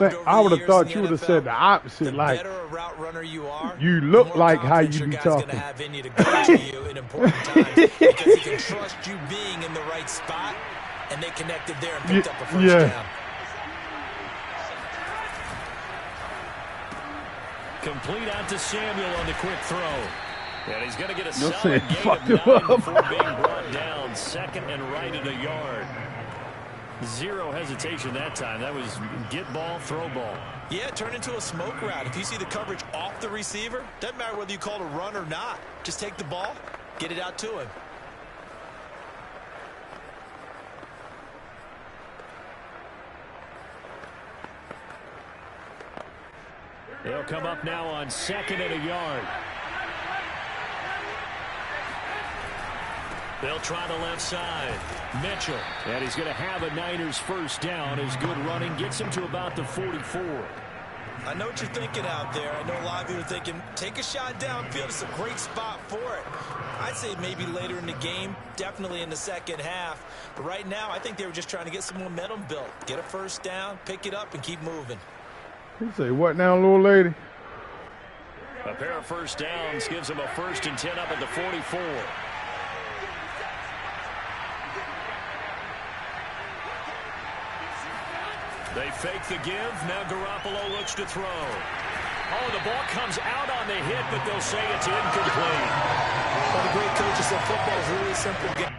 [SPEAKER 2] thought you would have said the opposite.
[SPEAKER 3] The
[SPEAKER 2] like
[SPEAKER 3] better a route runner you are,
[SPEAKER 2] you look like how you be talking.
[SPEAKER 3] Have in you to go to you in important times because he can trust you being in the right spot, and they connected there and picked up a first down.
[SPEAKER 1] Complete out to Samuel on the quick throw. And he's going to get a solid gain of 9 before being brought down. 2nd and right at a yard. Zero hesitation that time. That was get ball, throw ball.
[SPEAKER 3] Yeah, turn into a smoke route. If you see the coverage off the receiver, doesn't matter whether you call it a run or not. Just take the ball, get it out to him.
[SPEAKER 1] They'll come up now on 2nd and a yard. They'll try the left side. Mitchell. And he's going to have a Niners first down. His good running gets him to about the 44.
[SPEAKER 3] I know what you're thinking out there. I know a lot of you are thinking, take a shot downfield. It's a great spot for it. I'd say maybe later in the game, definitely in the second half. But right now, I think they were just trying to get some momentum built. Get a first down, pick it up, and keep moving.
[SPEAKER 2] You say, what now, little lady?
[SPEAKER 1] A pair of first downs gives him a 1st and 10 up at the 44. They fake the give. Now Garoppolo looks to throw. Oh, the ball comes out on the hit, but they'll say it's incomplete.
[SPEAKER 3] One of the great coaches of football is really simple game.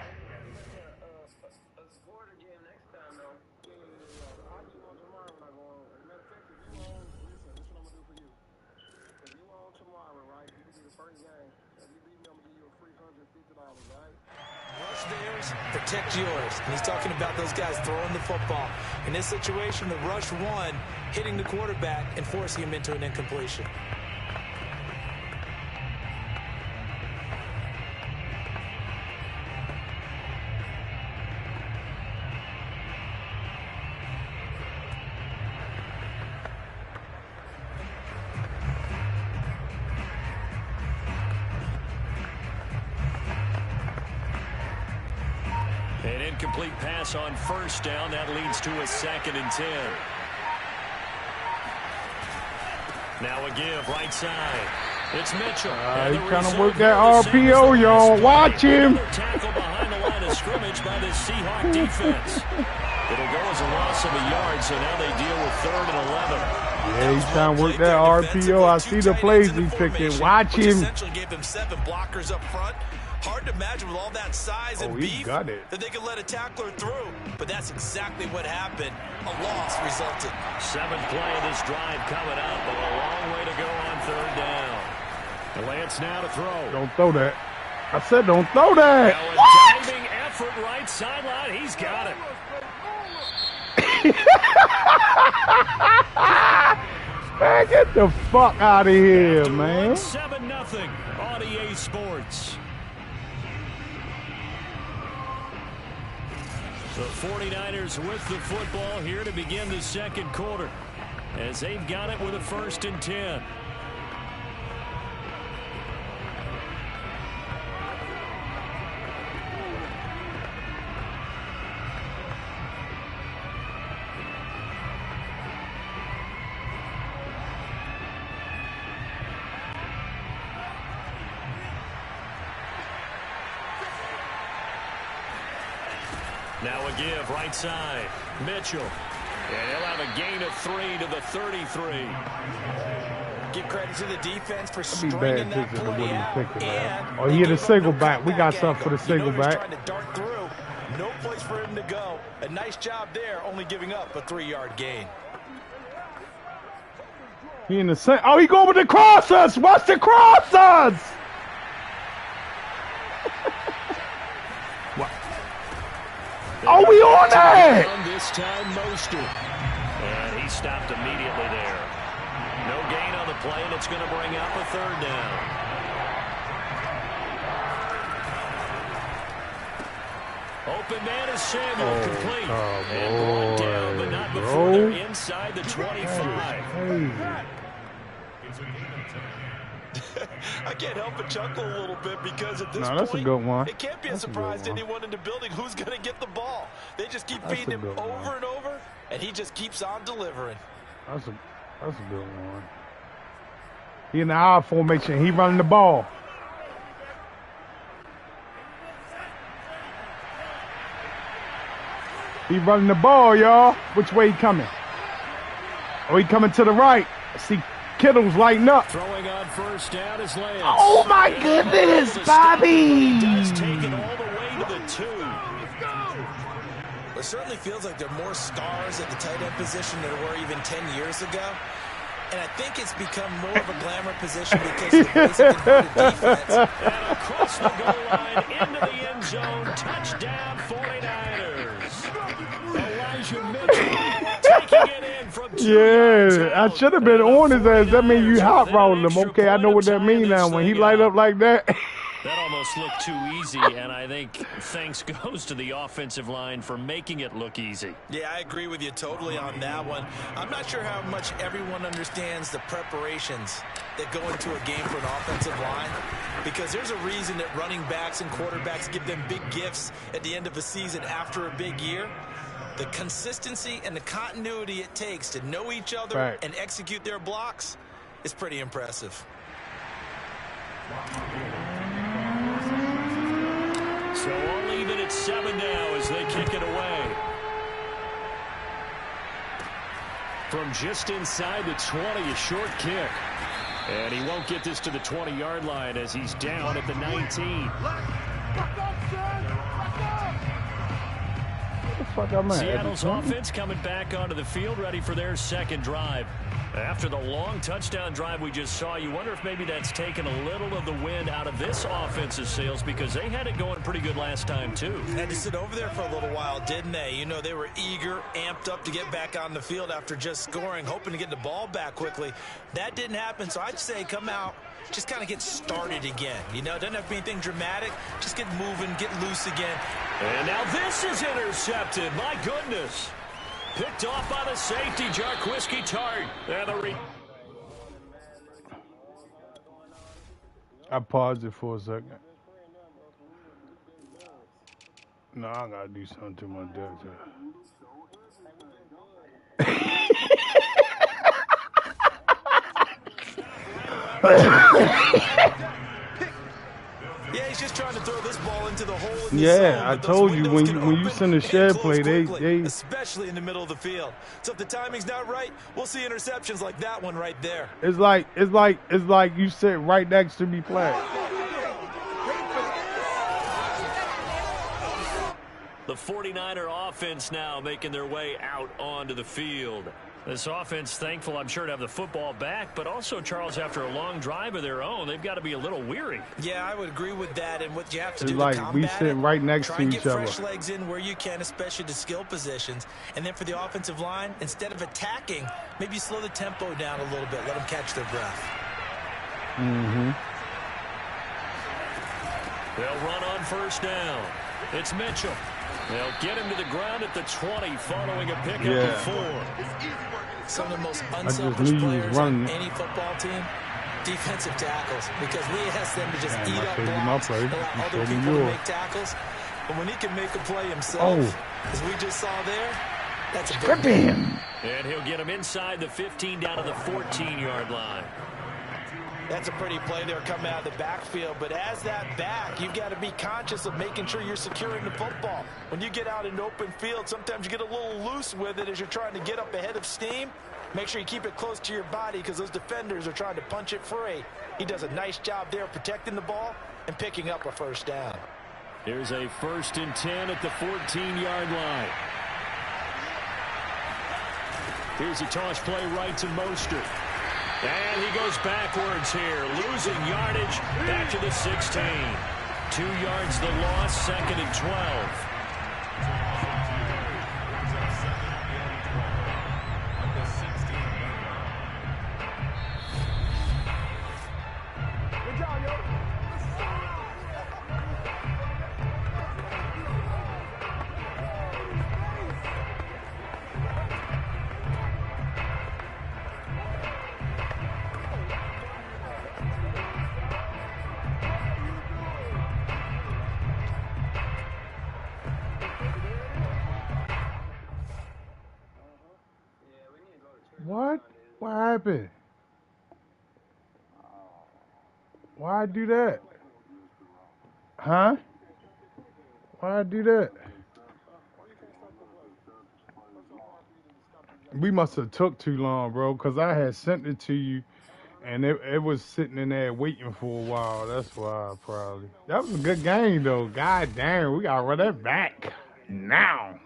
[SPEAKER 3] Protect yours. And he's talking about those guys throwing the football. In this situation, the rush one, hitting the quarterback and forcing him into an incompletion.
[SPEAKER 1] An incomplete pass on first down. That leads to a 2nd and 10. Now a give, right side. It's Mitchell.
[SPEAKER 2] He's trying to work that RPO, y'all. Watch him.
[SPEAKER 1] Tackle behind the line of scrimmage by the Seahawk defense. It'll go as a loss of a yard, so now they deal with 3rd and 11.
[SPEAKER 2] Yeah, he's trying to work that RPO. I see the plays he's picking. Watch him.
[SPEAKER 3] Essentially gave them 7 blockers up front. Hard to imagine with all that size and beef
[SPEAKER 2] got it.
[SPEAKER 3] that they could let a tackler through. But that's exactly what happened. A loss resulted.
[SPEAKER 1] 7th play of this drive coming up, but a long way to go on 3rd down. The Lance now to throw.
[SPEAKER 2] Don't throw that. I said don't throw that.
[SPEAKER 1] Now a diving effort right sideline. He's got it.
[SPEAKER 2] Man, get the fuck out of here, man.
[SPEAKER 1] 7-0 on EA Sports. The 49ers with the football here to begin the 2nd quarter, as they've got it with a 1st and 10. Now a give, right side. Mitchell. And he'll have a gain of 3 to the 33.
[SPEAKER 3] Give credit to the defense for stringing that play out.
[SPEAKER 2] Oh, he hit a single back. We got something for the single back.
[SPEAKER 3] Trying to dart through. No place for him to go. A nice job there, only giving up a 3-yard gain.
[SPEAKER 2] He in the same. Oh, he going with the crossers. Watch the crossers. Oh, we on that!
[SPEAKER 1] This time, Mostert. And he stopped immediately there. No gain on the play, and it's going to bring up a 3rd down. Open man is Samuel, complete. And brought down, but not before they're inside the 25.
[SPEAKER 3] I can't help but chuckle a little bit because at this
[SPEAKER 2] that's
[SPEAKER 3] point,
[SPEAKER 2] a good one.
[SPEAKER 3] it can't be a surprise to anyone in the building who's going to get the ball. They just keep feeding him over and over, and he just keeps on delivering.
[SPEAKER 2] That's a good one. He in the I formation. He running the ball. He running the ball, y'all. Which way he coming? Oh, he coming to the right. I see Kittle's lighting up.
[SPEAKER 1] Throwing on 1st down is Lance.
[SPEAKER 2] Oh my goodness, Bobby!
[SPEAKER 1] Does take it all the way to the 2.
[SPEAKER 3] It certainly feels like there are more stars at the tight end position than there were even 10 years ago. And I think it's become more of a glamour position because of the basic converted defense.
[SPEAKER 1] And across the goal line into the end zone. Touchdown 49ers. Elijah Mitchell taking it in from 2 yards out.
[SPEAKER 2] I should have been on his ass. That means you hot rolling him. Okay, I know what that means now. When he light up like that.
[SPEAKER 1] That almost looked too easy, and I think thanks goes to the offensive line for making it look easy.
[SPEAKER 3] Yeah, I agree with you totally on that one. I'm not sure how much everyone understands the preparations that go into a game for an offensive line, because there's a reason that running backs and quarterbacks give them big gifts at the end of the season after a big year. The consistency and the continuity it takes to know each other and execute their blocks is pretty impressive.
[SPEAKER 1] So we'll leave it at 7 now as they kick it away. From just inside the 20, a short kick. And he won't get this to the 20-yard line as he's down at the 19. Seattle's offense coming back onto the field, ready for their 2nd drive. After the long touchdown drive we just saw, you wonder if maybe that's taken a little of the wind out of this offensive sails, because they had it going pretty good last time, too.
[SPEAKER 3] Had to sit over there for a little while, didn't they? You know, they were eager, amped up to get back on the field after just scoring, hoping to get the ball back quickly. That didn't happen, so I'd say come out, just kind of get started again. You know, it doesn't have to be anything dramatic. Just get moving, get loose again.
[SPEAKER 1] And now this is intercepted. My goodness. Picked off by the safety, Jarquiski Tart.
[SPEAKER 2] I paused it for a second. No, I gotta do something to my deck.
[SPEAKER 3] Yeah, he's just trying to throw this ball into the hole in the
[SPEAKER 2] Yeah,
[SPEAKER 3] zone,
[SPEAKER 2] I
[SPEAKER 3] but
[SPEAKER 2] told
[SPEAKER 3] those
[SPEAKER 2] you
[SPEAKER 3] windows
[SPEAKER 2] when you send a shed play, they
[SPEAKER 3] especially in the middle of the field. So if the timing's not right, we'll see interceptions like that one right there.
[SPEAKER 2] it's like you sit right next to me flat.
[SPEAKER 1] The 49er offense now making their way out onto the field. This offense thankful, I'm sure, to have the football back, but also, Charles, after a long drive of their own, they've got to be a little weary.
[SPEAKER 3] Yeah, I would agree with that, and what you have to
[SPEAKER 2] It's
[SPEAKER 3] do
[SPEAKER 2] like
[SPEAKER 3] to combat
[SPEAKER 2] we sit right next
[SPEAKER 3] try
[SPEAKER 2] to
[SPEAKER 3] and
[SPEAKER 2] each
[SPEAKER 3] get
[SPEAKER 2] other.
[SPEAKER 3] fresh legs in where you can, especially to skill positions. And then for the offensive line, instead of attacking, maybe slow the tempo down a little bit, let them catch their breath.
[SPEAKER 1] They'll run on first down. It's Mitchell. They'll get him to the ground at the 20 following a pickup of 4.
[SPEAKER 3] Some of the most unselfish players on any football team, defensive tackles, because we ask them to just eat up blocks, allow other people to make tackles. But when he can make a play himself, as we just saw there, that's a big
[SPEAKER 2] him.
[SPEAKER 1] And he'll get him inside the 15 down to the 14-yard line.
[SPEAKER 3] That's a pretty play there coming out of the backfield, but as that back, you've got to be conscious of making sure you're securing the football. When you get out in open field, sometimes you get a little loose with it as you're trying to get up ahead of steam. Make sure you keep it close to your body because those defenders are trying to punch it free. He does a nice job there protecting the ball and picking up a first down.
[SPEAKER 1] Here's a 1st and 10 at the 14-yard line. Here's a toss play right to Mostert. And he goes backwards here, losing yardage back to the 16. 2 yards the loss, 2nd and 12.
[SPEAKER 6] Good job, yo.
[SPEAKER 2] What? What happened? Why I do that? Huh? Why I do that? We must have took too long, bro, because I had sent it to you, and it was sitting in there waiting for a while. That's why, probably. That was a good game, though. God damn, we got to run that back now.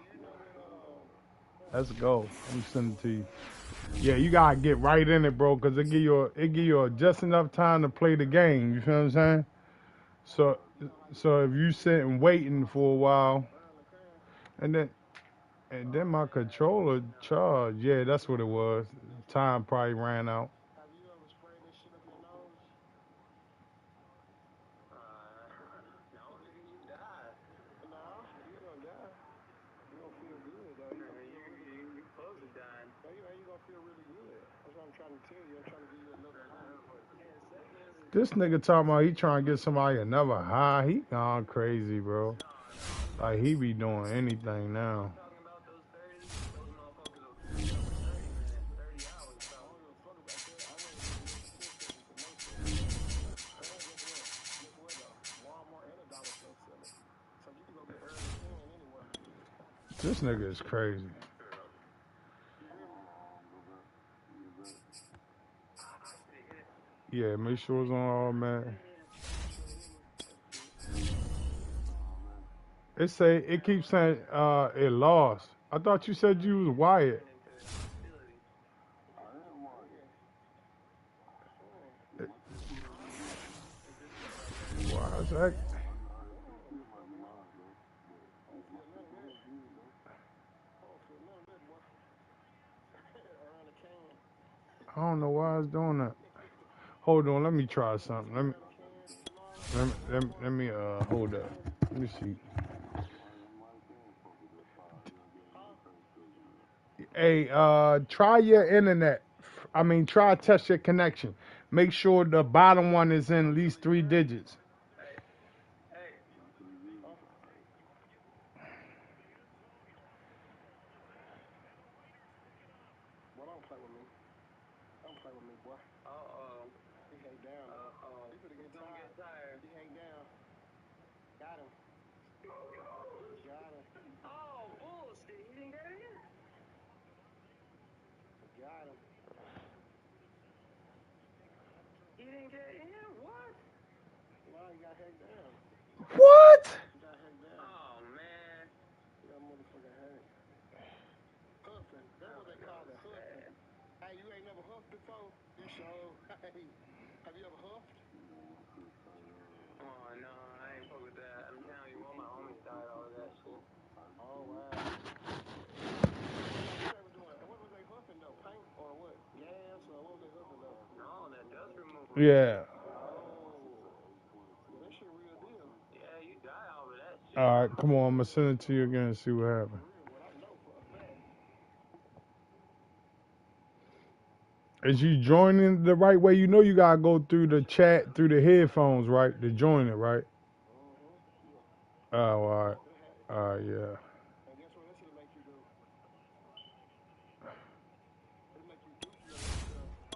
[SPEAKER 2] Let's go. Let me send it to you. Yeah, you got to get right in it, bro, because it give you just enough time to play the game. You feel what I'm saying? So if you sitting waiting for a while, and then my controller charged. Yeah, that's what it was. Time probably ran out.
[SPEAKER 6] Have you ever sprayed this shit up your nose? No, nigga, you die. No, you gonna die. You gonna feel good though. You close to dying. No, you gonna feel really good. That's what I'm trying to tell you. I'm trying to give you another high.
[SPEAKER 2] This nigga talking about he trying to get somebody another high. He gone crazy, bro. Like he be doing anything now. This nigga is crazy. Yeah, make sure it's on all, man. It keeps saying it lost. I thought you said you was wired. Why is that? I don't know why it's doing that. Hold on, let me try something. Let me hold up. Let me see. Hey, try your internet. I mean, try to test your connection. Make sure the bottom one is in at least 3 digits.
[SPEAKER 6] Boy, don't play with me. Don't play with me, boy. He hate down. didn't get in? What? Why he got hacked down?
[SPEAKER 2] What?
[SPEAKER 6] He got hacked down. Oh, man. He got motherfucking hacked. Huffing. That's what they call it, huffing. Hey, you ain't never huffed before? You sure? Hey, have you ever huffed? Oh, no, I ain't fuck with that. I'm telling you, all my homies died all of that shit. Oh, wow. What was they huffing, though? Paint or what? Gas or what was they huffing, though? No, that dust removal.
[SPEAKER 2] Yeah.
[SPEAKER 6] That shit real deal. Yeah, you die off of that shit.
[SPEAKER 2] All right, come on. I'm going to send it to you again and see what happens. Is you joining the right way? You know you got to go through the chat, through the headphones, right? To join it, right? Oh, all right. All right, yeah.
[SPEAKER 6] And guess what? That shit'll make you do. It'll make you dookie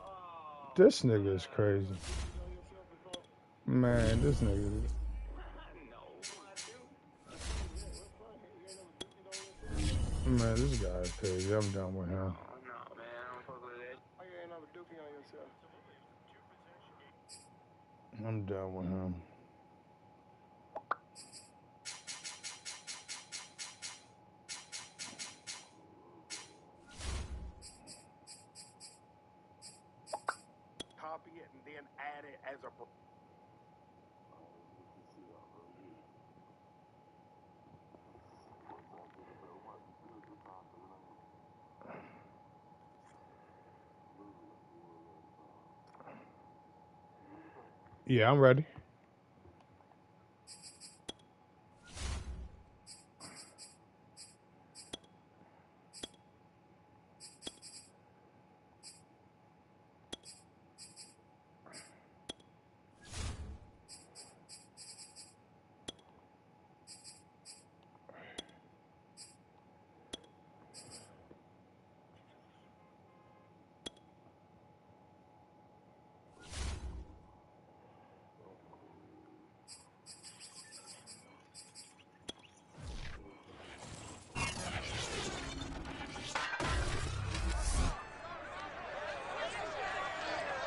[SPEAKER 6] on yourself.
[SPEAKER 2] This nigga is crazy. Man, this nigga. Man, this guy is crazy. I'm done with him.
[SPEAKER 6] No, man, I don't fuck with that. Why you ain't never dookie on yourself?
[SPEAKER 2] I'm done with him.
[SPEAKER 6] Copy it and then add it as a.
[SPEAKER 2] Yeah, I'm ready.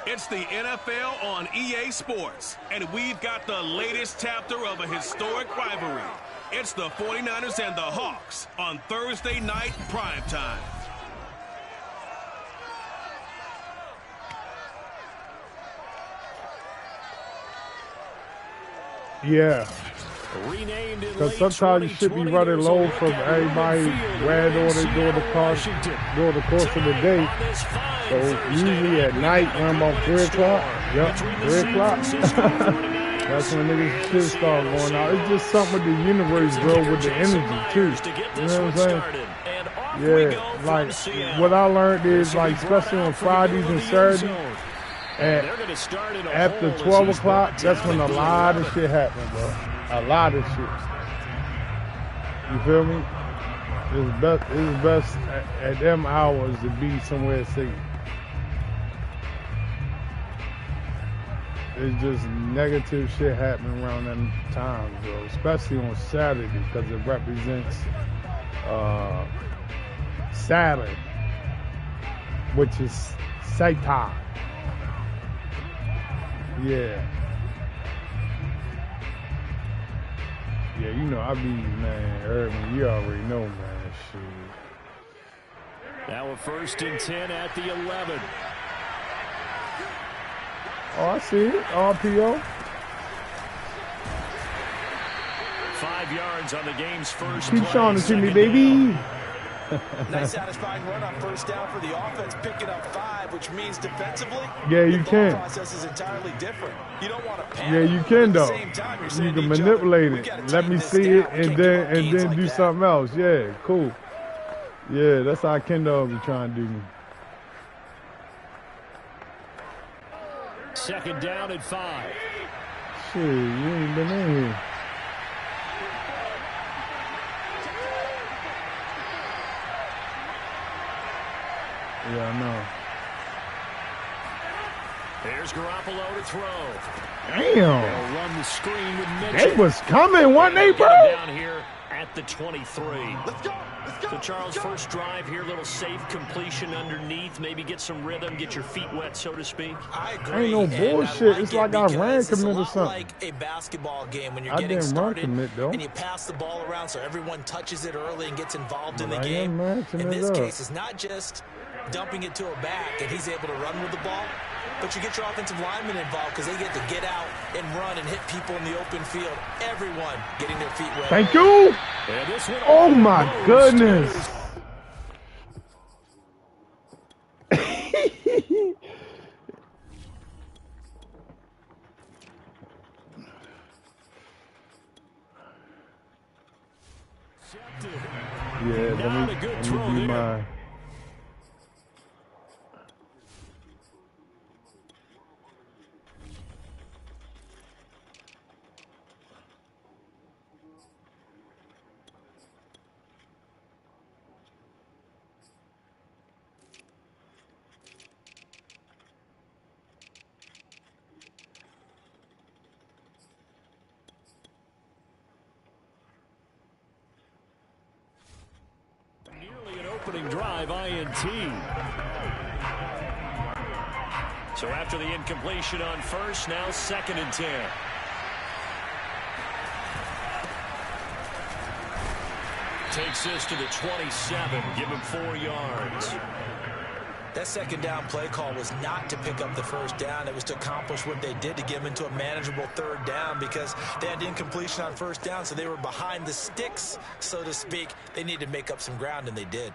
[SPEAKER 8] It's the NFL on EA Sports, and we've got the latest chapter of a historic rivalry. It's the 49ers and the Hawks on Thursday night primetime.
[SPEAKER 2] Yeah. Because sometimes you should be running low from everybody ran on it during the course of the day. So usually at night, around about 3 o'clock, yep, 3 o'clock, that's when niggas shit start going out. It's just something with the universe, bro, with the energy, too. You know what I'm saying? Yeah, like, what I learned is, like, especially on Fridays and Saturdays, after 12 o'clock, that's when a lot of shit happens, bro. A lot of shit. You feel me? It's best at them hours to be somewhere safe. It's just negative shit happening around them times, bro. Especially on Saturday, because it represents Saturn, which is Satan. Yeah. Yeah, you know, I be, man, Irvin, you already know, man, shit.
[SPEAKER 1] Now a 1st and 10 at the 11.
[SPEAKER 2] Oh, I see it. RPO.
[SPEAKER 1] 5 yards on the game's first
[SPEAKER 2] Keep
[SPEAKER 1] play.
[SPEAKER 2] showing it to me, baby.
[SPEAKER 3] Nice satisfying run on first down for the offense, picking up 5, which means defensively,
[SPEAKER 2] yeah, you
[SPEAKER 3] the
[SPEAKER 2] can.
[SPEAKER 3] thought process is entirely different. You don't want to panic.
[SPEAKER 2] Yeah, you can though.
[SPEAKER 3] Time,
[SPEAKER 2] you can manipulate it. Let me see it and then do something else. Yeah, cool. Yeah, that's how Kendall be trying to do me.
[SPEAKER 1] 2nd down and 5.
[SPEAKER 2] Shit, you ain't been in here. Yeah, I know.
[SPEAKER 1] There's Garoppolo to throw.
[SPEAKER 2] Damn.
[SPEAKER 1] They'll run the screen with Mitchell.
[SPEAKER 2] They was coming, weren't they, bro?
[SPEAKER 1] Down here at the 23.
[SPEAKER 3] Let's go.
[SPEAKER 1] So, Charles, first drive here, little safe completion underneath. Maybe get some rhythm, get your feet wet, so to speak.
[SPEAKER 3] I agree.
[SPEAKER 2] Ain't no bullshit. It's like I ran commit or something.
[SPEAKER 3] Like a basketball game when you're
[SPEAKER 2] I
[SPEAKER 3] getting
[SPEAKER 2] didn't
[SPEAKER 3] started
[SPEAKER 2] run commit, though.
[SPEAKER 3] and you pass the ball around so everyone touches it early and gets involved in the
[SPEAKER 2] I
[SPEAKER 3] game. In this
[SPEAKER 2] up.
[SPEAKER 3] case, it's not just dumping it to a back and he's able to run with the ball, but you get your offensive linemen involved because they get to get out and run and hit people in the open field. Everyone getting their feet wet.
[SPEAKER 2] Thank you. Oh, my goodness. Yeah, let me do mine.
[SPEAKER 1] Nearly an opening drive, INT. So after the incompletion on first, now 2nd and 10. Takes this to the 27, give him 4 yards.
[SPEAKER 3] That second down play call was not to pick up the first down. It was to accomplish what they did to get them into a manageable 3rd down because they had incompletion on first down, so they were behind the sticks, so to speak. They needed to make up some ground, and they did.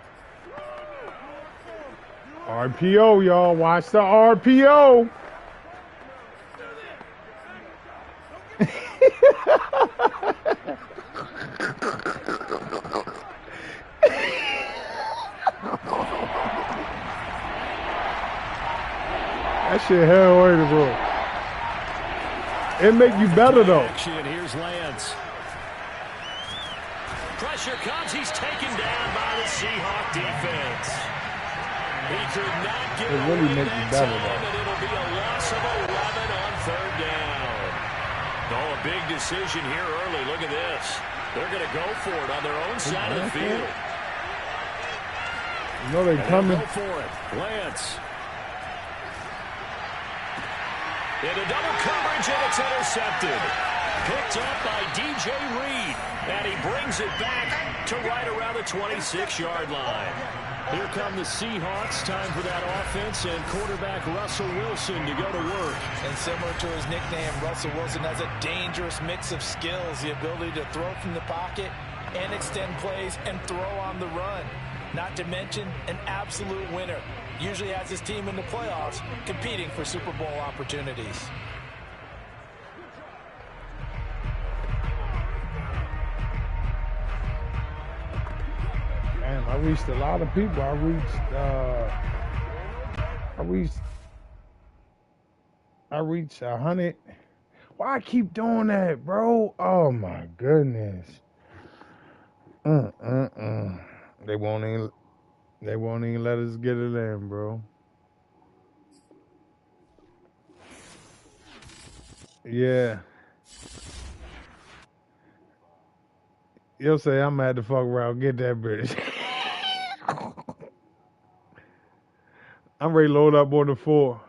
[SPEAKER 2] RPO, y'all. Watch the RPO. That shit hell worthy, bro. It make you better though.
[SPEAKER 1] Here's Lance. Pressure comes. He's taken down by the Seahawk defense. He could not get
[SPEAKER 2] it really make you better though.
[SPEAKER 1] And it'll be a loss of 11 on 3rd down. Oh, a big decision here early. Look at this. They're going to go for it on their own side of the field.
[SPEAKER 2] You know they're coming.
[SPEAKER 1] Go for it. Lance. Into double coverage, and it's intercepted. Picked up by DJ Reed. And he brings it back to right around the 26-yard line. Here come the Seahawks. Time for that offense and quarterback Russell Wilson to go to work.
[SPEAKER 3] And similar to his nickname, Russell Wilson has a dangerous mix of skills. The ability to throw from the pocket and extend plays and throw on the run. Not to mention an absolute winner. Usually has his team in the playoffs competing for Super Bowl opportunities.
[SPEAKER 2] Man, I reached a lot of people. I reached 100. Why I keep doing that, bro? Oh my goodness. They won't even let us get it in, bro. Yeah. You'll say I'm gonna have to fuck around, get that British. I'm ready to load up on the 4.